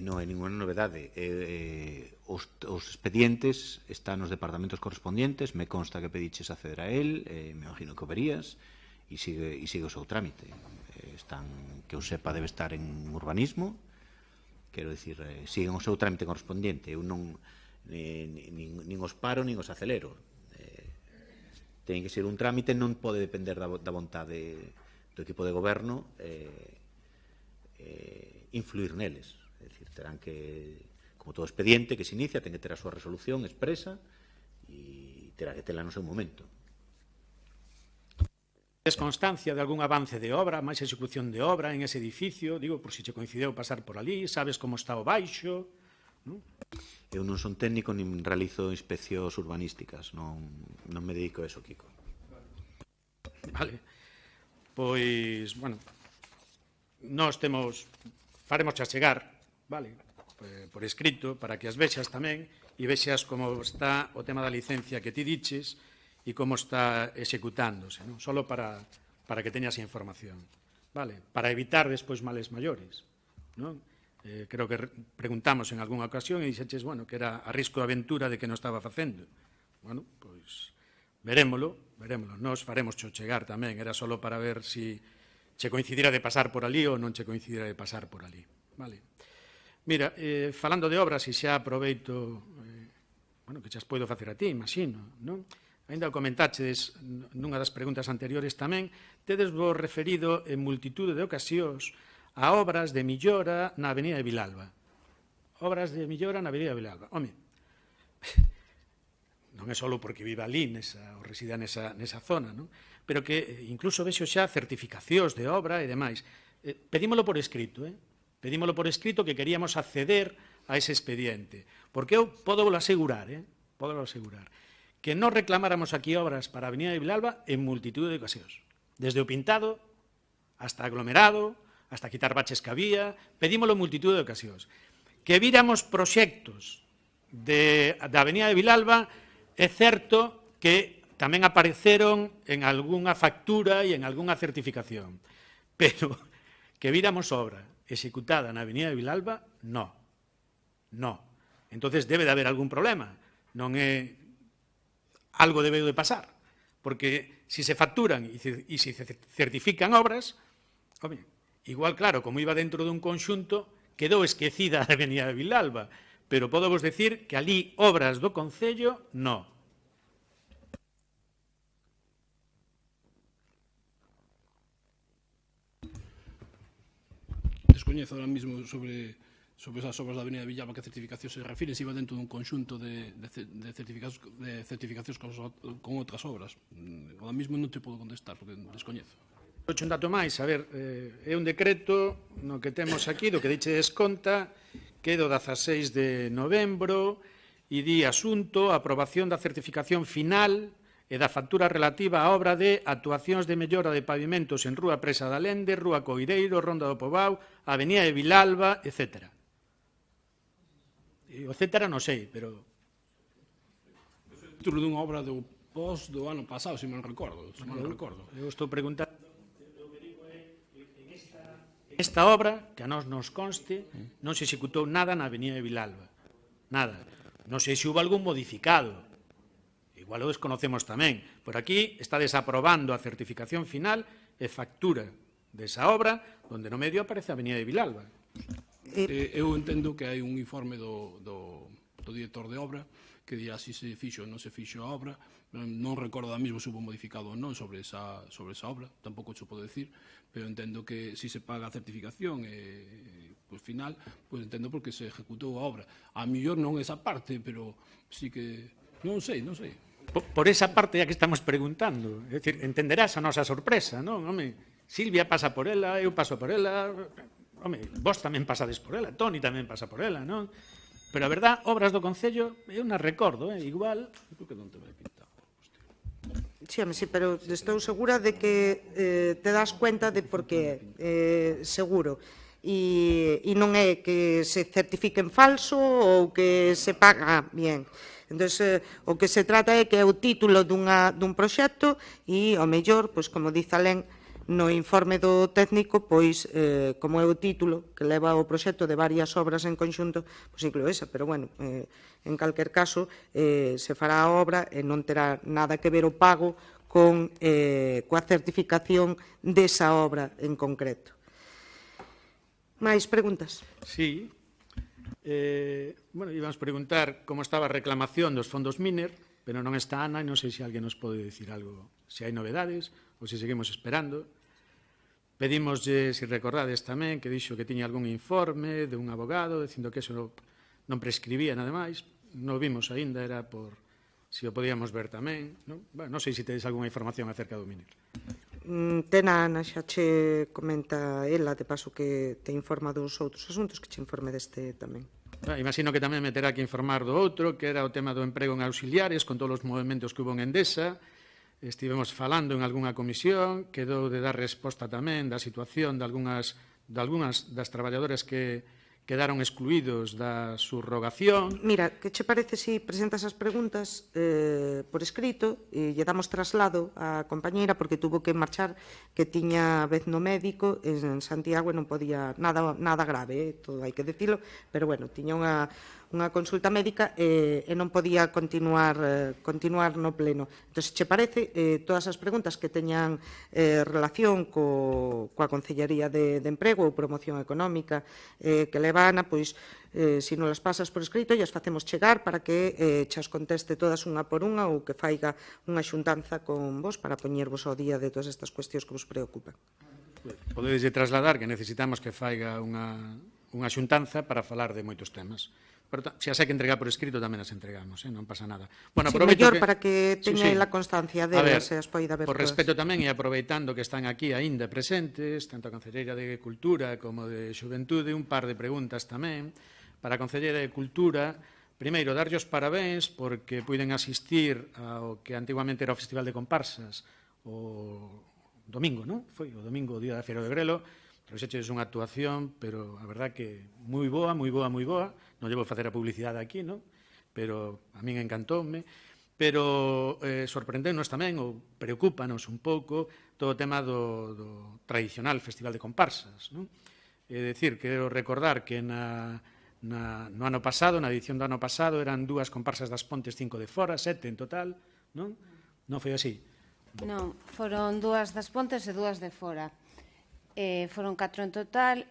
Non hai ninguna novedade. Os expedientes están nos departamentos correspondientes, me consta que pediches acceder a él, me imagino que o verías, e sigue o seu trámite. Están, que eu sepa, debe estar en urbanismo, quero dicir, siguen o seu trámite correspondiente. Eu non nin os paro, nin os acelero. Ten que ser un trámite, non pode depender da vontade do equipo de goberno influir neles. É dicir, terán que, como todo expediente que se inicia, ten que ter a súa resolución expresa e terá que tela no seu momento. Tes constancia de algún avance de obra, máis execución de obra en ese edificio? Digo, por si che coincideu pasar por ali, sabes como está o baixo? Non? Eu non son técnico nin realizo inspeccións urbanísticas, non me dedico a eso, Kiko. Vale. Pois, bueno, nós faremos a chegar, vale, por escrito, para que as vexas tamén e vexas como está o tema da licencia que ti diches e como está executándose, non? Solo para que teñas información, vale? Para evitar despois males maiores, non? Creo que preguntamos en algunha ocasión e dixeches, bueno, que era a risco de aventura de que non estaba facendo. Bueno, pois verémolo. Nos faremos cho chegar tamén, era solo para ver se che coincidira de pasar por ali ou non che coincidira de pasar por ali, vale? Mira, falando de obras, e xa aproveito, bueno, que xa as podo facer a ti, imagino, non? Ainda o comentaches nunha das preguntas anteriores tamén, tedes vos referido en multitude de ocasións a obras de millora na Avenida de Vilalba. Obras de millora na Avenida de Vilalba. Home, non é só porque viva ali ou resida nesa zona, non? Pero que incluso vexo xa certificacións de obra e demais. Pedímolo por escrito, Pedímolo por escrito que queríamos acceder a ese expediente. Porque eu podo asegurar, que non reclamáramos aquí obras para a Avenida de Vilalba en multitude de ocasións. Desde o pintado, hasta aglomerado, hasta quitar baches que había, pedímolo en multitude de ocasións. Que víramos proxectos da Avenida de Vilalba, é certo que tamén apareceron en algunha factura e en algunha certificación. Pero que víramos obra executada na Avenida de Vilalba, no. Entonces debe de haber algún problema. Non é algo debe de pasar. Porque si se facturan e se certifican obras, igual, claro, como iba dentro dun conxunto, quedou esquecida a Avenida de Vilalba. Pero podo vos decir que ali obras do Concello, no. Descoñezo ahora mismo sobre esas obras da Avenida de Vilalba que a certificación se refire, se iba dentro dun conxunto de certificacións con outras obras. Ahora mismo non te podo contestar porque descoñezo. Un dato máis, a ver, é un decreto no que temos aquí, do que diches conta, que é do 16 de novembro e di asunto a aprobación da certificación final e da factura relativa á obra de actuacións de mellora de pavimentos en Rúa Presa da Lende, Rúa Coireiro, Ronda do Pobao, Avenida de Vilalba, etc. E o etc. non sei, pero... O título dunha obra do post do ano pasado, se non recordo. Eu estou preguntando... Esta obra, que a nós nos conste, non se executou nada na Avenida de Vilalba. Nada. Non sei se houve algún modificado. Igual o desconocemos tamén. Por aquí está desaprobando a certificación final e factura desa obra, onde no medio aparece a Avenida de Vilalba. Eu entendo que hai un informe do director de obra que dirá se se fixo ou non se fixo a obra. Non recordo ahora mismo se hubo modificado ou non sobre esa obra, tampouco se pode decir, pero entendo que se paga a certificación final, entendo porque se ejecutou a obra. A mellor non esa parte, pero sí que... Non sei. Por esa parte ya que estamos preguntando, é dicir, entenderás a nosa sorpresa, non? Home, Silvia pasa por ela, eu paso por ela, home, vos tamén pasades por ela, Toni tamén pasa por ela, non? Pero a verdad, obras do Concello, eu non recordo, igual... Sí, pero estou segura de que te das cuenta de por que seguro. E non é que se certifique en falso ou que se paga bien. Entón, o que se trata é que é o título dun proxecto e, ao mellor, como diz Alén, no informe do técnico, como é o título que leva o proxecto de varias obras en conxunto, inclúe esa, pero, bueno, en calquer caso, se fará a obra e non terá nada que ver o pago coa certificación desa obra en concreto. Máis preguntas? Sí. Íbamos preguntar como estaba a reclamación dos fondos Miner, pero non está Ana e non sei se alguén nos pode dicir algo, se hai novedades ou se seguimos esperando. Pedimoslle, se recordades tamén, que dixo que tiña algún informe de un abogado dicindo que eso non prescribía nada máis. Non vimos aínda, era por se o podíamos ver tamén. Non sei se tedes algunha información acerca do Miner. Ten a Ana, xa che comenta ela, de paso que te informa dos outros asuntos, que che informe deste tamén. Imagino que tamén me terá que informar do outro, que era o tema do emprego en auxiliares, con todos os movimentos que hubo en Endesa. Estivemos falando en algunha comisión, quedou de dar resposta tamén da situación de algunhas das traballadoras que quedaron excluídos da subrogación. Mira, que che parece se presentas as preguntas por escrito e lle damos traslado á compañeira porque tuvo que marchar, que tiña vez no médico en Santiago e non podía, nada grave, todo hai que decirlo, pero bueno, tiña unha consulta médica e non podía continuar no pleno. Entón, se che parece, todas as preguntas que teñan relación coa Concellería de Emprego ou Promoción Económica que levana, pois, se non las pasas por escrito, e as facemos chegar para que chas conteste todas unha por unha ou que faiga unha xuntanza con vos para poñervos ao día de todas estas cuestións que vos preocupan. Podedes trasladar que necesitamos que faiga unha xuntanza para falar de moitos temas. Se as hai que entregar por escrito, tamén as entregamos, non pasa nada. Bueno, mellor para que teña a constancia delas e as poida ver todas. Por respeto tamén, e aproveitando que están aquí aínda presentes, tanto a Concelleira de Cultura como de Xuventude, un par de preguntas tamén. Para a Concelleira de Cultura, primeiro, darlle os parabéns porque puiden asistir ao que antigamente era o Festival de Comparsas o domingo, non? Foi o domingo, o día da Feira de Grelo. Trouxeches unha actuación, pero a verdad que moi boa, moi boa, moi boa. Non lle vou facer a publicidade aquí, non? Pero a min encantoume. Pero sorprendenos tamén, ou preocúpanos un pouco, todo o tema do tradicional Festival de Comparsas, non? É dicir, quero recordar que no ano pasado, na edición do ano pasado, eran 2 comparsas das Pontes, 5 de fora, 7 en total, non? Non foi así? Non, foron 2 das Pontes e 2 de fora. Foron 4 en total,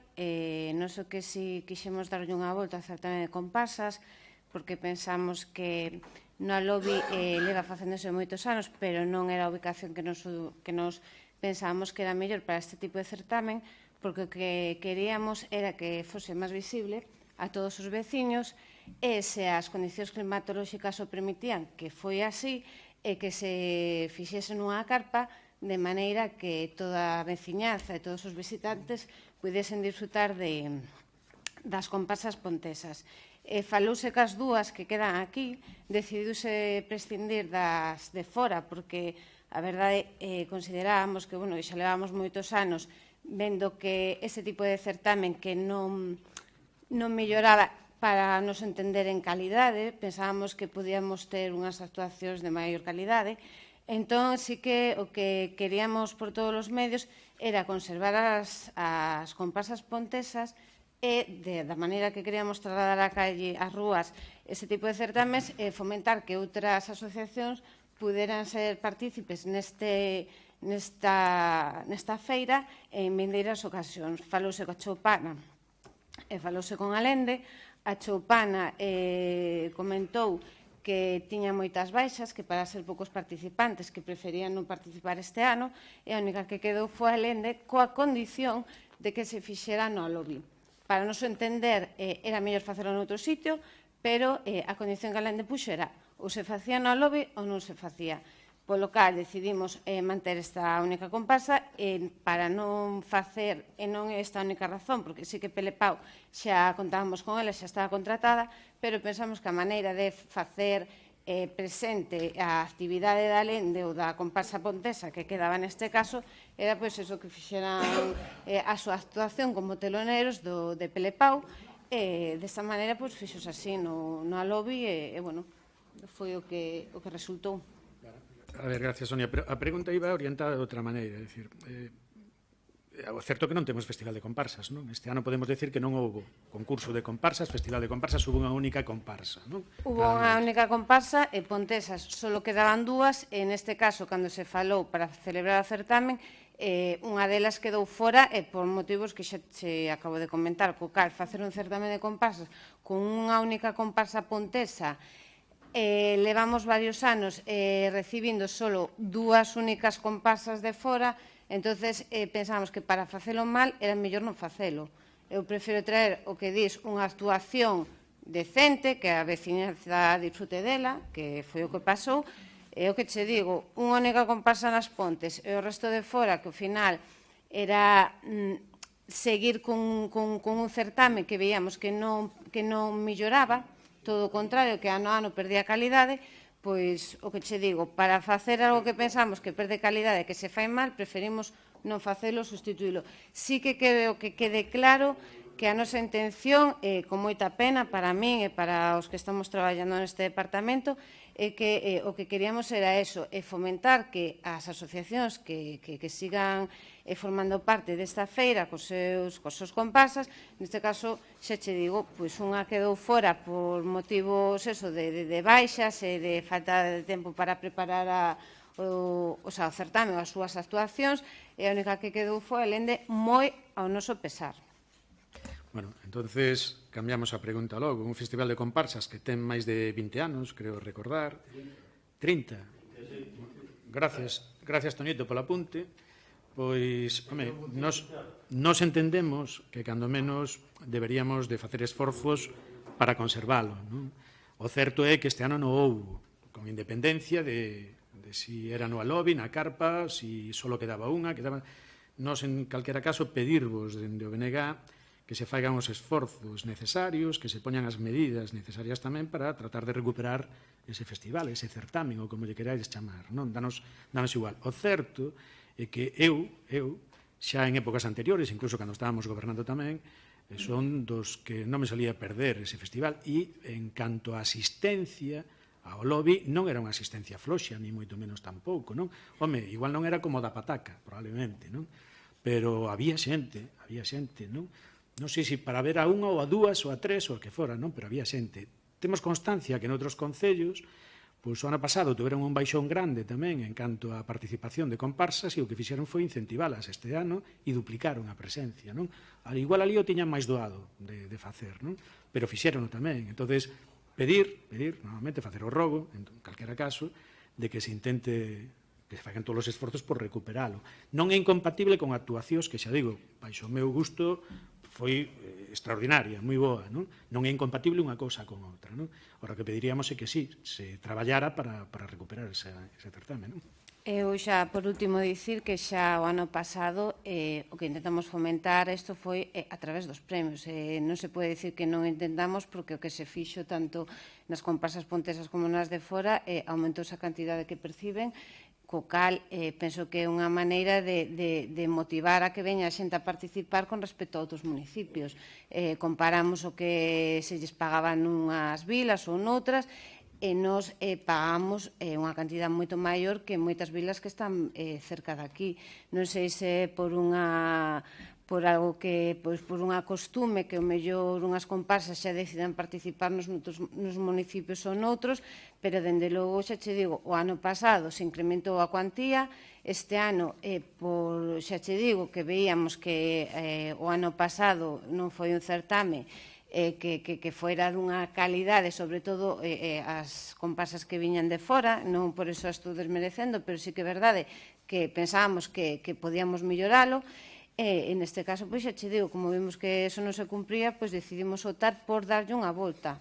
non sei que si quixemos darlle unha volta ao certame de comparsas, porque pensamos que no lobby leva facéndose moitos anos, pero non era a ubicación que nos pensábamos que era mellor para este tipo de certamen, porque o que queríamos era que fose máis visible a todos os veciños e se as condicións climatolóxicas o permitían, que foi así, e que se fixese nunha carpa de maneira que toda a veciñanza e todos os visitantes pudesen disfrutar das comparsas pontesas. Falouse cas 2 que quedan aquí, decidiuse prescindir das de fora, porque a verdade considerábamos que, bueno, xa levamos moitos anos vendo que ese tipo de certamen que non melloraba para nos entender en calidade, pensábamos que podíamos ter unhas actuacións de maior calidade. Entón, sí que o que queríamos por todos os medios era conservar as comparsas pontesas e, da maneira que queríamos trasladar á calle, ás rúas, ese tipo de certames, fomentar que outras asociacións puderan ser partícipes nesta feira en vindeiras ocasións. Falouse coa Choupana e falouse con Alende. A Choupana comentou que tiña moitas baixas, que para ser poucos participantes que preferían non participar este ano, e a única que quedou foi a Lende coa condición de que se fixera no lobby. Para noso entender, era mellor facelo noutro sitio, pero a condición que a Lende puxo era ou se facía no lobby ou non se facía. Polo cal decidimos manter esta única comparsa para non facer, e non é esta única razón, porque sí que Pelepau xa contábamos con ela, xa estaba contratada, pero pensamos que a maneira de facer presente a actividade da Lende ou da comparsa pontesa que quedaba neste caso era pois eso, que fixeran a súa actuación como teloneros de Pelepau, e desta maneira pois fixos así no lobby e bueno, foi o que resultou. A ver, gracias, Sonia, pero a pregunta iba orientada de outra maneira, é dicir, é certo que non temos festival de comparsas, non? Este ano podemos decir que non houbo concurso de comparsas, festival de comparsas, hubo unha única comparsa, non? Hubo unha única comparsa e pontesas, só quedaban 2, e neste caso, cando se falou para celebrar o certamen, unha delas quedou fora e por motivos que xa se acabo de comentar, co cal facer un certamen de comparsas con unha única comparsa pontesa. Levamos varios anos recibindo solo 2 únicas comparsas de fora, entonces pensamos que para facelo mal era mellor non facelo. Eu prefiro traer o que dis unha actuación decente, que a veciñanza disfrute dela, que foi o que pasou, e o que che digo, unha única comparsa nas Pontes e o resto de fora, que ao final era seguir con un certame que veíamos que non melloraba, todo o contrario, que ano a ano perdía calidade, pois o que che digo, para facer algo que pensamos que perde calidade e que se fai mal, preferimos non facelo, sustituílo. Sí que quero que quede claro que a nosa intención, con moita pena para min e para os que estamos traballando neste departamento, é que o que queríamos era eso, fomentar que as asociacións que sigan formando parte desta feira cos seus comparsas, neste caso, xa che digo, pois unha quedou fora por motivos de baixas e de falta de tempo para preparar o certamen, as súas actuacións, e a única que quedou foi, alén de moi ao noso pesar. Bueno, entonces cambiamos a pregunta logo. Un festival de comparsas que ten máis de 20 anos, creo recordar. 30. Gracias, Toñito, polo apunte. Pois, home, nos entendemos que cando menos deberíamos de facer esforzos para conservalo. Non? O certo é que este ano non houbo, con independencia de si era no Alobi, na carpa, si só quedaba unha. Nos, en calquera caso, pedirvos dende o BNG que se faigan os esforzos necesarios, que se poñan as medidas necesarias tamén para tratar de recuperar ese festival, ese certamen, ou como lle queráis chamar. Non? Danos igual. O certo é que eu, xa en épocas anteriores, incluso cando estábamos gobernando tamén, son dos que non me salía perder ese festival, e en canto a asistencia ao lobby, non era unha asistencia floxa, ni moito menos tampouco, non? Home, igual non era como da pataca, probablemente, non? Pero había xente, non? Non sei se para ver a unha ou a dúas ou a tres ou a que fora, non? Pero había xente. Temos constancia que noutros concellos, pois o ano pasado tiveron un baixón grande tamén en canto a participación de comparsas, e o que fixeron foi incentivalas este ano e duplicaron a presencia, non? Al igual ali o tiñan máis doado de facer, non? Pero fixeron tamén. Entonces, pedir, novamente, facer o rogo, en calquera caso, de que se intente que se fagan todos os esforzos por recuperalo. Non é incompatible con actuacións que, xa digo, baixo o meu gusto, foi extraordinaria, moi boa, non? Non é incompatible unha cousa con outra, non? Ora, que pediríamos é que sí, se traballara para recuperar ese certamen, non? Eu xa, por último, dicir que xa o ano pasado o que intentamos fomentar isto foi a través dos premios. Non se pode dicir que non intentamos, porque o que se fixo tanto nas comparsas pontesas como nas de fora aumentou esa cantidade que perciben, co cal penso que é unha maneira de motivar a que veña a xente a participar con respecto a outros municipios. Comparamos o que se lles pagaba nunhas vilas ou noutras, e nos pagamos unha cantidad moito maior que moitas vilas que están cerca daqui. Non sei se por algo que, pois, por unha costume que o mellor unhas comparsas xa decidan participar nos municipios ou noutros, pero dende logo xa che digo, o ano pasado se incrementou a cuantía, este ano, xa che digo que veíamos que o ano pasado non foi un certame que fora dunha calidade, sobre todo as comparsas que viñan de fora, non por eso as estou desmerecendo, pero sí que é verdade que pensábamos que podíamos melloralo. En este caso, pois xa che digo, como vimos que eso non se cumpría, pois decidimos optar por darlle unha volta.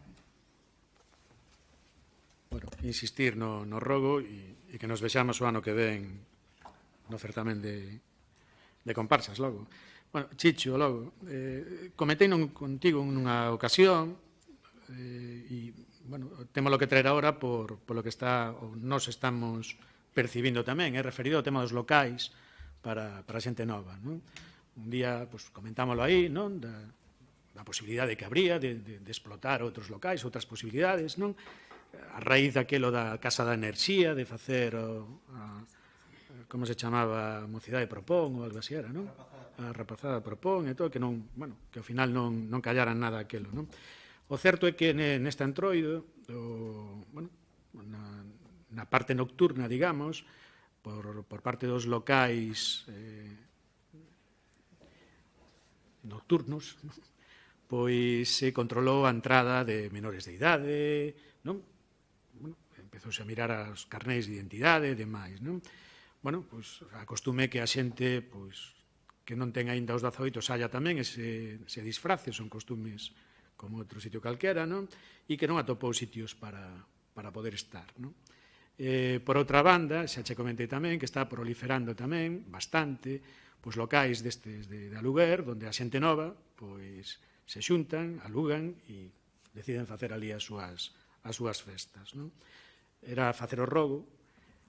Bueno, insistir no rogo e que nos vexamos o ano que ven no certamen de comparsas logo. Bueno, Chicho, logo, comentei contigo nunha ocasión e, bueno, temos lo que traer agora por lo que nos estamos percibindo tamén, referido ao tema dos locais para a xente nova, non? Un día, pues, comentámoslo aí, non? Da posibilidade que habría de explotar outros locais, outras posibilidades, non? A raíz daquelo da Casa da Enerxía, de facer como se chamaba, a Mocidade Propón ou algo así era, non? A Rapazada Propón e todo, que non, bueno, que ao final non callaran nada aquelo, non? O certo é que neste antroido, bueno, na parte nocturna, digamos, por parte dos locais nocturnos, pois se controlou a entrada de menores de idade, non? Bueno, empezouse a mirar os carnéis de identidade e demais, non? Bueno, pois a costume que a xente, pois, que non ten aínda os 18 saia tamén e se disfrace, son costumes como outro sitio calquera, non? E que non atopou sitios para poder estar, non? Por outra banda, xa che comentei tamén que está proliferando tamén bastante pois locais destes de aluguer, onde a xente nova pois se xuntan, alugan e deciden facer ali as súas festas, non? Era facer o rogo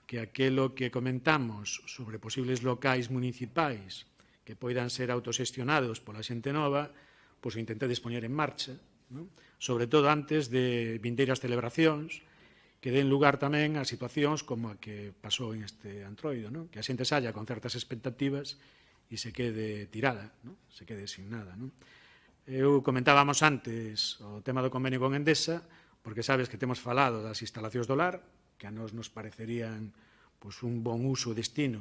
que aquelo que comentamos sobre posibles locais municipais que poidan ser autoxestionados pola xente nova, pois o intentedes poñer en marcha, non? Sobre todo antes de vindeiras celebracións, que den lugar tamén a situacións como a que pasou en este Antroido, non? Que a xente saia con certas expectativas e se quede tirada, non? Se quede sin nada, non? Eu comentábamos antes o tema do convenio con Endesa, porque sabes que temos falado das instalacións do lar, que a nos parecerían pois, un bon uso e destino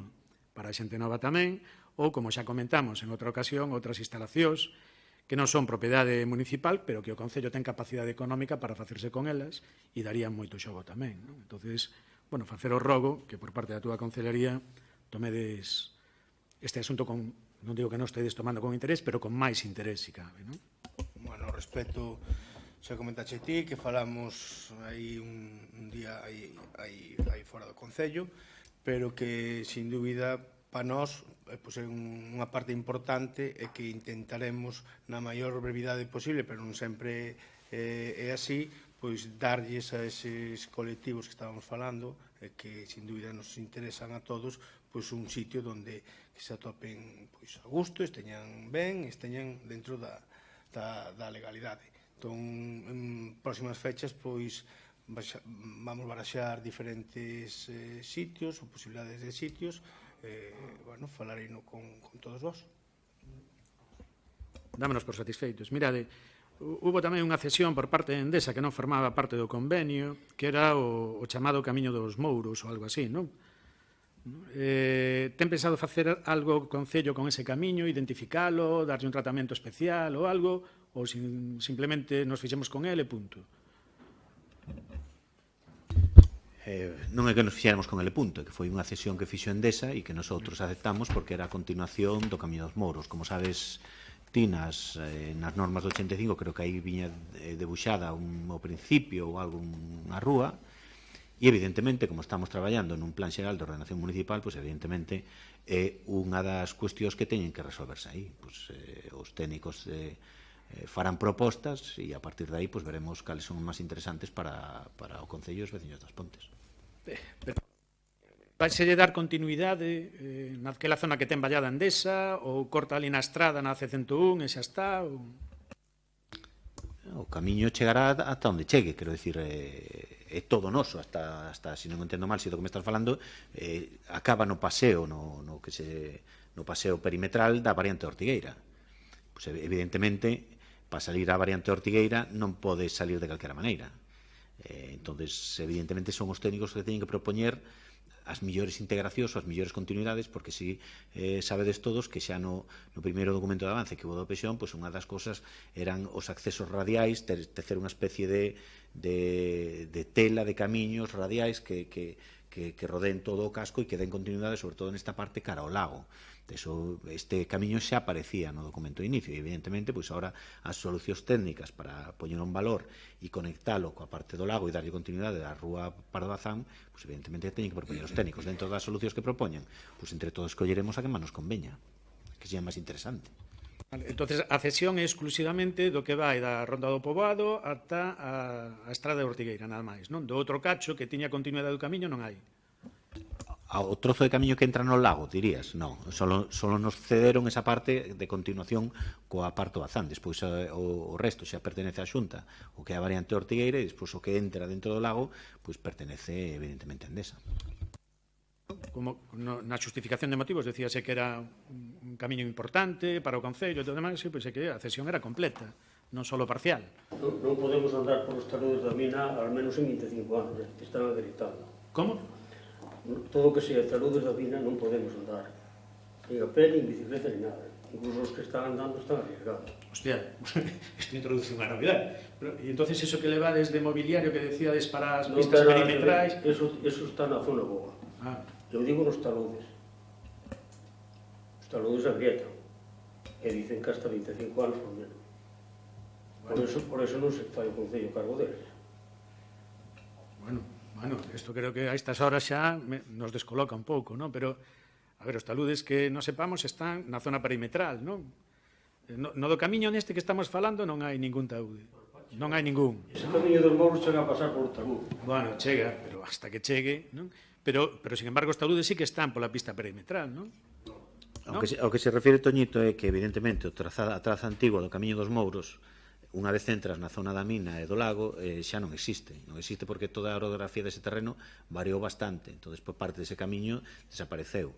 para a xente nova tamén, ou, como xa comentamos en outra ocasión, outras instalacións que non son propiedade municipal, pero que o Concello ten capacidade económica para facerse con elas e darían moito xogo tamén. Non? Entonces, bueno, facer o rogo que por parte da túa concellería tomedes este asunto con, non digo que non estedes tomando con interés, pero con máis interés, se cabe. Non? Bueno, respecto, xa comentaxe ti, que falamos aí un día aí fora do Concello, pero que, sin dúbida, para nós, pois é unha parte importante e que intentaremos na maior brevidade posible, pero non sempre é así, pois darlles a eses colectivos que estábamos falando, que sin dúbida nos interesan a todos, pois un sitio onde se atopen pois a gusto, esteñan ben, esteñan dentro da legalidade. Entón, en próximas fechas, pois vamos baraxar diferentes sitios ou posibilidades de sitios. Bueno, falarei con todos vos. Dámonos por satisfeitos. Mirade, hubo tamén unha cesión por parte de Endesa que non formaba parte do convenio, que era o chamado Camiño dos Mouros ou algo así, non? Ten pensado facer algo Concello con ese camiño, identificalo, darlle un tratamento especial ou algo, ou simplemente nos fixemos con ele, punto? Non é que nos fixéramos con ele, punto, que foi unha cesión que fixo Endesa e que nosotros aceptamos porque era a continuación do Camiño dos Mouros. Como sabes, ti nas normas do 85 creo que aí viña debuxada ao principio ou algo unha rúa e evidentemente, como estamos traballando nun plan xeral de ordenación municipal, pois evidentemente é unha das cuestións que teñen que resolverse aí. Pois os técnicos farán propostas e a partir de aí pois veremos cales son máis interesantes para o Concello e os veciños das Pontes. Vaiselle dar continuidade naquela zona que ten vallada Endesa ou corta ali na estrada na C101 e xa está? O camiño chegará ata onde chegue, quero dicir, é todo noso, hasta se non entendo mal, se do que me estás falando, acaba no paseo, no paseo perimetral da variante Ortigueira. Pois evidentemente, para salir á variante Ortigueira non pode salir de calquera maneira. Entonces, evidentemente, son os técnicos que teñen que propoñer as millores integracións, as millores continuidades, porque si sabedes todos que xa no primeiro documento de avance que houve do Pexón, pois unha das cousas eran os accesos radiais, tecer unha especie de tela de camiños radiais que rodeen todo o casco e que den continuidade, sobre todo nesta parte cara ao lago. Este camiño xa aparecía no documento de inicio e evidentemente pois agora as solucións técnicas para poñer un valor e conectalo coa parte do lago e darlle continuidade da rúa Pardo Bazán, pois evidentemente teñen que propoñer os técnicos dentro das solucións que propoñen, pois entre todos escolleremos a que máis nos conveña, que sea máis interesante. Entonces, a cesión é exclusivamente do que vai da Ronda do Poboado ata a Estrada de Ortigueira, nada máis, non? Do outro cacho que tiña continuidade do camiño non hai. O trozo de camiño que entra no lago, dirías? Non, solo nos cederon esa parte de continuación coa Parto Bazán. Despois o resto xa pertenece á Xunta, o que é a variante Ortigueira, e despois o que entra dentro do lago, pois pertenece evidentemente a Endesa. Como na xustificación de motivos decíase que era un camiño importante para o Concello e todo demais, pois é que a cesión era completa, non só parcial. Non podemos andar por os taludes da mina al menos en 25 anos, están acreditando. Como? Todo o que sea taludes da mina non podemos andar, ni a pé, ni en bicicleta, ni nada. Incluso os que están andando están arriesgados. Hostia, isto introduce unha novidade. E entonces eso que levades de mobiliario que decíades para as pistas perimetrais... Eso está na zona boa. Eu digo nos taludes. Os taludes agrietan. E dicen que hasta 25 anos por menos. Por eso non se fai o Concello cargo deles. Bueno, isto creo que a estas horas xa nos descoloca un pouco, non? Pero, a ver, os taludes que non sepamos están na zona perimetral, non? No do camiño neste que estamos falando non hai ningún talude. Non hai ningún. Ese camiño dos Mouros chega a pasar por talude. Bueno, chega, pero hasta que chegue, non? Pero sin embargo, os taludes sí que están pola pista perimetral, non? Ao que se refire Toñito é que, evidentemente, a traza antigua do Camiño dos Mouros, unha vez entras na zona da mina e do lago, xa non existe. Non existe porque toda a orografía dese terreno variou bastante. Entón, por parte dese camiño desapareceu.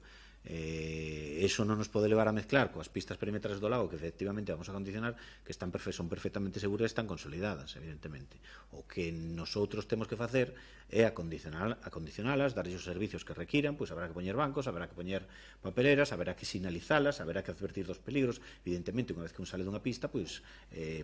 Eso non nos pode levar a mezclar coas pistas perimetrales do lago que efectivamente vamos a condicionar, que son perfectamente seguras e están consolidadas, evidentemente. O que nosotros temos que facer é acondicionalas, darlles os servicios que requiran, pois haberá que poñer bancos, haberá que poñer papeleras, haberá que sinalizalas, haberá que advertir dos peligros. Evidentemente, unha vez que un sale dunha pista, pois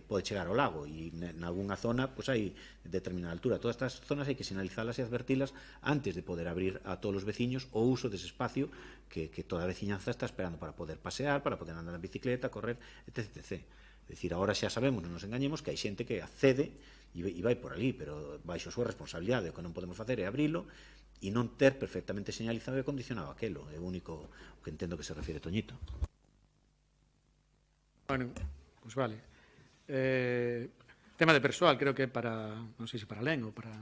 pode chegar ao lago e nalgúna zona pois hai determinada altura. Todas estas zonas hai que sinalizalas e advertilas antes de poder abrir a todos os veciños o uso dese espacio que toda a veciñanza está esperando para poder pasear, para poder andar en bicicleta, correr, etc. É dicir, agora xa sabemos, non nos engañemos, que hai xente que accede e vai por ali, pero baixo a súa responsabilidade. O que non podemos facer é abrilo e non ter perfectamente señalizado e condicionado aquelo. É o único que entendo que se refire Toñito. Bueno, pues vale. Tema de persoal, creo que para, non sei se para Len ou para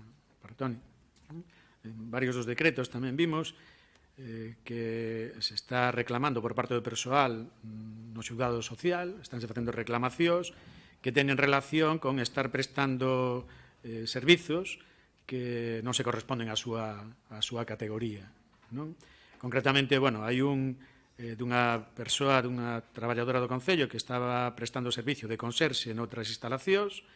Toni. En varios dos decretos tamén vimos que se está reclamando por parte do persoal no xulgado social, estánse facendo reclamacións que teñen relación con estar prestando servizos que non se corresponden á súa categoría. Non? Concretamente, bueno, hai dunha persoa, dunha traballadora do Concello que estaba prestando servicio de conserxe noutras instalacións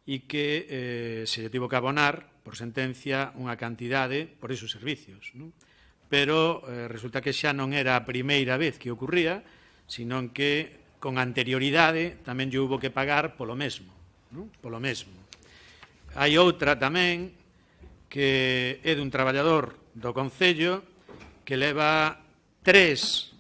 e que se tivo que abonar por sentencia unha cantidade por esos servicios, non? Pero resulta que xa non era a primeira vez que ocurría, sino que con anterioridade tamén lle hubo que pagar polo mesmo. Polo mesmo. Hai outra tamén que é dun traballador do Concello que leva tres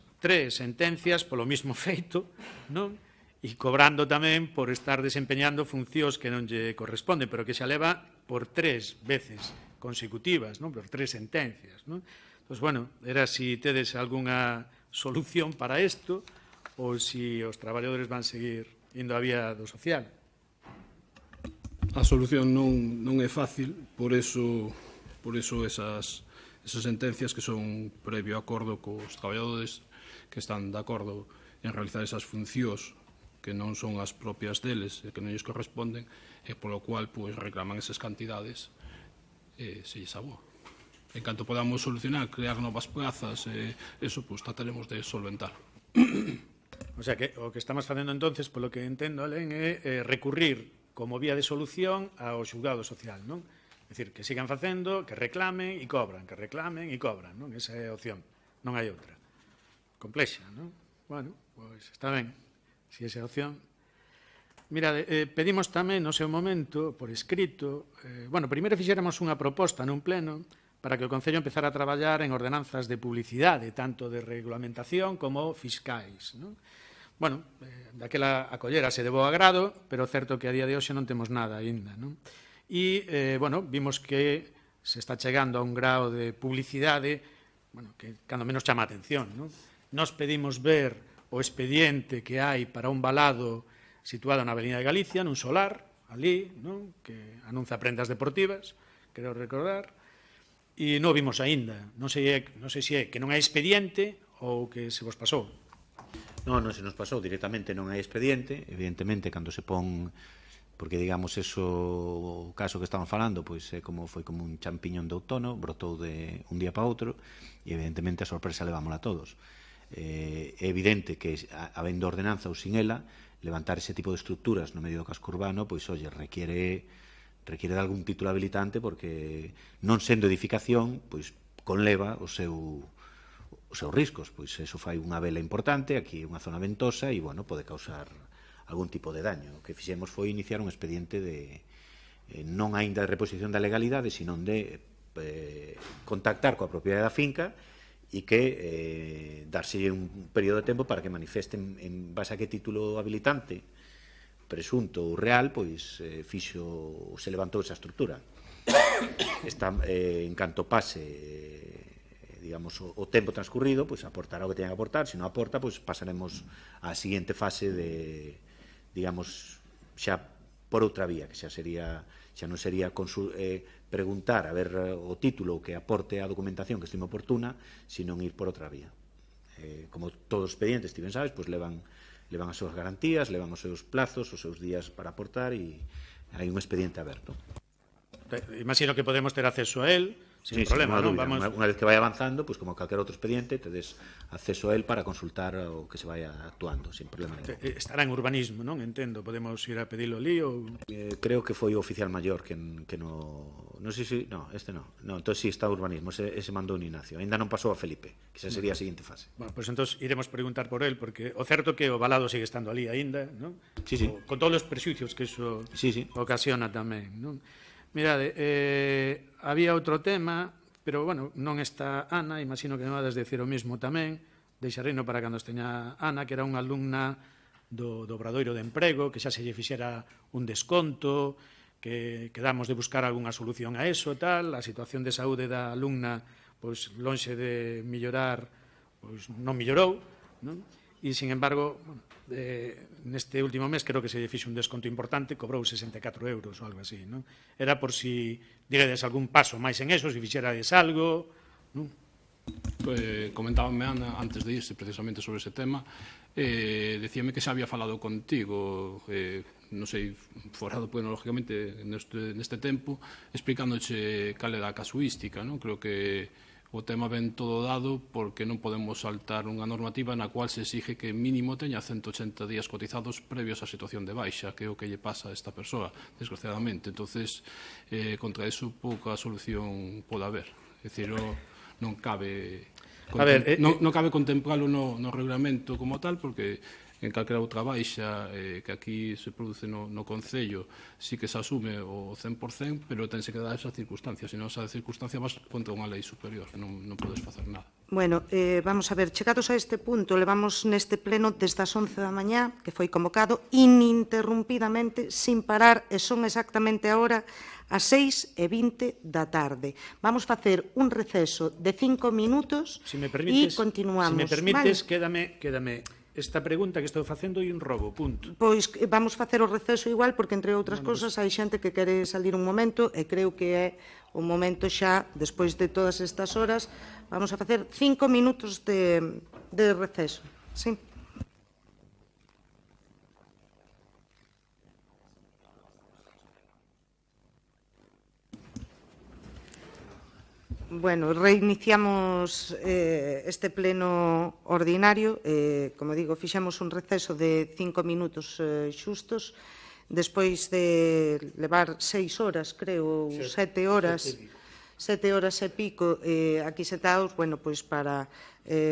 sentencias polo mesmo feito, non? E cobrando tamén por estar desempeñando funcións que non lle corresponden, pero que xa leva por 3 veces consecutivas, non? Por 3 sentencias, non? Pois, bueno, era si tedes algunha solución para isto ou si os traballadores van seguir indo a vía do social. A solución non é fácil, por eso esas sentencias que son previo acordo cos traballadores que están de acordo en realizar esas funcións que non son as propias deles e que non lles corresponden, e polo cual reclaman esas cantidades se lles aboa. En canto podamos solucionar, crear novas plazas, eso trataremos de solventar. O sea, que o que estamos facendo entonces, polo que entendo, Alen, é recurrir como vía de solución ao xulgado social, non? É dicir, que sigan facendo, que reclamen e cobran, que reclamen e cobran, non? Esa é a opción, non hai outra. Complexa, non? Bueno, pois está ben, se esa é a opción. Mira, pedimos tamén no seu momento, por escrito, bueno, primeiro fixéramos unha proposta nun pleno para que o Concello empezara a traballar en ordenanzas de publicidade, tanto de regulamentación como fiscais, non? Bueno, daquela acollérase de bo agrado, pero certo que a día de hoxe non temos nada aínda, non? E, bueno, vimos que se está chegando a un grao de publicidade, bueno, que cando menos chama a atención, non? Nos pedimos ver o expediente que hai para un valado situado na Avenida de Galicia, nun solar, ali, non? Que anuncia prendas deportivas, quero recordar, e non vimos aínda. Non sei se é que non hai expediente ou que se vos pasou. Non se nos pasou directamente, non hai expediente. Evidentemente, cando se pon, porque digamos eso, o caso que estamos falando, pois é como foi como un champiñón de outono, brotou de un día para outro, e evidentemente a sorpresa levámola a todos. É evidente que, habendo ordenanza ou sin ela, levantar ese tipo de estructuras no medio do casco urbano, pois, oye, requiere de algún título habilitante, porque non sendo edificación, pois conleva os seus riscos, pois eso fai unha vela importante, aquí unha zona ventosa e, bueno, pode causar algún tipo de daño. O que fixemos foi iniciar un expediente de non aínda de reposición da legalidade, sino de contactar coa propiedade da finca e que darse un período de tempo para que manifesten en base a que título habilitante presunto ou real, pois se levantou esa estrutura. En canto pase, digamos, o tempo transcurrido, pois aportará o que teña que aportar, se non aporta, pois pasaremos á seguinte fase de, digamos, xa por outra vía, que xa non sería preguntar a ver o título que aporte a documentación que estime oportuna, sino ir por outra vía. como todos os expedientes, ti ben sabes, pois levan as súas garantías, levan os seus plazos, os seus días para aportar e hai un expediente aberto. Imagino que podemos ter acceso a él sin problema, non? Unha vez que vai avanzando, pois como calquer outro expediente, tedes acceso a él para consultar o que se vaya actuando, sin problema nenhum. Estará en urbanismo, non? Entendo, podemos ir a pedilo ali ou... Creo que foi o oficial maior que no... Non sei se... No, este no. No, entón sí está urbanismo, ese mandou un Ignacio. Ainda non pasou a Felipe, que esa sería a seguinte fase. Bueno, pois entón iremos preguntar por él, porque o certo que o valado sigue estando ali aínda, non? Sí, sí. Con todos os prexuicios que iso ocasiona tamén, non? Mirade, había outro tema, pero, bueno, non está Ana, imagino que me vades decir o mismo tamén, deixarino para cando esteña Ana, que era unha alumna do Obradoiro de Emprego, que xa se lle fixera un desconto, que quedamos de buscar algunha solución a eso, tal, a situación de saúde da alumna, pois, lonxe de mellorar, pois, non mellorou, non? E, sin embargo, neste último mes creo que se lle fixe un desconto importante, cobrou 64 euros ou algo así, non? Era por si diredes algún paso máis en eso, se fixerades algo, non? Comentábame Ana antes de irse precisamente sobre ese tema, decíame que xa había falado contigo, non sei, forado, pues, lógicamente, neste tempo, explicándoche cal era a casuística, non? Creo que o tema ben todo dado porque non podemos saltar unha normativa na cual se exige que mínimo teña 180 días cotizados previos á situación de baixa, que é o que lle pasa a esta persoa, desgraciadamente. Entonces, contra eso pouca solución pode haber. É dicir, non cabe contemplalo no reglamento como tal, porque en calquera outra baixa que aquí se produce no Concello sí que se asume o 100%, pero tense que dar esa circunstancia, senón esa circunstancia vas contra unha lei superior, non podes facer nada. Bueno, vamos a ver, chegados a este punto, levamos neste pleno desde as 11 da mañá, que foi convocado ininterrumpidamente, sin parar, e son exactamente agora as 6:20 da tarde. Vamos facer un receso de 5 minutos e continuamos. Se me permites, quédame esta pregunta que estou facendo e un robo, punto. Pois vamos facer o receso igual, porque entre outras cousas hai xente que quere salir un momento e creo que é o momento xa, despois de todas estas horas, vamos a facer 5 minutos de receso. Sí. Bueno, reiniciamos este pleno ordinario. Como digo, fixemos un receso de 5 minutos xustos, despois de levar 6 horas, creo, 7 horas, 7 horas e pico aquí sentados, bueno, pois para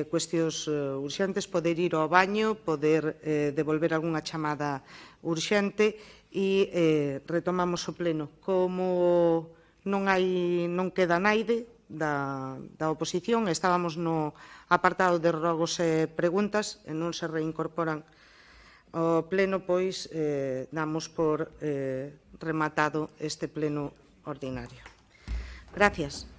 cuestións urxentes, poder ir ao baño, poder devolver algunha chamada urxente e retomamos o pleno. Como non queda naide da oposición, estábamos no apartado de rogos e preguntas e non se reincorporan ao pleno, pois damos por rematado este pleno ordinario. Gracias.